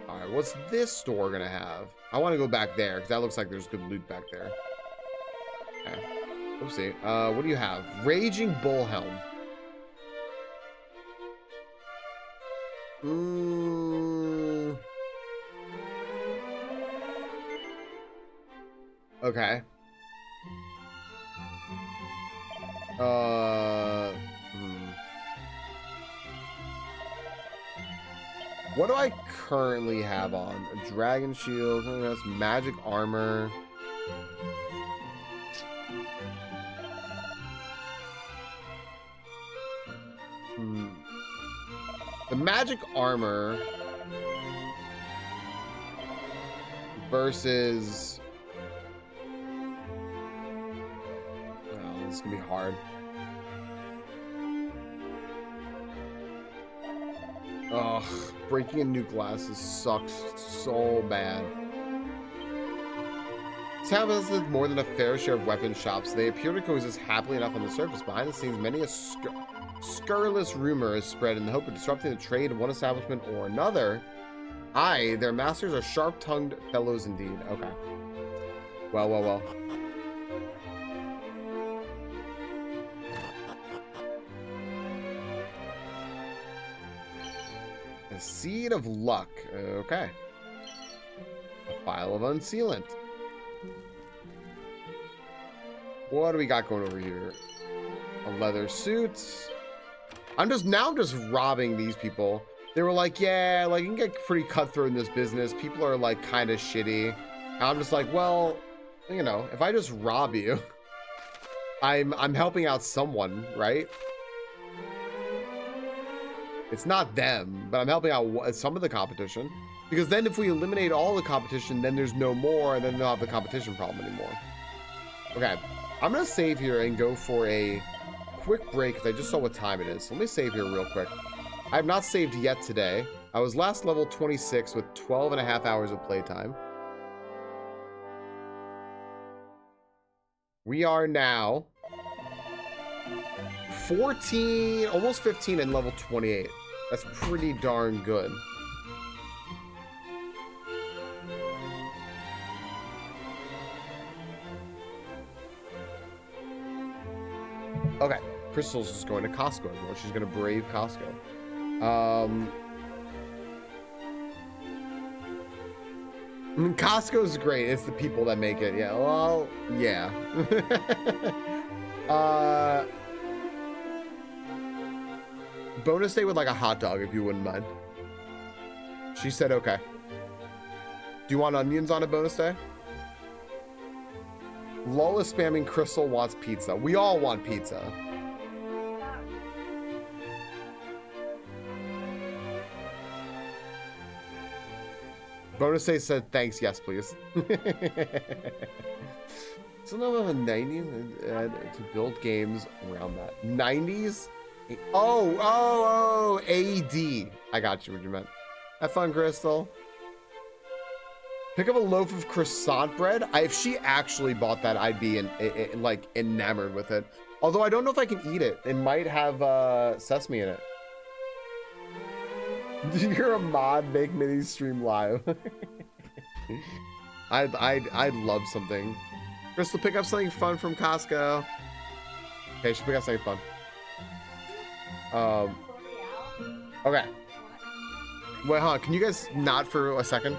All right, what's this store gonna have? I want to go back there because that looks like there's good loot back there. Okay. Oopsie. What do you have? Raging Bullhelm. Okay. What do I currently have on? A dragon shield, that's magic armor. the magic armor versus... Oh, this is gonna be hard. Ugh, breaking in new glasses sucks so bad. Town has more than a fair share of weapon shops. They appear to coexist happily enough on the surface. Behind the scenes, many a scurrilous rumor is spread in the hope of disrupting the trade of one establishment or another. Aye, their masters are sharp-tongued fellows indeed. Okay. Well, well, well. A seed of luck. Okay. A file of unsealant. What do we got going over here? A leather suit. I'm just robbing these people. They were like, yeah, like you can get pretty cutthroat in this business. People are like kind of shitty. And I'm just like, well, you know, if I just rob you, I'm helping out someone, right? It's not them, but I'm helping out some of the competition. Because then if we eliminate all the competition, then there's no more, and then they'll have the competition problem anymore. Okay, I'm gonna save here and go for a quick break because I just saw what time it is. So let me save here real quick. I have not saved yet today. I was last level 26 with 12 and a half hours of playtime. We are now 14, almost 15 and level 28. That's pretty darn good. Okay, Crystal's just going to Costco. Well, she's going to brave Costco. Costco's great. It's the people that make it. Yeah, well, yeah. Bonus day with like a hot dog, if you wouldn't mind. She said okay. Do you want onions on a bonus day? Lol is spamming Crystal wants pizza. We all want pizza. Bonus day said thanks, yes please. So now of the 90s to build games around that. 90s? Oh, AD. I got you what you meant. Have fun, Crystal. Pick up a loaf of croissant bread. If she actually bought that, I'd be like enamored with it. Although I don't know if I can eat it. It might have sesame in it. You're a mod. Make mini stream live. I'd love something. Crystal, pick up something fun from Costco. Okay, she pick up something fun. Okay. Wait, huh? Can you guys not for a second?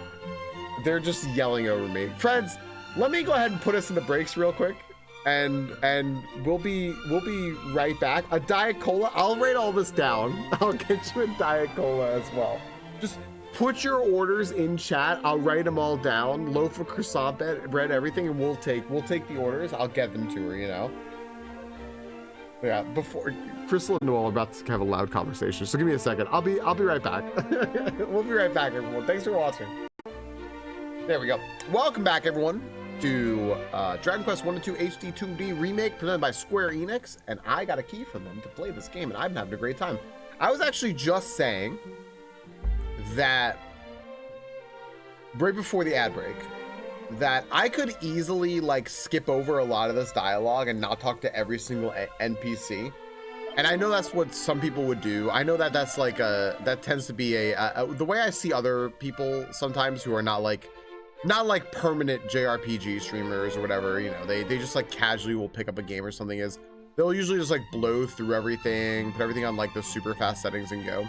They're just yelling over me. Friends, let me go ahead and put us in the breaks real quick, and we'll be right back. A Diet Cola. I'll write all this down. I'll get you a Diet Cola as well. Just put your orders in chat. I'll write them all down. Loaf of croissant bread, everything, and we'll take the orders. I'll get them to her, you know. Yeah, before Crystal and Noel are about to have a loud conversation, so give me a second. I'll be right back. We'll be right back, everyone. Thanks for watching. There we go. Welcome back, everyone, to Dragon Quest 1 and 2 HD-2D Remake presented by Square Enix, and I got a key from them to play this game, and I've been having a great time. I was actually just saying that right before the ad break that I could easily like skip over a lot of this dialogue and not talk to every single NPC. And I know that's what some people would do. I know that that's like that tends to be the way I see other people sometimes who are not like permanent JRPG streamers or whatever, you know, they just like casually will pick up a game or something, is they'll usually just like blow through everything, put everything on like the super fast settings and go.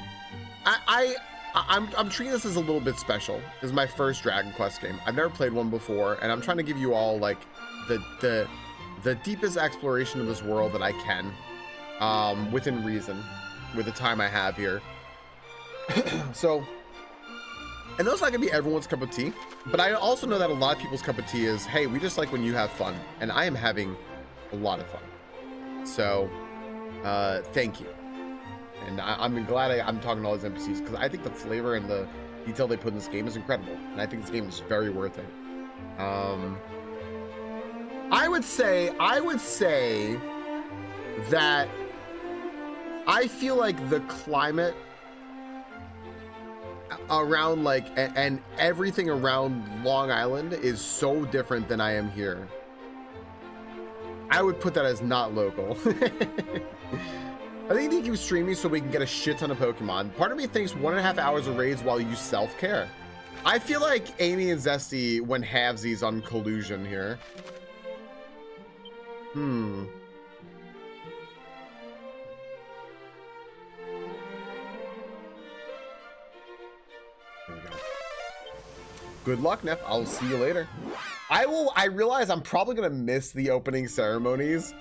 I'm treating this as a little bit special. This is my first Dragon Quest game. I've never played one before, and I'm trying to give you all like the deepest exploration of this world that I can, within reason, with the time I have here. So, I know it's not gonna be everyone's cup of tea, but I also know that a lot of people's cup of tea is, hey, we just like when you have fun, and I am having a lot of fun. So, thank you. and I'm glad I'm talking to all these NPCs because I think the flavor and the detail they put in this game is incredible, and I think this game is very worth it. I would say that I feel like the climate around like and everything around Long Island is so different than I am here. I would put that as not local. I think they keep streaming so we can get a shit ton of Pokemon. Part of me thinks 1.5 hours of raids while you self-care. I feel like Amy and Zesty went halvesies on collusion here. There we go. Good luck, Neff. I'll see you later. I realize I'm probably gonna miss the opening ceremonies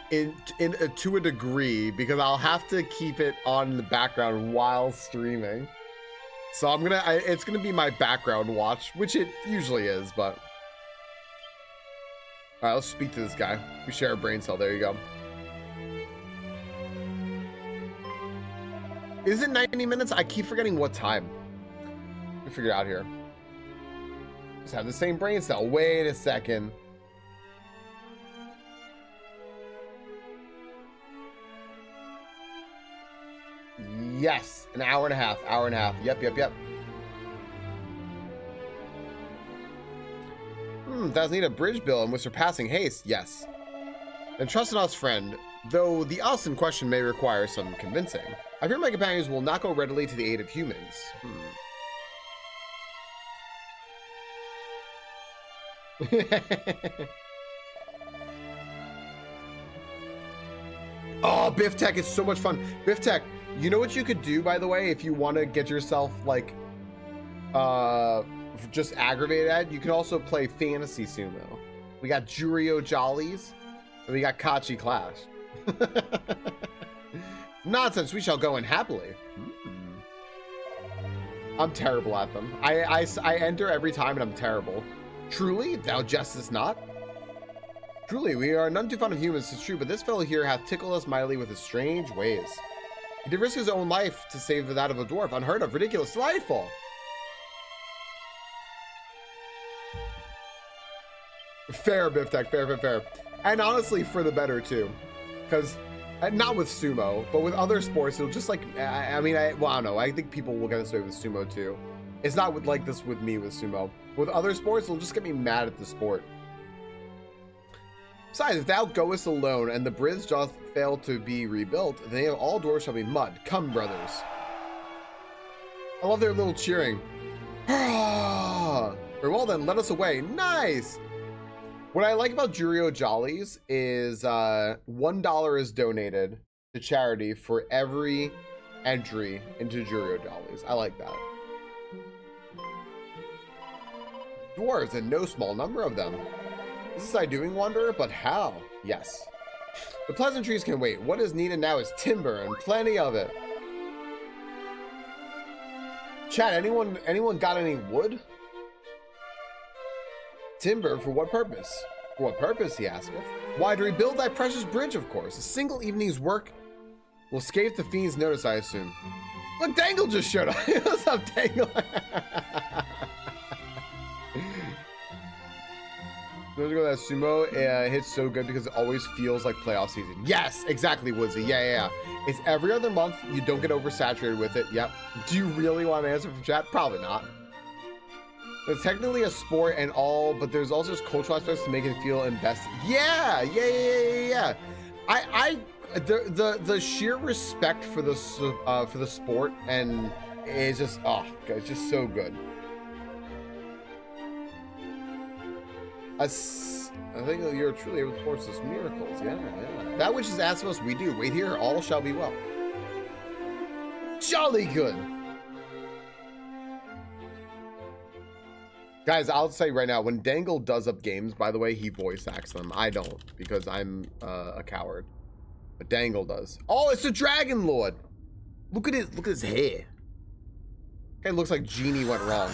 to a degree because I'll have to keep it on in the background while streaming. So it's gonna be my background watch, which it usually is, but. All right, let's speak to this guy. We share a brain cell. There you go. Is it 90 minutes? I keep forgetting what time. Let me figure it out here. Just have the same brain cell. Wait a second. Yes, an hour and a half. Yep. Does need a bridge bill and with surpassing haste. Yes. And trust in us, friend. Though the us in question may require some convincing. I fear my companions will not go readily to the aid of humans. Oh, Biff Tech is so much fun. Biff Tech, you know what you could do, by the way, if you want to get yourself like just aggravated at? You can also play Fantasy Sumo. We got Jurio Jollies and we got Kachi Clash. Nonsense, we shall go in happily. I'm terrible at them. I enter every time and I'm terrible. Truly, thou jestest not? Truly, we are none too fond of humans, 'tis true, but this fellow here hath tickled us mightily with his strange ways. He did risk his own life to save that of a dwarf. Unheard of, ridiculous, delightful. Fair, Biff Tech, fair. And honestly, for the better, too. Because, not with sumo, but with other sports, it'll just like, I don't know. I think people will get this way with sumo, too. It's not like this with me with sumo. With other sports, it'll just get me mad at the sport. Besides, if thou goest alone, and the bridge doth fail to be rebuilt, then all doors shall be mud. Come, brothers. I love their little cheering. Very well then, let us away. Nice! What I like about Jurio Jollies is $1 is donated to charity for every entry into Jurio Jollies. I like that. Dwarves, and no small number of them. Is this I doing wonder? But how? Yes. The pleasantries can wait. What is needed now is timber, and plenty of it. Chat, anyone got any wood? Timber, for what purpose? For what purpose, he asketh. Why, to rebuild thy precious bridge, of course. A single evening's work will escape the fiend's notice, I assume. Look, Dangle just showed up. What's up, Dangle? Don't go that sumo hits so good because it always feels like playoff season. Yes, exactly, Woodsy. Yeah. It's every other month. You don't get oversaturated with it. Yep. Do you really want to answer from chat? Probably not. It's technically a sport and all, but there's also just cultural aspects to make it feel invested. Yeah. The sheer respect for the sport and it's just it's just so good. I think you're truly able to force us miracles. Yeah. That which is asked of us, we do. Wait here, all shall be well. Jolly good. Guys, I'll say right now, when Dangle does up games, by the way, he voice acts them. I don't, because I'm a coward. But Dangle does. Oh, it's the Dragon Lord. Look at his hair. It looks like Genie went wrong.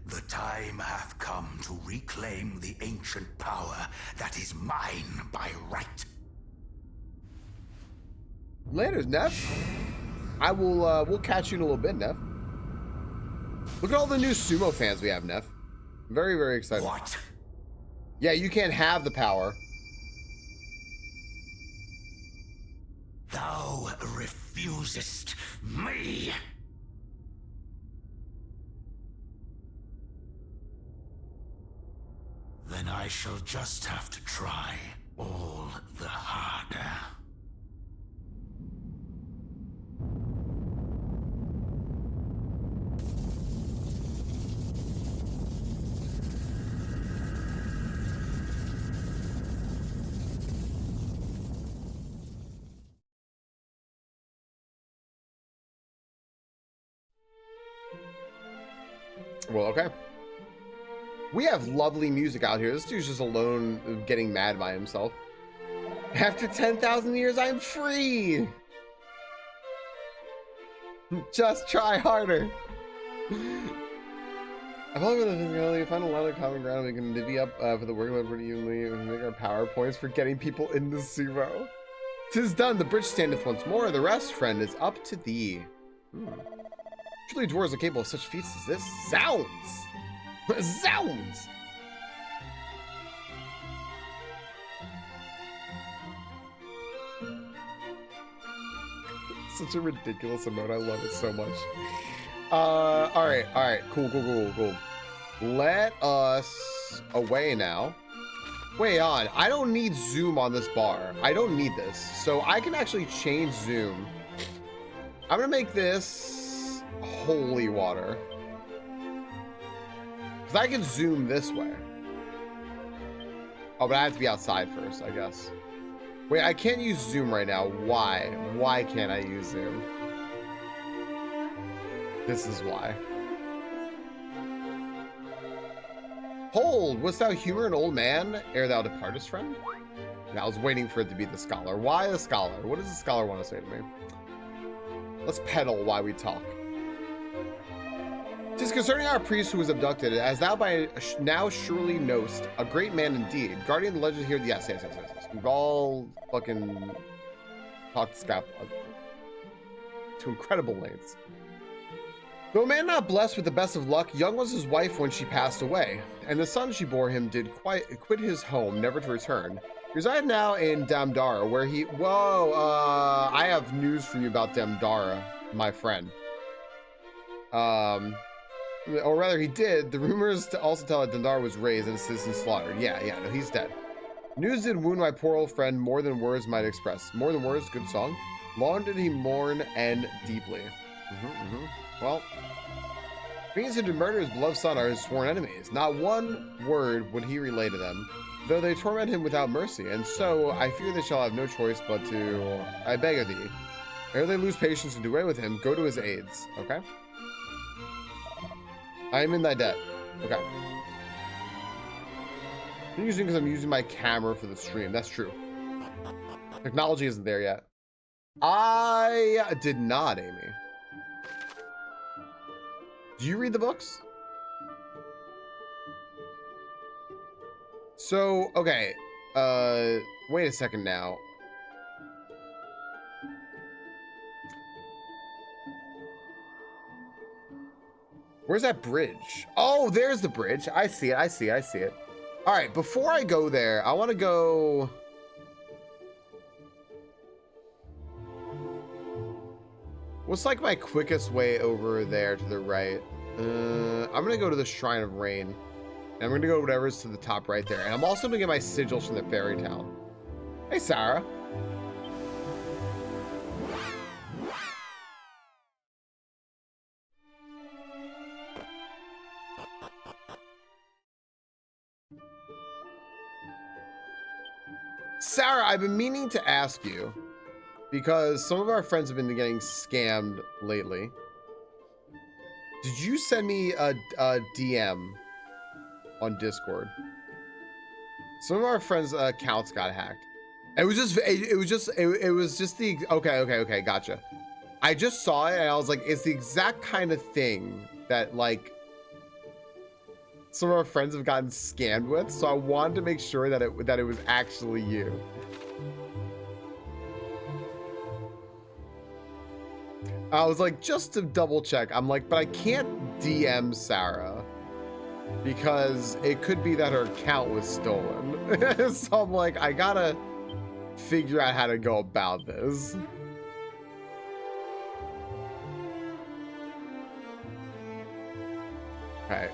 The time hath come to reclaim the ancient power that is mine by right. Later, Neff. I will, we'll catch you in a little bit, Neff. Look at all the new sumo fans we have, Neff. Very, very excited. What? Yeah, you can't have the power. Thou refusest me. Then I shall just have to try all the harder. Well, okay. We have lovely music out here. This dude's just alone getting mad by himself. After 10,000 years, I'm free! Just try harder. I've only been physically find a lot of common ground. We can divvy up for the workload pretty evenly and make our PowerPoints for getting people into sumo. 'Tis done, the bridge standeth once more. The rest, friend, is up to thee. Truly dwarves are capable of such feats as this. Sounds! Sounds! Such a ridiculous emote. I love it so much. Alright. Cool. Let us away now. Wait on. I don't need zoom on this bar. I don't need this. So I can actually change zoom. I'm gonna make this holy water. Because I can zoom this way. Oh, but I have to be outside first, I guess. Wait, I can't use zoom right now. Why? Why can't I use zoom? This is why. Hold, wouldst thou humor an old man ere thou departest, friend? And I was waiting for it to be the scholar. Why the scholar? What does the scholar want to say to me? Let's peddle while we talk. 'Tis concerning our priest who was abducted, as thou by now surely knowst, a great man indeed. Guardian the legend here. Yes. We've all fucking talked scrap to incredible lengths. Though a man not blessed with the best of luck, young was his wife when she passed away, and the son she bore him did quit his home, never to return. He resides now in Damdara, where he... Whoa, I have news for you about Damdara, my friend. Or rather, he did. The rumors also tell that Damdara was raised and his citizens slaughtered. Yeah, no, he's dead. News did wound my poor old friend more than words might express. More than words, good song. Long did he mourn and deeply. Well, fiends who did murder his beloved son are his sworn enemies. Not one word would he relay to them, though they torment him without mercy. And so I fear they shall have no choice but to, I beg of thee, ere they lose patience and do away with him, go to his aids. Okay? I am in thy debt. Okay. I'm using because I'm using my camera for the stream. That's true. Technology isn't there yet. I did not, Amy. Do you read the books? So, okay. Wait a second now. Where's that bridge? Oh, there's the bridge. I see it. All right, before I go there, I want to go... What's like my quickest way over there to the right? I'm gonna go to the Shrine of Rain. And I'm gonna go whatever's to the top right there. And I'm also gonna get my sigils from the fairy town. Hey, Sarah. Sarah, I've been meaning to ask you, because some of our friends have been getting scammed lately. Did you send me a DM on Discord? Some of our friends' accounts got hacked. It was just the okay, gotcha. I just saw it and I was like, it's the exact kind of thing that like some of our friends have gotten scammed with, so I wanted to make sure that it was actually you. I was like, just to double check, I'm like, but I can't DM Sarah because it could be that her account was stolen. So I'm like, I gotta figure out how to go about this. Okay,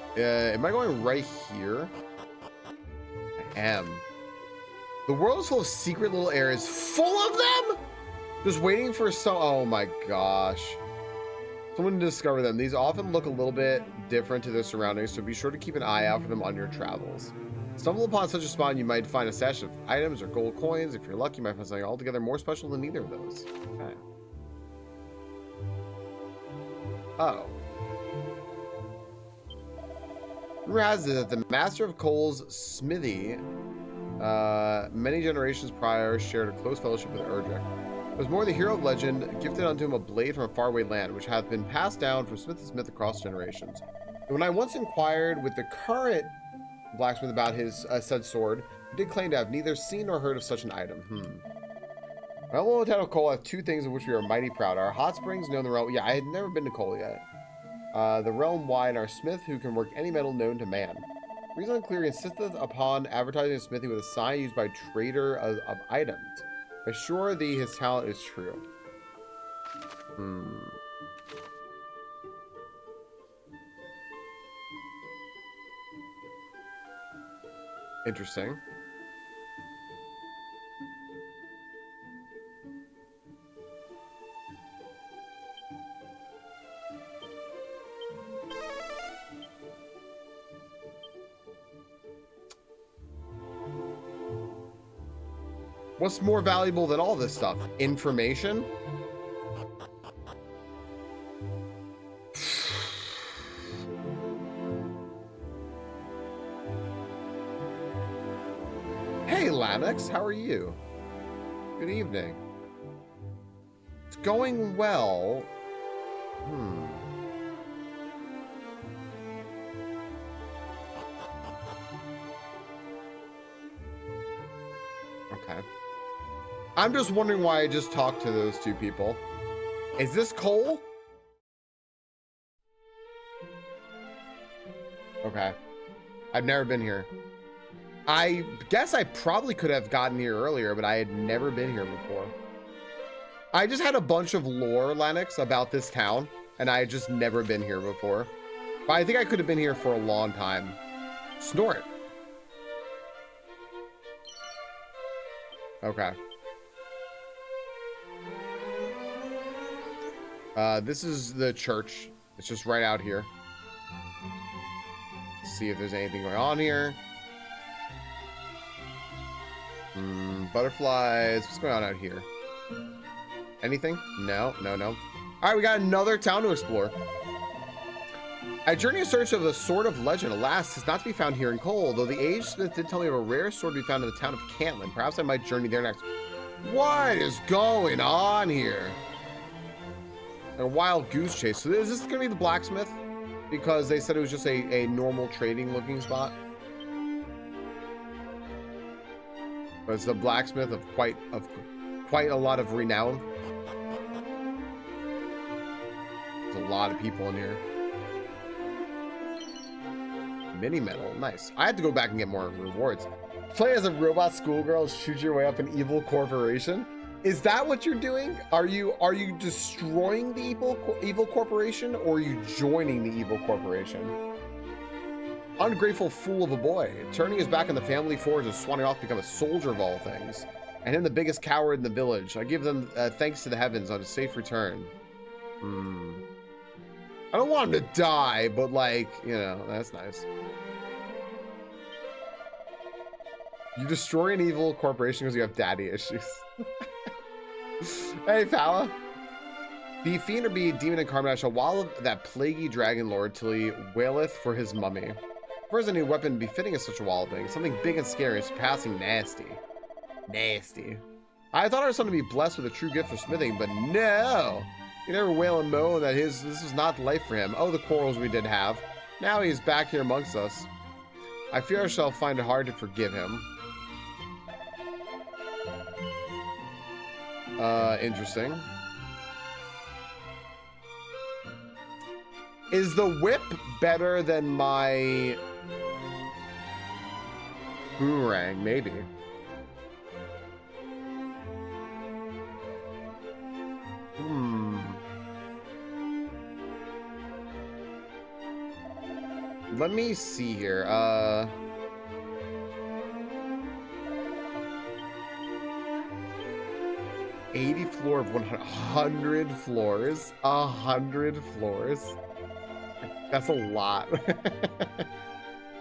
am I going right here? I am. The world is full of secret little areas, full of them? Just waiting for some, oh my gosh. Someone to discover them. These often look a little bit different to their surroundings, so be sure to keep an eye out for them on your travels. Stumble upon such a spot and you might find a stash of items or gold coins. If you're lucky, you might find something altogether more special than either of those. Okay. Oh. Rumor has it that the master of Cole's smithy, many generations prior, shared a close fellowship with Erdrick. It was more the hero of legend, gifted unto him a blade from a faraway land, which hath been passed down from smith to smith across generations. And when I once inquired with the current blacksmith about his said sword, he did claim to have neither seen nor heard of such an item. My little town of Cole have two things of which we are mighty proud. Our hot springs known the realm. Yeah, I had never been to Cole yet. The realm wide, our smith who can work any metal known to man. Reason unclear, insisteth upon advertising a smithy with a sign used by trader of items. Assure thee his talent is true. Interesting. What's more valuable than all this stuff? Information? Hey, Lanix, how are you? Good evening. It's going well. Okay. I'm just wondering why I just talked to those two people. Is this Cole? Okay. I've never been here. I guess I probably could have gotten here earlier, but I had never been here before. I just had a bunch of lore, Lennox, about this town, and I had just never been here before. But I think I could have been here for a long time. Snort. Okay. This is the church. It's just right out here. Let's see if there's anything going on here. Butterflies. What's going on out here? Anything? No, no, no. All right, we got another town to explore. I journey in search of the Sword of Legend. Alas, it's not to be found here in Cole, though the Age Smith did tell me of a rare sword to be found in the town of Cantlin. Perhaps I might journey there next. What is going on here? A wild goose chase. So is this going to be the blacksmith? Because they said it was just a normal trading looking spot. But it's the blacksmith of quite a lot of renown. There's a lot of people in here. Mini medal, nice. I had to go back and get more rewards. Play as a robot schoolgirl and shoot your way up an evil corporation. Is that what you're doing? Are you destroying the evil corporation, or are you joining the evil corporation? Ungrateful fool of a boy, turning his back on the family forge and swanning off to become a soldier of all things, and him the biggest coward in the village. I give them thanks to the heavens on a safe return. I don't want him to die, but like, you know, that's nice. You destroy an evil corporation because you have daddy issues. Hey, Pala. Be fiend or be demon incarnate, I shall wallow that plaguey dragon lord till he waileth for his mummy. First, a new weapon befitting of such a wallowing, something big and scary, surpassing nasty. Nasty. I thought our son to be blessed with a true gift for smithing, but no. He never wail and moan that this was not life for him. Oh, the quarrels we did have. Now he's back here amongst us. I fear I shall find it hard to forgive him. Interesting. Is the whip better than my boomerang? Maybe. Let me see here. 80 floor of 100 floors. 100 floors. That's a lot.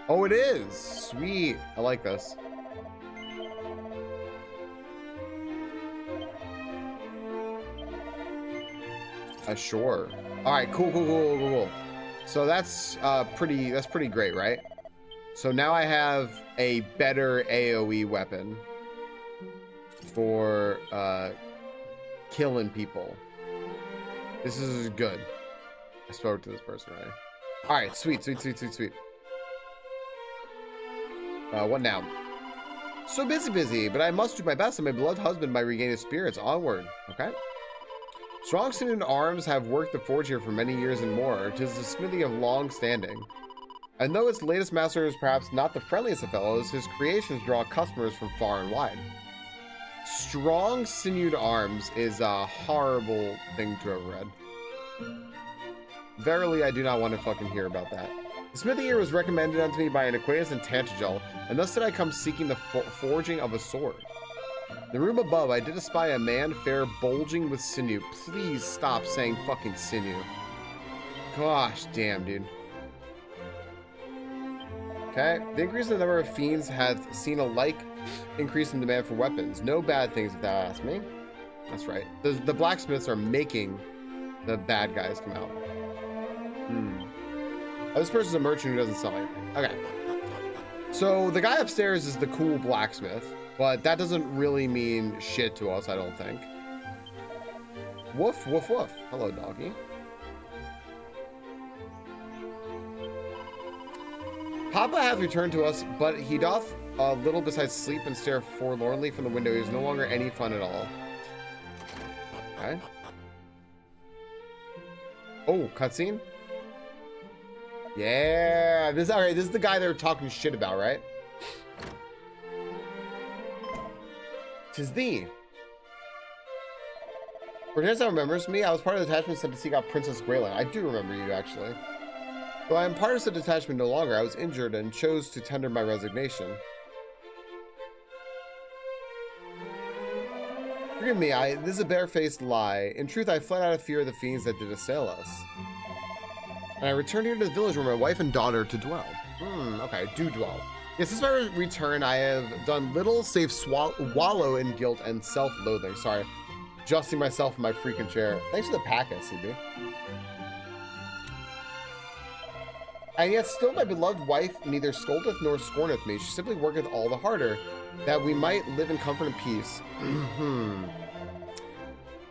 Oh, it is. Sweet. I like this. Sure. All right. Cool. So that's pretty great, right? So now I have a better AoE weapon for killing people. This is good. I spoke to this person, right? All right, sweet. What now? So busy, but I must do my best, and my beloved husband might regain his spirits. Onward. Okay. Strong sinew arms have worked the forge here for many years and more. 'Tis a smithy of long standing. And though its latest master is perhaps not the friendliest of fellows, his creations draw customers from far and wide. Strong sinewed arms is a horrible thing to have read. Verily, I do not want to fucking hear about that. The smithy here was recommended unto me by an acquaintance in Tantagel, and thus did I come seeking the forging of a sword. In the room above, I did espy a man fair bulging with sinew. Please stop saying fucking sinew. Gosh damn, dude. Okay, the increase in the number of fiends hath seen a like increase in demand for weapons. No bad things if thou ask me. That's right. The blacksmiths are making the bad guys come out. Oh, this person's a merchant who doesn't sell anything. Okay. So the guy upstairs is the cool blacksmith, but that doesn't really mean shit to us, I don't think. Woof. Hello, doggy. Papa hath returned to us, but he doth little besides sleep and stare forlornly from the window. He is no longer any fun at all. Okay. Oh, cutscene? Yeah, this is the guy they're talking shit about, right? 'Tis thee. Perchance thou remembers me. I was part of the detachment sent to seek out Princess Graylin. I do remember you, actually. Though I am part of the detachment no longer, I was injured and chose to tender my resignation. Forgive me, this is a barefaced lie. In truth, I fled out of fear of the fiends that did assail us. And I returned here to the village where my wife and daughter to dwell. Okay, do dwell. Yes, since my return, I have done little save wallow in guilt and self-loathing. Sorry, adjusting myself in my freaking chair. Thanks for the pack, SCB. And yet still my beloved wife neither scoldeth nor scorneth me. She simply worketh all the harder, that we might live in comfort and peace. I'm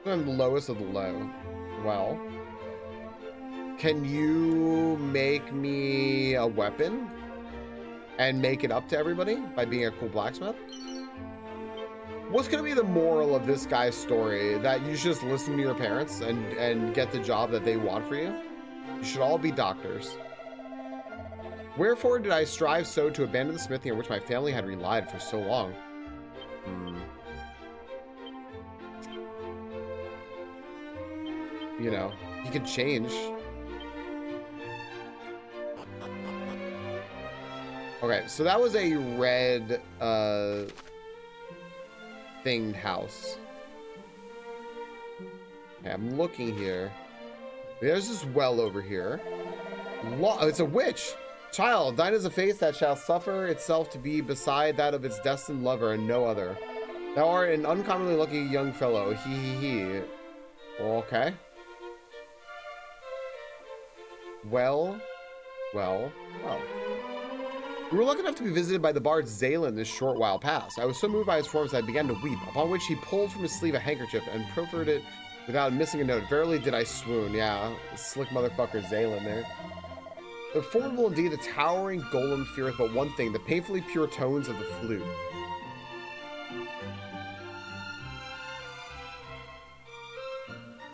the lowest of the low. Well, can you make me a weapon and make it up to everybody by being a cool blacksmith? What's going to be the moral of this guy's story? That you should just listen to your parents and get the job that they want for you? You should all be doctors. Wherefore did I strive so to abandon the smithy on which my family had relied for so long? You know, he could change. Okay, so that was a red thinged house. Okay, I'm looking here. There's this well over here. It's a witch. Child, thine is a face that shall suffer itself to be beside that of its destined lover and no other. Thou art an uncommonly lucky young fellow. He. Okay. Well. We were lucky enough to be visited by the bard Zalen this short while past. I was so moved by his forms that I began to weep, upon which he pulled from his sleeve a handkerchief and proffered it without missing a note. Verily did I swoon. Yeah, slick motherfucker Zalen there. The formidable indeed, the towering golem feareth but one thing, the painfully pure tones of the flute.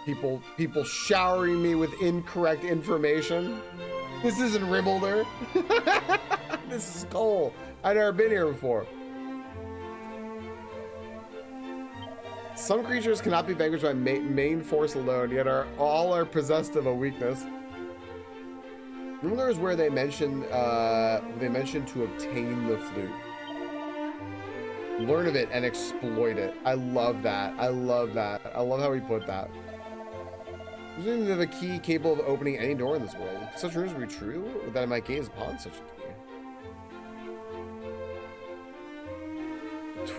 People showering me with incorrect information. This isn't Ribbleder. This is Cole. I've never been here before. Some creatures cannot be vanquished by main force alone, yet all are possessed of a weakness. Remember, is where they mentioned to obtain the flute. Learn of it and exploit it. I love that. I love that. I love how he put that. Using the key capable of opening any door in this world. Such rumors be true that I might gaze upon such a key.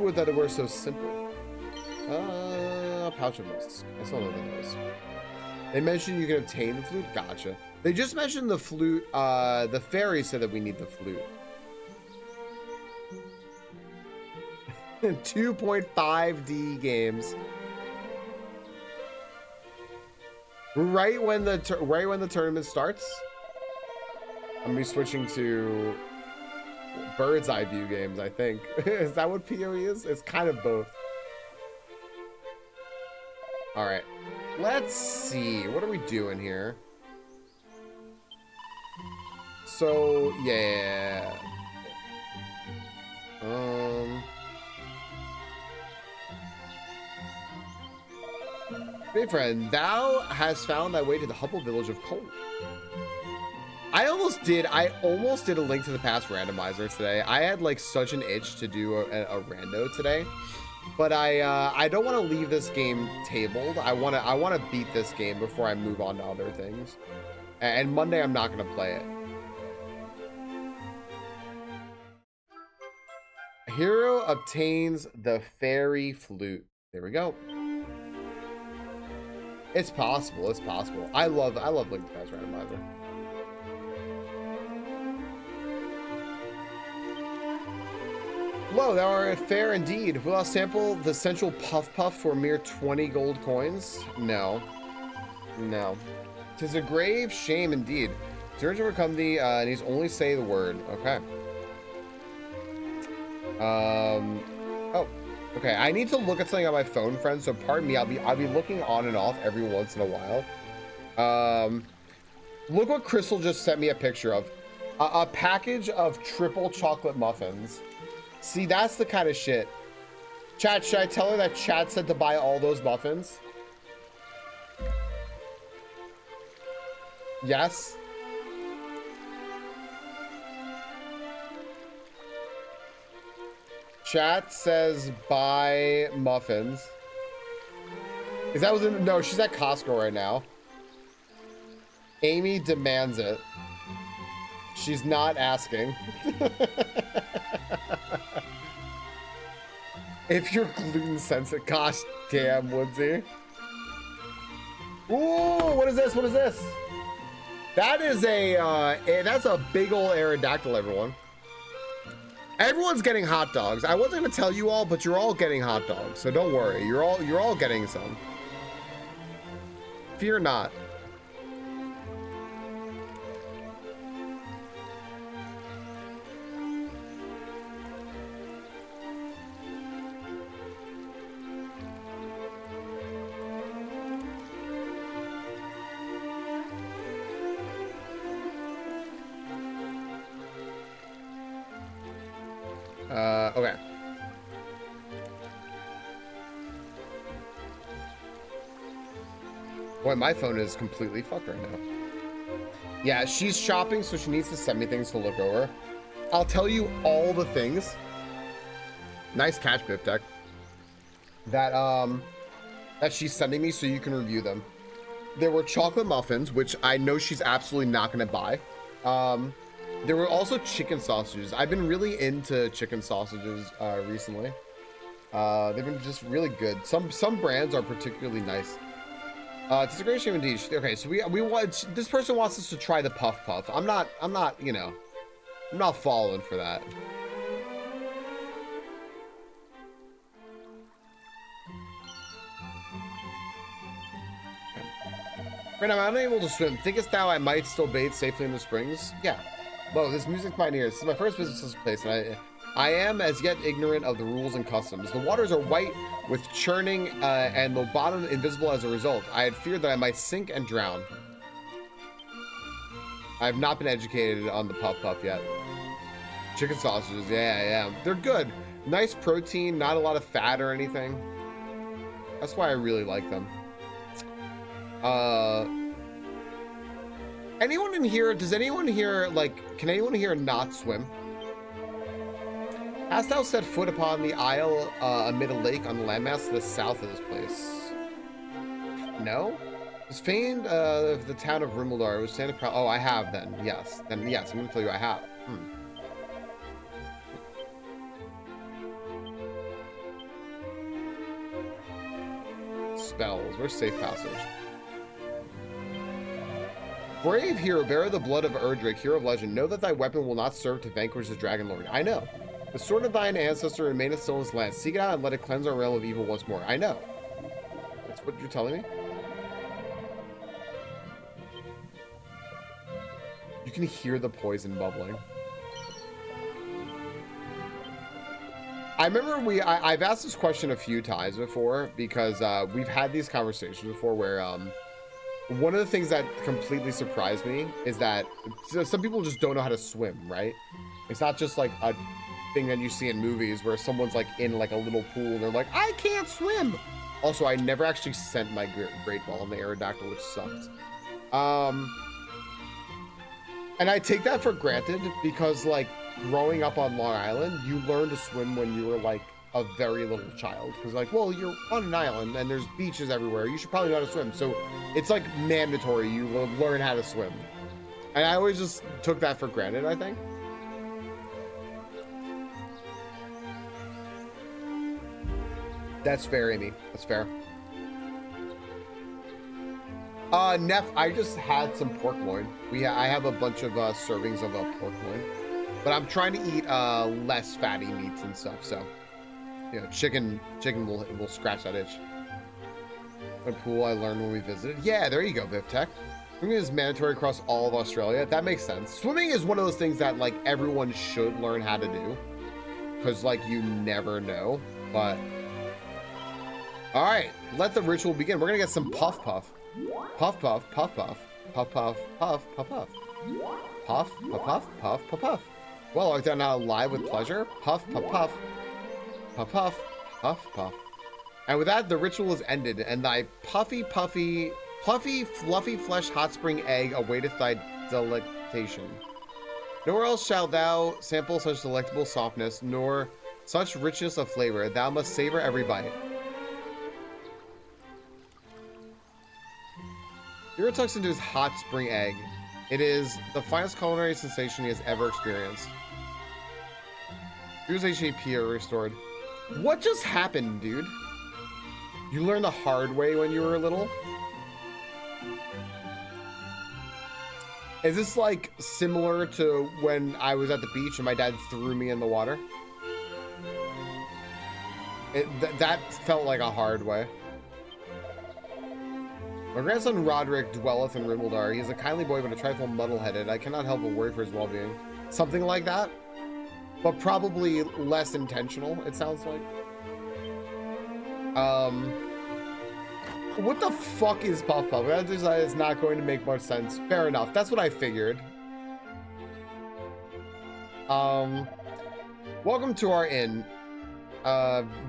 Would that it were so simple. Pouch of mists. I still know what that is. They mentioned you can obtain the flute. Gotcha. They just mentioned the flute. The fairy said that we need the flute. 2.5D games. Right when the tournament starts, I'm gonna be switching to bird's eye view games. I think is that what PoE is? It's kind of both. All right, let's see. What are we doing here? So yeah. Hey friend, thou hast found thy way to the humble village of Cole. I almost did a Link to the Past randomizer today. I had like such an itch to do a rando today, but I don't want to leave this game tabled. I want to beat this game before I move on to other things. And Monday I'm not going to play it. A hero obtains the fairy flute. There we go. It's possible. It's possible. I love Link to the Past randomizer. Lo, thou art fair indeed. Will thou sample the central puff puff for a mere 20 gold coins? No. No. 'Tis a grave shame indeed. To overcome thee, needs only say the word. Okay. Oh. Okay, I need to look at something on my phone, friends. So pardon me. I'll be looking on and off every once in a while. Look what Crystal just sent me a picture of. A package of triple chocolate muffins. See, that's the kind of shit. Chat, should I tell her that chat said to buy all those muffins? Yes. Chat says buy muffins. Is that was in, no, she's at Costco right now. Amy demands it. She's not asking. If you're gluten sensitive, gosh damn, Woodsy. Ooh, what is this? What is this? That is that's a big old Aerodactyl, everyone. Everyone's getting hot dogs. I wasn't gonna tell you all, but you're all getting hot dogs, so don't worry. You're all getting some. Fear not. Okay. Boy, my phone is completely fucked right now. Yeah, she's shopping, so she needs to send me things to look over. I'll tell you all the things. Nice catch, Bip Deck. That she's sending me so you can review them. There were chocolate muffins, which I know she's absolutely not gonna buy. There were also chicken sausages. I've been really into chicken sausages recently. They've been just really good. Some brands are particularly nice. It's a great shame indeed. Okay, so we want, this person wants us to try the puff puff. I'm not, you know, I'm not falling for that. Friend, I'm unable to swim. Thinkest thou I might still bathe safely in the springs? Yeah. Whoa, this music pioneer. This is my first business place, and I am as yet ignorant of the rules and customs. The waters are white with churning and the bottom invisible as a result. I had feared that I might sink and drown. I have not been educated on the puff puff yet. Chicken sausages, yeah. They're good. Nice protein, not a lot of fat or anything. That's why I really like them. Anyone in here, does anyone here, like, can anyone here not swim? Hast thou set foot upon the isle amid a lake on the landmass to the south of this place? No? It's famed of the town of Rimuldar, which stands proud. Oh, I have then. Yes. Then yes, I'm gonna tell you I have. Spells. Where's safe passage? Brave hero, bearer the blood of Erdrick, hero of legend, know that thy weapon will not serve to vanquish the Dragon Lord. I know. The sword of thine ancestor remaineth still in this land. Seek it out and let it cleanse our realm of evil once more. I know. That's what you're telling me? You can hear the poison bubbling. I remember I've asked this question a few times before because we've had these conversations before where one of the things that completely surprised me is that some people just don't know how to swim, right? It's not just like a thing that you see in movies where someone's like in like a little pool and they're like, I can't swim. Also, I never actually sent my Great Ball in the Aerodactyl, which sucked. And I take that for granted because like growing up on Long Island, you learn to swim when you were like a very little child. Because like, well, you're on an island and there's beaches everywhere. You should probably know how to swim. So it's like mandatory. You will learn how to swim. And I always just took that for granted, I think. That's fair, Amy. That's fair. Neff, I just had some pork loin. I have a bunch of servings of pork loin, but I'm trying to eat less fatty meats and stuff. So, you know, chicken will scratch that itch. A pool I learned when we visited. Yeah, there you go, Biff Tech. Swimming is mandatory across all of Australia. That makes sense. Swimming is one of those things that like everyone should learn how to do, because like you never know. But all right, let the ritual begin. We're gonna get some puff puff. Puff puff, puff puff, puff puff, puff, puff puff. Puff, puff, puff, puff, puff, puff. Well, art thou not alive with pleasure? Puff, puff, puff. Puff, puff, puff, puff. And with that, the ritual is ended, and thy puffy, fluffy flesh hot spring egg awaiteth thy delectation. Nowhere else shalt thou sample such delectable softness, nor such richness of flavor. Thou must savor every bite. Hero tucks into his hot spring egg. It is the finest culinary sensation he has ever experienced. Here's HAP restored. What just happened, dude? You learned the hard way when you were little? Is this like similar to when I was at the beach and my dad threw me in the water? That felt like a hard way. My grandson Roderick dwelleth in Rimuldar. He is a kindly boy, but a trifle muddle-headed. I cannot help but worry for his well-being. Something like that, but probably less intentional, it sounds like. What the fuck is Puff Puff? That is not going to make much sense. Fair enough. That's what I figured. Welcome to our inn.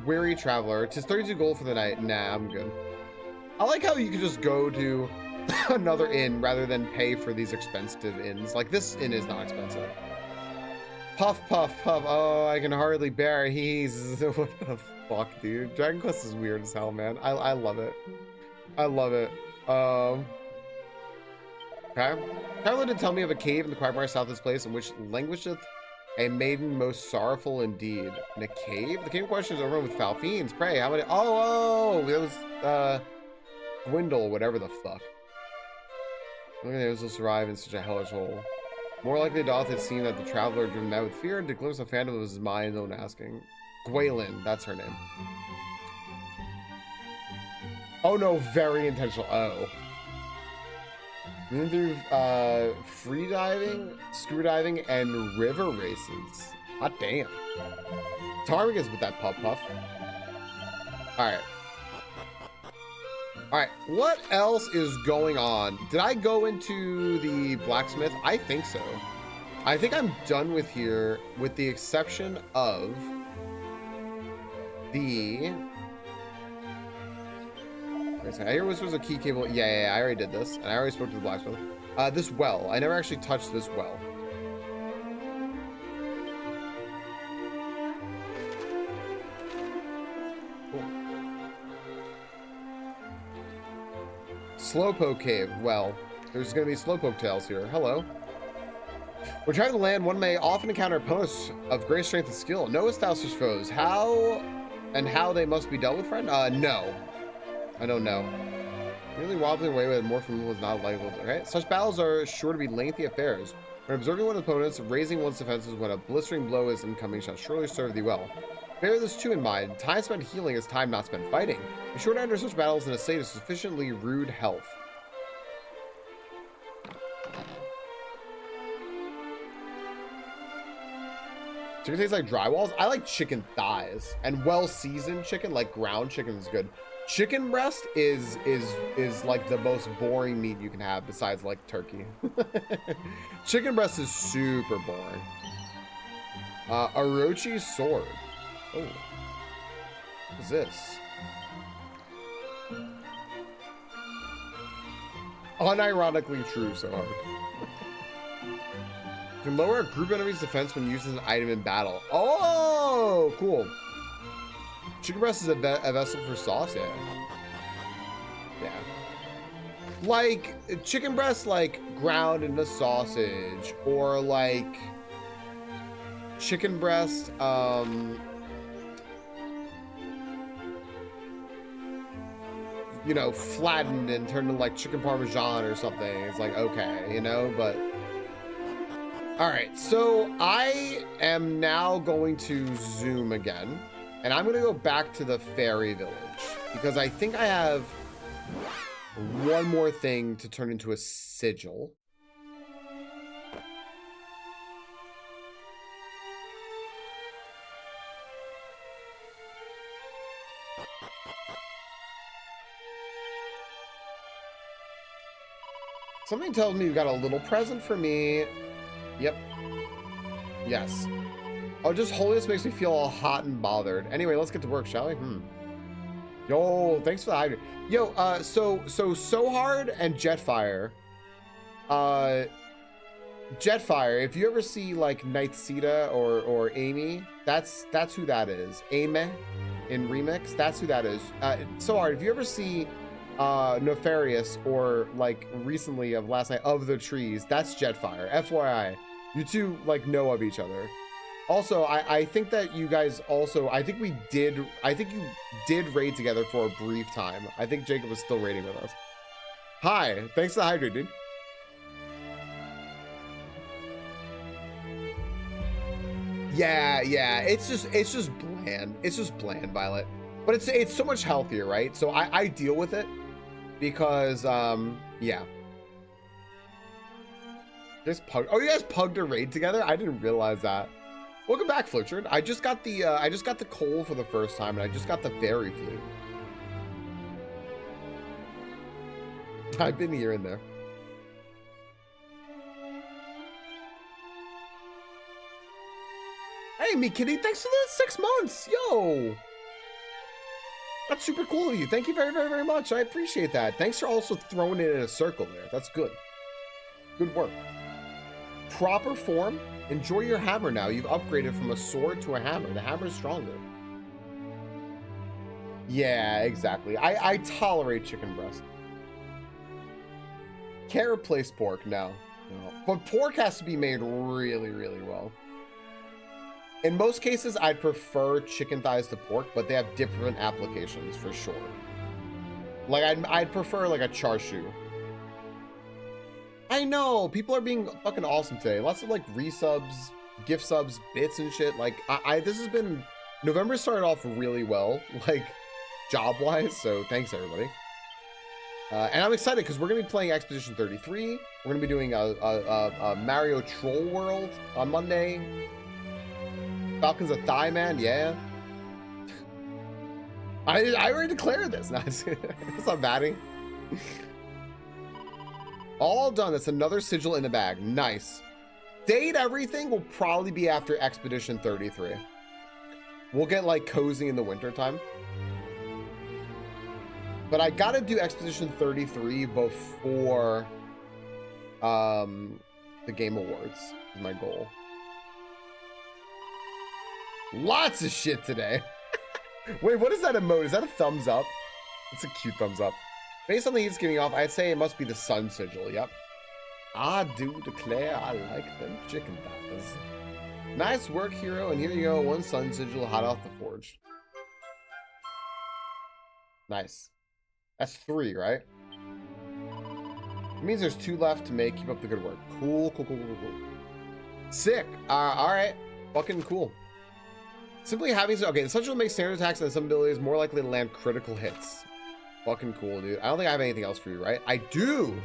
Weary traveler. 'Tis 32 gold for the night. Nah, I'm good. I like how you can just go to another inn rather than pay for these expensive inns. Like, this inn is not expensive. Puff, puff, puff. Oh, I can hardly bear. He's... What the fuck, dude? Dragon Quest is weird as hell, man. I love it. I love it. Okay. Traveler did tell me of a cave in the quagmire south of this place in which languisheth a maiden most sorrowful indeed. In a cave? The cave in question is overrun with foul fiends. Pray, how many... Oh, it was, Gwindle, whatever the fuck. Look at those will survive in such a hellish hole. More likely doth it seem that the traveler, driven mad with fear, to glimpse the phantom of his mind, own asking. Gwaelin, that's her name. Oh no, very intentional. Oh. Moving through free diving, scuba diving, and river races. Hot damn. Target with that puff puff. Alright. Alright, what else is going on? Did I go into the blacksmith? I think so. I think I'm done with here, with the exception of the... I hear this was a key cable. Yeah, I already did this. And I already spoke to the blacksmith. This well. I never actually touched this well. Slowpoke cave. Well, there's going to be slowpoke tails here. Hello. When trying to land, one may often encounter opponents of great strength and skill. Know Stouser's foes. How they must be dealt with, friend? No. I don't know. Really wobbling away with more from was not likely. Right? Such battles are sure to be lengthy affairs. When observing one's opponents, raising one's defenses when a blistering blow is incoming shall surely serve thee well. Bear this too in mind. Time spent healing is time not spent fighting. Be sure to enter such battles in a state of sufficiently rude health. Chicken tastes like drywalls. I like chicken thighs and well-seasoned chicken, like ground chicken is good. Chicken breast is like the most boring meat you can have besides like turkey. Chicken breast is super boring. Orochi's sword. Oh, what is this? Unironically true, so hard. Can lower a group enemy's defense when used as an item in battle. Oh, cool. Chicken breast is a vessel for sauce, yeah. Yeah. Like, chicken breast, like, ground into sausage. Or, like, chicken breast, you know, flattened and turned into, like, chicken parmesan or something. It's like, okay, you know, but... All right, so I am now going to zoom again, and I'm going to go back to the fairy village because I think I have one more thing to turn into a sigil. Something tells me you got a little present for me. Yep. Yes. Oh, just holiness makes me feel all hot and bothered. Anyway, let's get to work, shall we? Yo, thanks for the hydrate. Yo, so hard and Jetfire. Jetfire, if you ever see like Nightsita or Amy, that's who that is. Ame in Remix, that's who that is. So hard, if you ever see Nefarious or like recently of last night of the trees, that's Jetfire. FYI, you two like know of each other. Also, I think that you guys also, I think you did raid together for a brief time. I think Jacob was still raiding with us. Hi, thanks for the hydrate, dude. Yeah, it's just bland. It's just bland, Violet. But it's so much healthier, right? So I deal with it because yeah. Oh, you guys pugged a raid together? I didn't realize that. Welcome back, Flowchard. I just got the coal for the first time, and I just got the fairy flute. I've been here and there. Hey, me kitty, thanks for the 6 months. Yo, that's super cool of you. Thank you very, very, very much. I appreciate that. Thanks for also throwing it in a circle there. That's good. Good work. Proper form. Enjoy your hammer now. You've upgraded from a sword to a hammer. The hammer is stronger. Yeah, exactly. I tolerate chicken breast. Can't replace pork, no. But pork has to be made really, really well. In most cases, I'd prefer chicken thighs to pork, but they have different applications for sure. Like, I'd prefer like a char siu. I know, people are being fucking awesome today. Lots of like resubs, gift subs, bits and shit. Like, this has been, November started off really well, like job-wise, so thanks everybody. And I'm excited because we're gonna be playing Expedition 33. We're gonna be doing a Mario Troll World on Monday. Falcon's a thigh man, yeah. I already declared this. Nice. It's not batting. All done. That's another sigil in the bag. Nice. Date everything will probably be after Expedition 33. We'll get like cozy in the winter time. But I gotta do Expedition 33 before the Game Awards is my goal. Lots of shit today. Wait, what is that emote? Is that a thumbs up? It's a cute thumbs up. Based on the heat's giving off, I'd say it must be the sun sigil. Yep. I do declare I like them chicken thighs. Nice work, hero. And here you go, one sun sigil hot off the forge. Nice. That's 3, right? It means there's 2 left to make. Keep up the good work. Cool. Sick. All right. Fucking cool. Simply having... Okay, the sigil makes standard attacks and some abilities more likely to land critical hits. Fucking cool, dude. I don't think I have anything else for you, right? I do!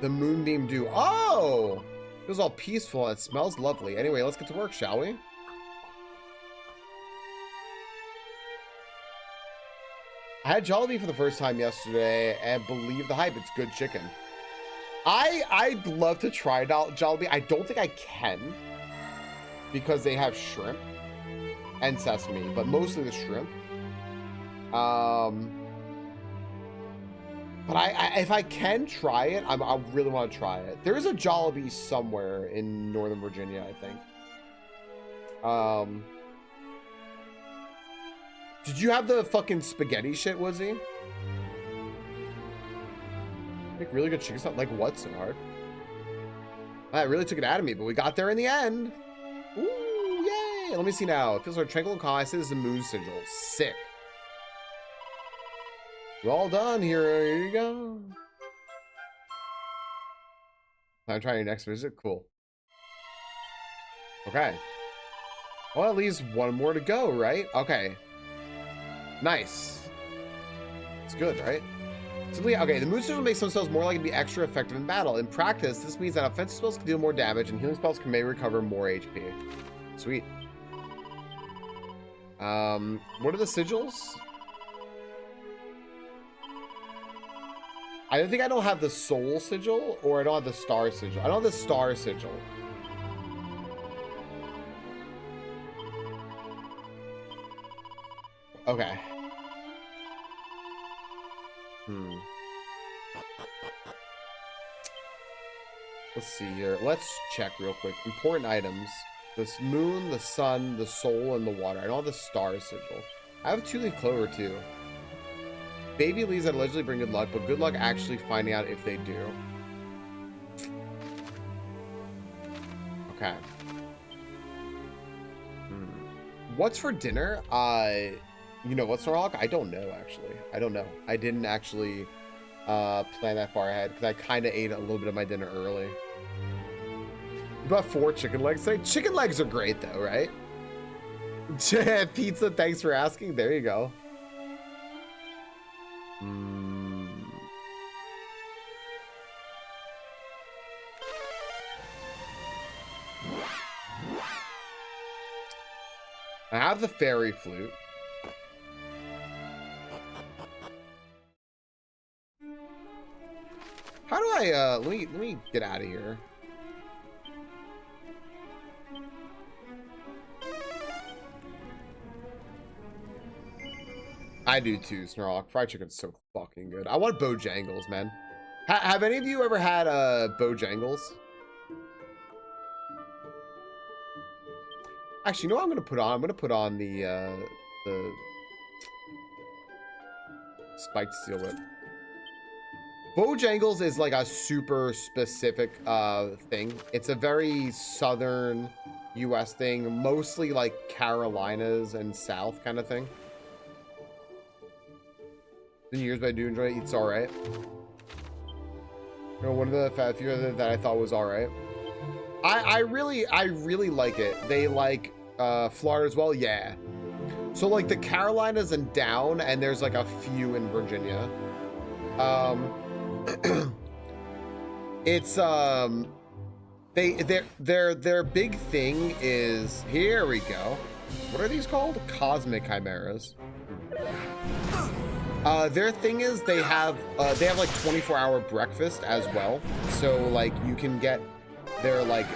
The moonbeam dew. Oh! It was all peaceful and it smells lovely. Anyway, let's get to work, shall we? I had Jollibee for the first time yesterday and believe the hype. It's good chicken. I'd love to try Jollibee. I don't think I can because they have shrimp and sesame, but mostly the shrimp. But if I can try it, I really want to try it. There is a Jollibee somewhere in Northern Virginia, I think. Did you have the fucking spaghetti shit, Woozy? Make really good chicken stuff. Like what so hard? That really took it out of me, but we got there in the end. Ooh, yay! Let me see now. It feels like tranquil and calm. I say this is a moon sigil. Sick. Well done, hero. Here you go. I'm trying your next visit. Cool. Okay. Well, at least one more to go, right? Okay. Nice. It's good, right? Simply, okay, the moon sigil makes some spells more likely to be extra effective in battle. In practice, this means that offensive spells can deal more damage and healing spells may recover more HP. Sweet. What are the sigils? I think I don't have the soul sigil or I don't have the star sigil. I don't have the star sigil. Okay. Let's see here. Let's check real quick. Important items. This moon, the sun, the soul, and the water. I don't have the star sigil. I have 2-leaf clover too. Baby leaves that allegedly bring good luck, but good luck actually finding out if they do. Okay. What's for dinner? You know what's Norlock? I don't know, actually. I don't know. I didn't actually plan that far ahead because I kind of ate a little bit of my dinner early. About 4 chicken legs today. Chicken legs are great though, right? Pizza, thanks for asking. There you go. I have the fairy flute. How do I let me get out of here. I do too, Snarlock. Fried chicken's so fucking good. I want Bojangles, man. Have any of you ever had Bojangles? Actually, you know what I'm gonna put on? I'm gonna put on the spiked steel whip. Bojangles is like a super specific thing. It's a very southern US thing, mostly like Carolinas and South kind of thing. Been years, but I do enjoy it. It's all right. You know, one of the few other that I thought was all right. I really like it. They like Florida as well. Yeah. So like the Carolinas and down, and there's like a few in Virginia. It's Their big thing is, here we go. What are these called? Cosmic chimeras. Their thing is they have like 24-hour breakfast as well. So like you can get their like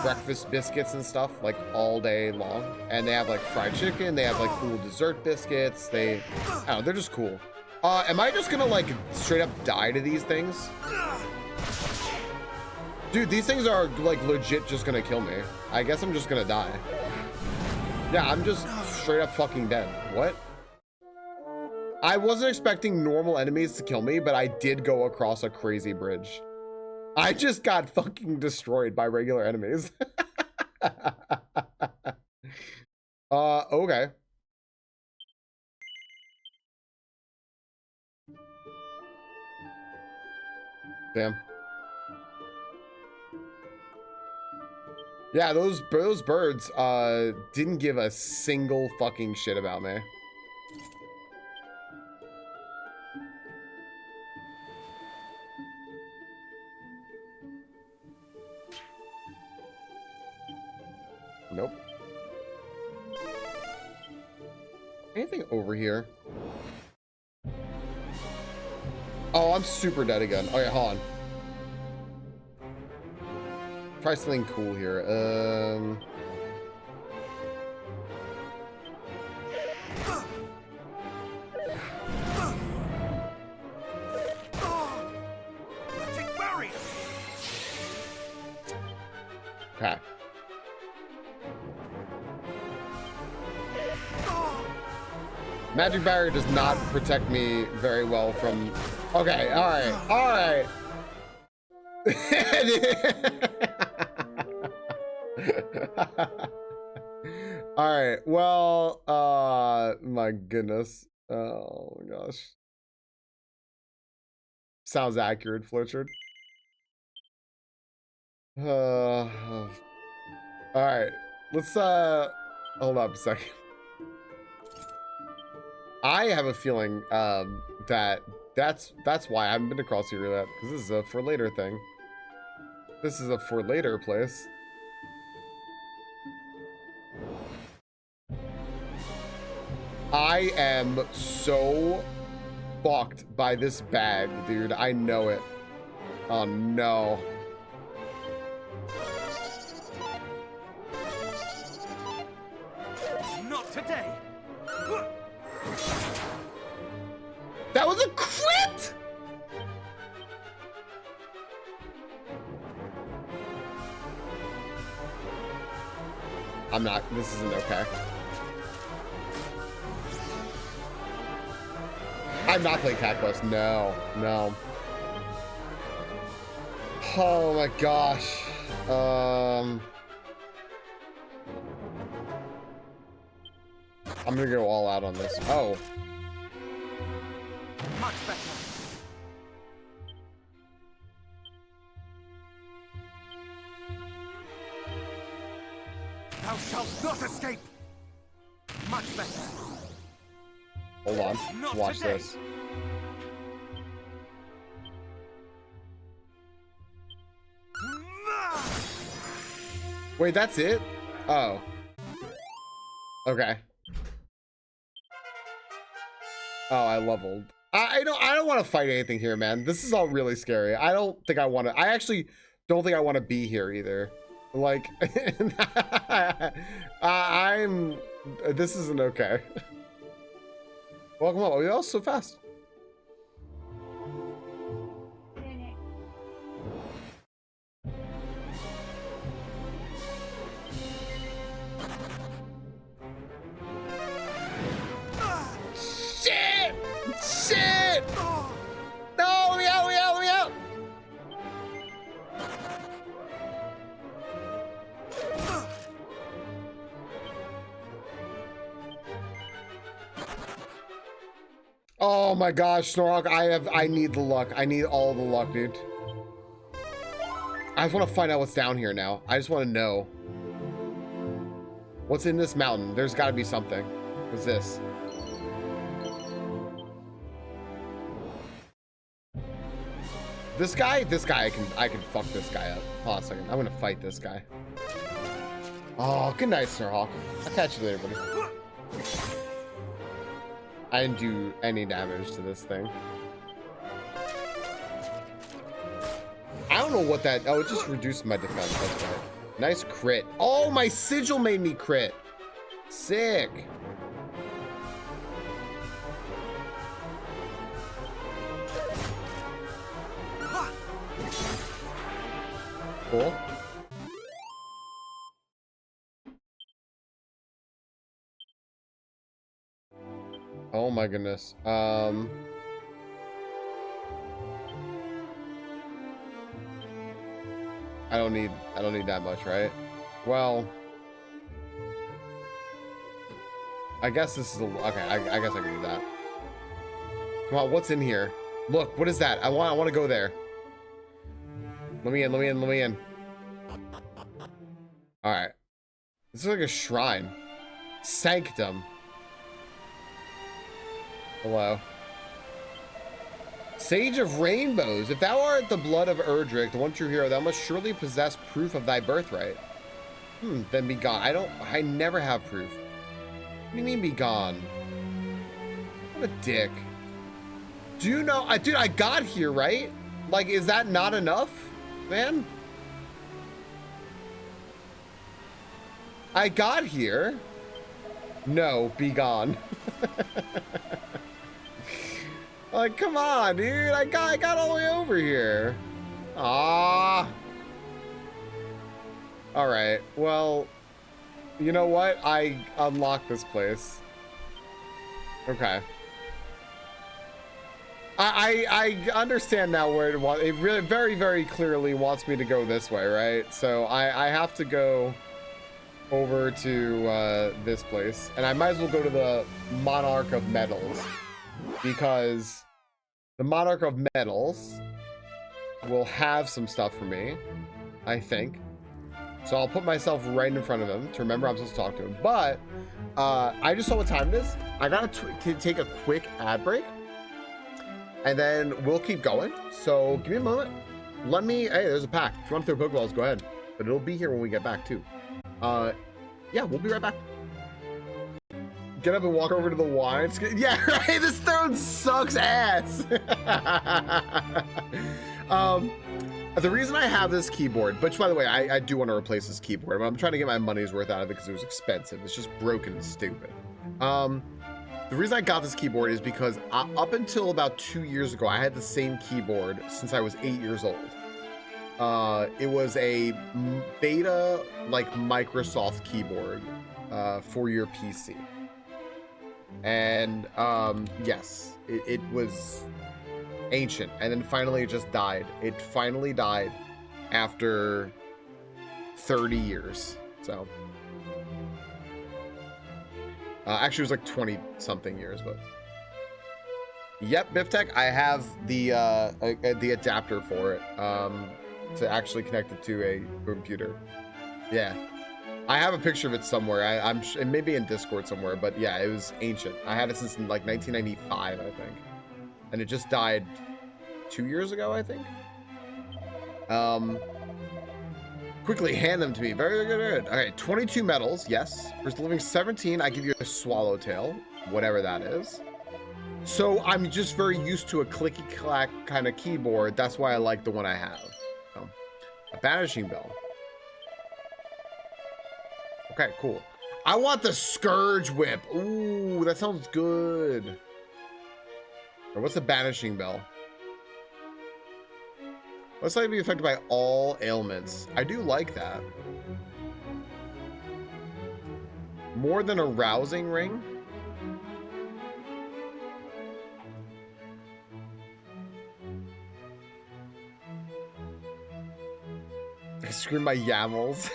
breakfast biscuits and stuff like all day long. And they have like fried chicken. They have like cool dessert biscuits. I don't know, they're just cool. Am I just gonna like straight up die to these things? Dude, these things are like legit just gonna kill me. I guess I'm just gonna die. Yeah, I'm just straight up fucking dead. What? I wasn't expecting normal enemies to kill me, but I did go across a crazy bridge. I just got fucking destroyed by regular enemies. Okay. Damn. Yeah, those birds didn't give a single fucking shit about me. Nope. Anything over here? Oh, I'm super dead again. Okay, hold on. Try something cool here. Okay. Magic barrier does not protect me very well from. Okay, all right. All right, well, my goodness. Oh my gosh. Sounds accurate, Flitchard. All right, let's hold up a second. I have a feeling that's why I haven't been across here yet, because this is a for later thing. This is a for later place. I am so fucked by this bag, dude. I know it. Oh no. Not today. That was a crit! I'm not, this isn't okay. I'm not playing Cat Quest, no. Oh my gosh. I'm gonna go all out on this. Oh. Much better. Thou shalt not escape. Much better. Hold on. Not Watch today. this. Wait, that's it? Oh. Okay. Oh, I leveled. I don't want to fight anything here, man. This is all really scary. I don't think I want to. I actually don't think I want to be here either. Like, this isn't okay. Welcome up. Oh, you're all so fast. Shit! No, let me out, let me out! Oh my gosh, Snorok, I need the luck. I need all the luck, dude. I just want to find out what's down here now. I just want to know. What's in this mountain? There's got to be something. What's this? This guy, I can fuck this guy up. Hold on a second. I'm gonna fight this guy. Oh, good night, Sir Hawk. I'll catch you later, buddy. I didn't do any damage to this thing. I don't know what that... Oh, it just reduced my defense. That's right. Nice crit. Oh, my sigil made me crit. Sick. Cool. Oh my goodness. I don't need that much, right? Well, I guess this is a okay. I guess I can do that. Come on, what's in here? Look, what is that? I want to go there. Let me in. All right. This is like a shrine. Sanctum. Hello. Sage of Rainbows. If thou art the blood of Erdrick, the one true hero, thou must surely possess proof of thy birthright. Then be gone. I never have proof. What do you mean be gone? What a dick. Do you know, dude, I got here, right? Like, is that not enough, man? I got here. No, be gone. Like, come on, dude. I got all the way over here. Ah. All right. Well, you know what? I unlocked this place. Okay. I understand now where it really very, very clearly wants me to go this way, right? So I have to go over to this place, and I might as well go to the Monarch of Metals, because the Monarch of Metals will have some stuff for me, I think. So I'll put myself right in front of him to remember I'm supposed to talk to him. But I just saw what time it is. I gotta take a quick ad break, and then we'll keep going. So give me a moment. Let me, hey, there's a pack. If you want to throw Pokeballs, go ahead. But it'll be here when we get back too. Yeah, we'll be right back. Get up and walk over to the wine. Yeah, right. This throne sucks ass. The reason I have this keyboard, which by the way, I do want to replace this keyboard, but I'm trying to get my money's worth out of it because it was expensive. It's just broken and stupid. The reason I got this keyboard is because up until about 2 years ago, I had the same keyboard since I was 8 years old. It was a beta, like, Microsoft keyboard for your PC. And yes, it was ancient, and then finally it just died. It finally died after 30 years. So actually it was like 20 something years, but yep, Biftech, I have the adapter for it to actually connect it to a computer. Yeah, I have a picture of it somewhere. It may be in Discord somewhere, but yeah, it was ancient. I had it since like 1995, I think. And it just died 2 years ago, I think. Quickly hand them to me. Very good. Okay, 22 medals, yes. For delivering 17, I give you a swallowtail, whatever that is. So I'm just very used to a clicky-clack kind of keyboard. That's why I like the one I have. So, a banishing bell. Okay, cool. I want the Scourge Whip. Ooh, that sounds good. Or what's the banishing bell? Let's let it be affected by all ailments. I do like that. More than a rousing ring? I scream my YAMLs.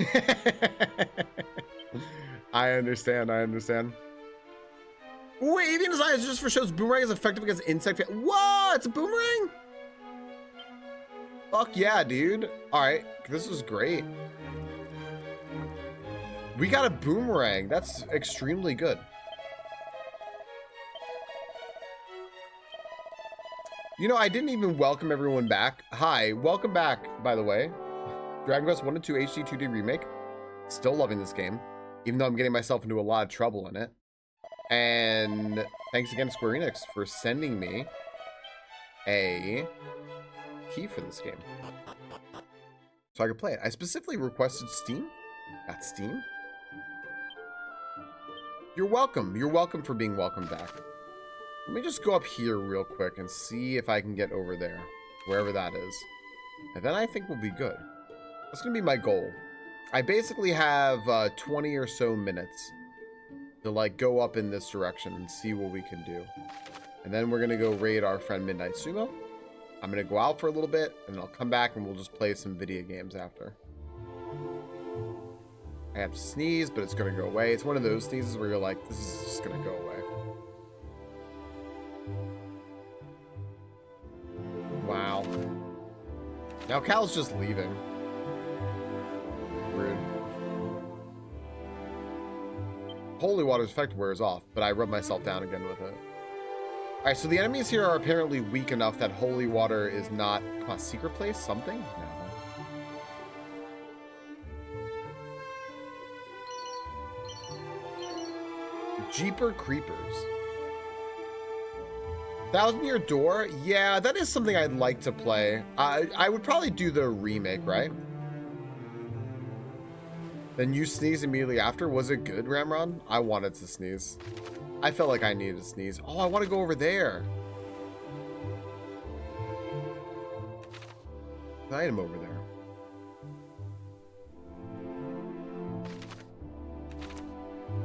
I understand. Wait, avian design is just for shows. Boomerang is effective against insect. Whoa, it's a boomerang? Fuck yeah, dude. All right, this is great. We got a boomerang. That's extremely good. You know, I didn't even welcome everyone back. Hi, welcome back, by the way. Dragon Quest 1 and 2 HD-2D Remake. Still loving this game, even though I'm getting myself into a lot of trouble in it. And thanks again, Square Enix, for sending me a key for this game, so I could play it. I specifically requested Steam. Got Steam. You're welcome. You're welcome for being welcome back. Let me just go up here real quick and see if I can get over there, wherever that is. And then I think we'll be good. That's going to be my goal. I basically have 20 or so minutes to like go up in this direction and see what we can do. And then we're going to go raid our friend Midnight Sumo. I'm going to go out for a little bit and then I'll come back and we'll just play some video games after. I have to sneeze, but it's going to go away. It's one of those sneezes where you're like, this is just going to go away. Wow. Now Cal's just leaving. Rude. Holy water's effect wears off, but I rub myself down again with it. Alright, so the enemies here are apparently weak enough that holy water is not... Come on, secret place? Something? No. Jeeper Creepers. 1,000-Year Door? Yeah, that is something I'd like to play. I would probably do the remake, right? Then you sneeze immediately after. Was it good, Ramron? I wanted to sneeze. I felt like I needed to sneeze. Oh, I want to go over there. An item over there.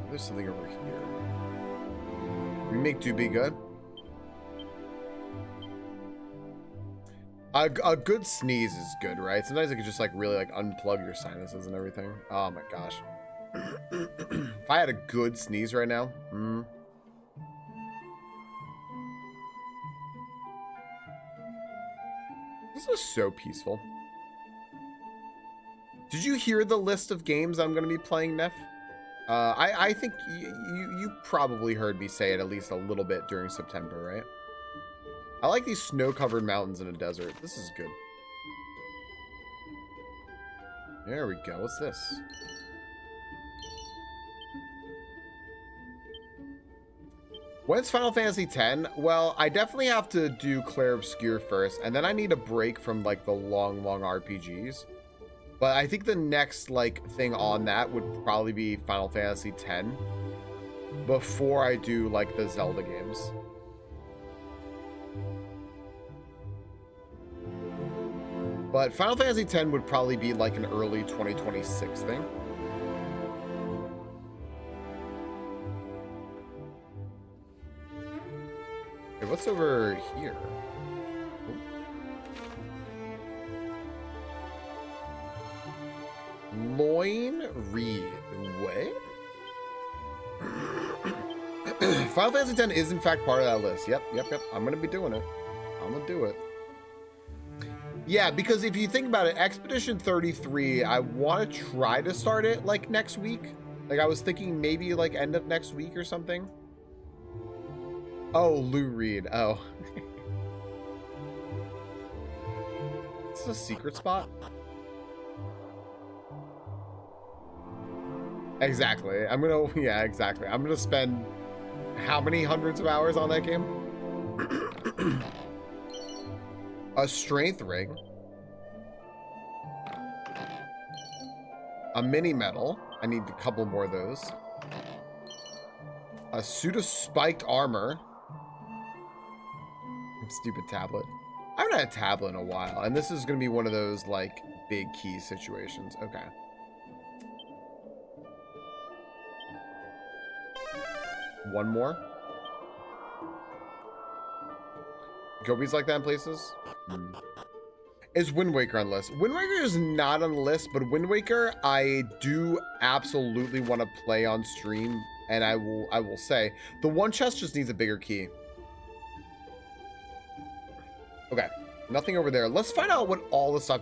There's something over here. Remake do be good. A good sneeze is good, right? Sometimes it could just like really like unplug your sinuses and everything. Oh my gosh. If I had a good sneeze right now. This is so peaceful. Did you hear the list of games I'm going to be playing, Neff? I think you probably heard me say it at least a little bit during September, right? I like these snow-covered mountains in a desert. This is good. There we go. What's this? When's Final Fantasy X? Well, I definitely have to do Clair Obscur first, and then I need a break from like the long RPGs. But I think the next like thing on that would probably be Final Fantasy X before I do like the Zelda games. But Final Fantasy X would probably be like an early 2026 thing. Okay, what's over here? Loin Reed. What? Final Fantasy X is in fact part of that list. Yep. I'm gonna be doing it. I'm gonna do it. Yeah, because if you think about it, Expedition 33, I want to try to start it like next week. Like I was thinking maybe like end of next week or something. Oh, Lou Reed. Oh. Is this a secret spot? Exactly. Yeah, exactly. I'm gonna spend how many hundreds of hours on that game? A strength ring. A mini medal. I need a couple more of those. A suit of spiked armor. Stupid tablet. I haven't had a tablet in a while, and this is gonna be one of those like big key situations. Okay. One more. Gobies like that in places. Is Wind Waker on the list? Wind Waker is not on the list, but Wind Waker I do absolutely want to play on stream, and I will say the one chest just needs a bigger key. Okay, nothing over there. Let's find out what all the stuff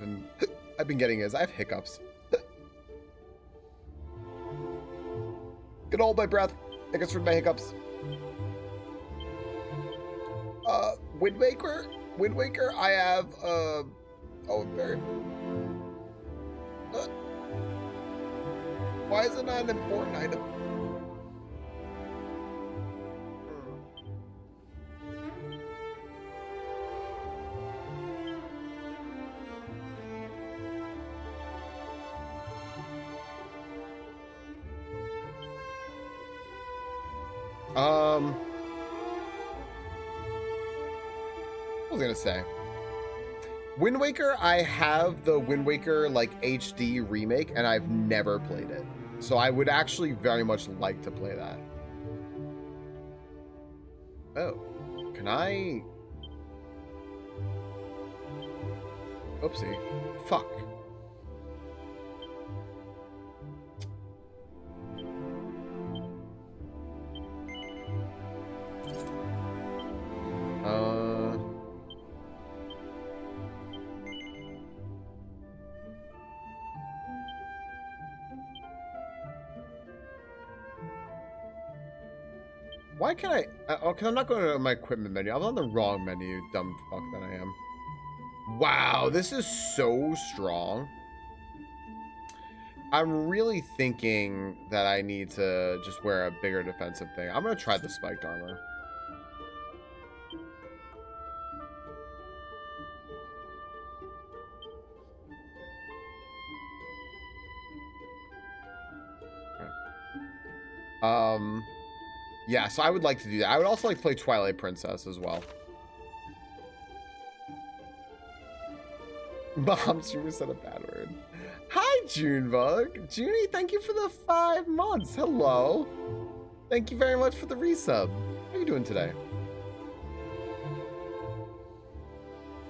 I've been getting is. I have hiccups. Get hold my breath. I guess from my hiccups. Wind Waker? Wind Waker, I have, oh, very... why is it not an important item? What was I gonna say? Wind Waker, I have the Wind Waker like HD remake, and I've never played it. So I would actually very much like to play that. Oh, can I? Oopsie. Fuck. Why can't I? Oh, because I'm not going to my equipment menu. I'm on the wrong menu, dumb fuck that I am. Wow, this is so strong. I'm really thinking that I need to just wear a bigger defensive thing. I'm going to try the spiked armor. Yeah, so I would like to do that. I would also like to play Twilight Princess as well. Mom, June said a bad word. Hi, Junebug. Junie, thank you for the 5 months. Hello. Thank you very much for the resub. How are you doing today?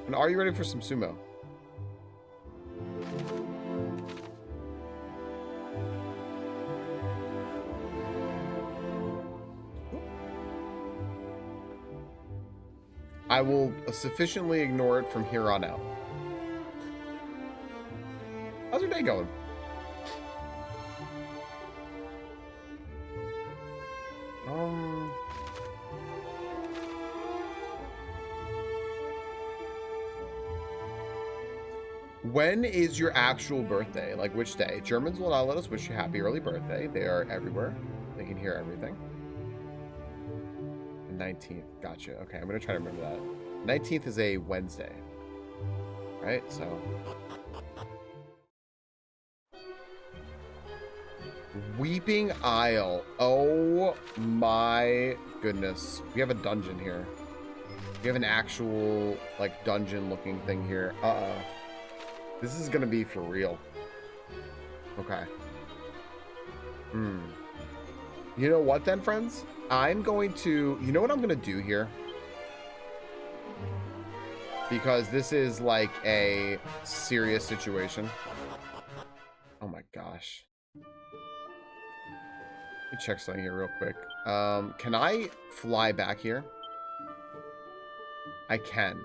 And are you ready for some sumo? I will sufficiently ignore it from here on out. How's your day going? When is your actual birthday? Like which day? Germans will not let us wish you happy early birthday. They are everywhere. They can hear everything. 19th. Gotcha. Okay, I'm gonna try to remember that. 19th is a Wednesday. Right? So. Weeping Isle. Oh my goodness. We have a dungeon here. We have an actual, like, dungeon looking thing here. Uh-oh. This is gonna be for real. Okay. You know what then, friends? I'm going to, you know what I'm going to do here? Because this is like a serious situation. Oh my gosh. Let me check something here real quick. Can I fly back here? I can.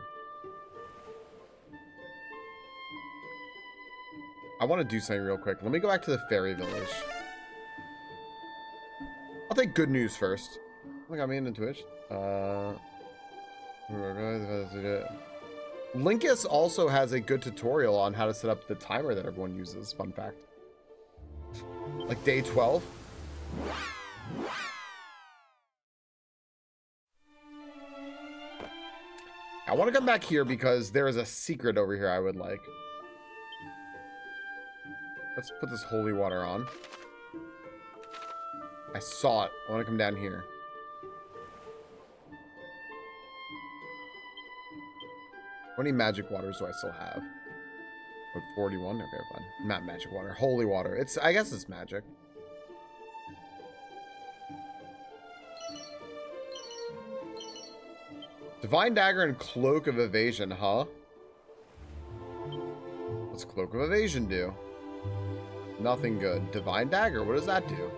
I want to do something real quick. Let me go back to the fairy village. I'll take good news first. Oh, got me into Twitch. Linkus also has a good tutorial on how to set up the timer that everyone uses. Fun fact. Like day 12. I want to come back here because there is a secret over here I would like. Let's put this holy water on. I saw it. I want to come down here. How many magic waters do I still have? What, 41? Okay, fine. Not magic water. Holy water. It's, I guess it's magic. Divine Dagger and Cloak of Evasion, huh? What's Cloak of Evasion do? Nothing good. Divine Dagger, what does that do?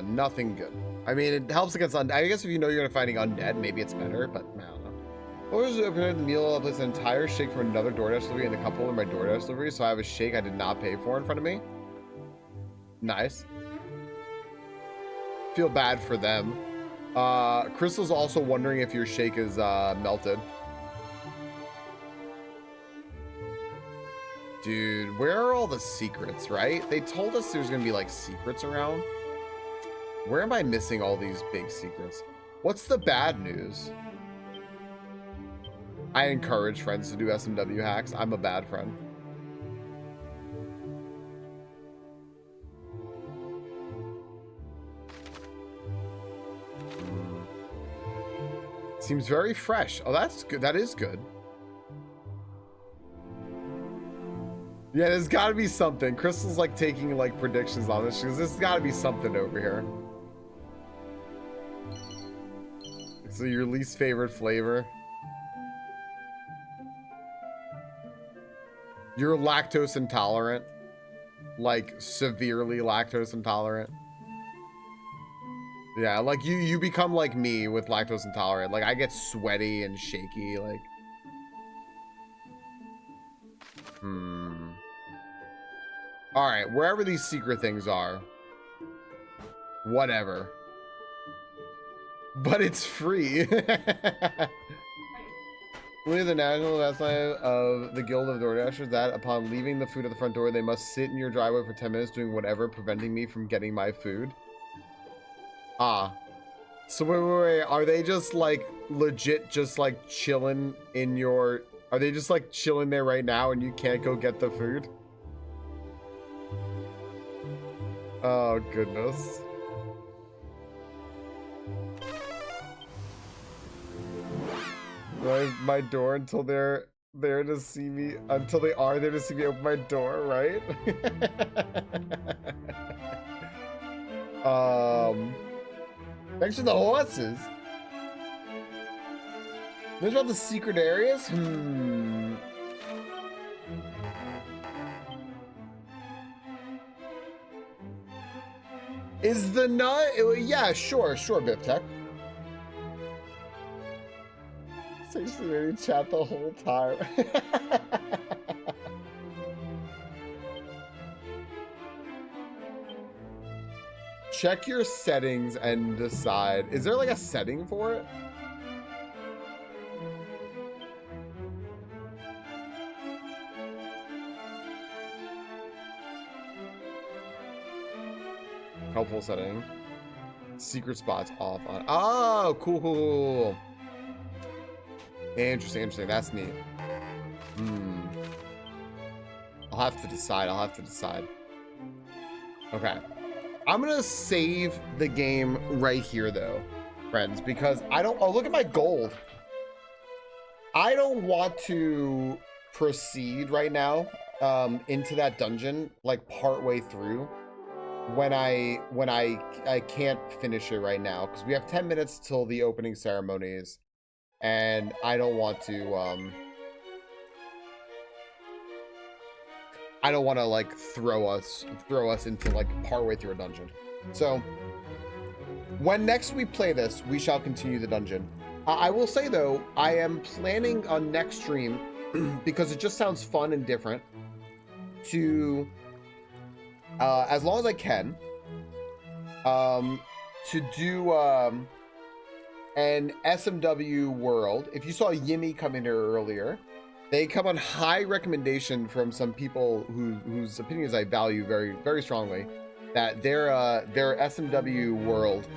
Nothing good. I mean, it helps against undead. I guess if you know you're going to fighting undead, maybe it's better, but I don't know. What was the meal? I placed an entire shake from another DoorDash delivery and a couple of my DoorDash deliveries, so I have a shake I did not pay for in front of me. Nice. Feel bad for them. Crystal's also wondering if your shake is melted. Dude, where are all the secrets, right? They told us there's gonna be like secrets around. Where am I missing all these big secrets? What's the bad news? I encourage friends to do SMW hacks. I'm a bad friend. Seems very fresh. Oh, that's good. That is good. Yeah, there's got to be something. Crystal's like taking like predictions on this. She goes, there's got to be something over here. So your least favorite flavor? You're lactose intolerant? Like severely lactose intolerant? Yeah, like you become like me with lactose intolerant. Like I get sweaty and shaky, like. All right, wherever these secret things are, whatever. But it's free. Only the national website of the Guild of DoorDashers that upon leaving the food at the front door, they must sit in your driveway for 10 minutes doing whatever, preventing me from getting my food. Ah. So wait. Are they just like legit just like chilling in your... Are they just like chilling there right now and you can't go get the food? Oh, goodness. My door until they're there to see me, until they are there to see me open my door, right? Thanks for the horses. There's about the secret areas? Is the nut? Yeah, sure, BipTech. Seriously, maybe chat the whole time. Check your settings and decide. Is there like a setting for it? Helpful setting. Secret spots off on. Oh, cool. Interesting. That's neat. I'll have to decide. Okay. I'm gonna save the game right here though, friends, because I don't... Oh, look at my gold. I don't want to proceed right now into that dungeon like part way through when I can't finish it right now, because we have 10 minutes till the opening ceremonies. And I don't want to, I don't want to like throw us into like partway through a dungeon. So when next we play this, we shall continue the dungeon. I will say though, I am planning on next stream because it just sounds fun and different to, as long as I can, to do, an SMW world. If you saw Yimmy come in here earlier, they come on high recommendation from some people whose opinions I value very, very strongly, that their SMW world,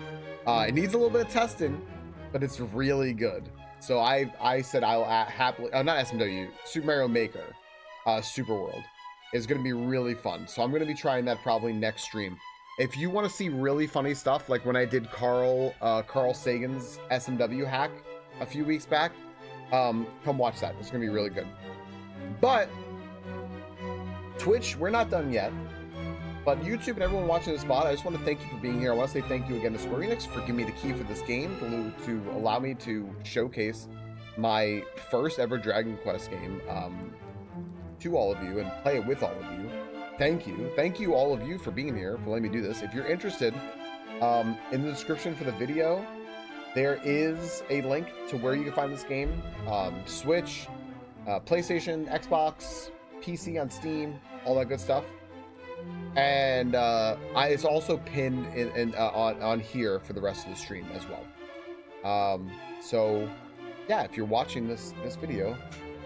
it needs a little bit of testing, but it's really good. So I said I'll happily, not SMW, Super Mario Maker, Super World is going to be really fun. So I'm going to be trying that probably next stream. If you want to see really funny stuff, like when I did Carl Sagan's SMW hack a few weeks back, come watch that. It's gonna be really good. But Twitch, we're not done yet. But YouTube and everyone watching this spot, I just want to thank you for being here. I want to say thank you again to Square Enix for giving me the key for this game to allow me to showcase my first ever Dragon Quest game to all of you and play it with all of you. Thank you all of you for being here, for letting me do this. If you're interested, in the description for the video, there is a link to where you can find this game. Switch, PlayStation, Xbox, PC on Steam, all that good stuff. And it's also pinned on here for the rest of the stream as well. So yeah, if you're watching this video,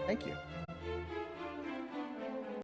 thank you.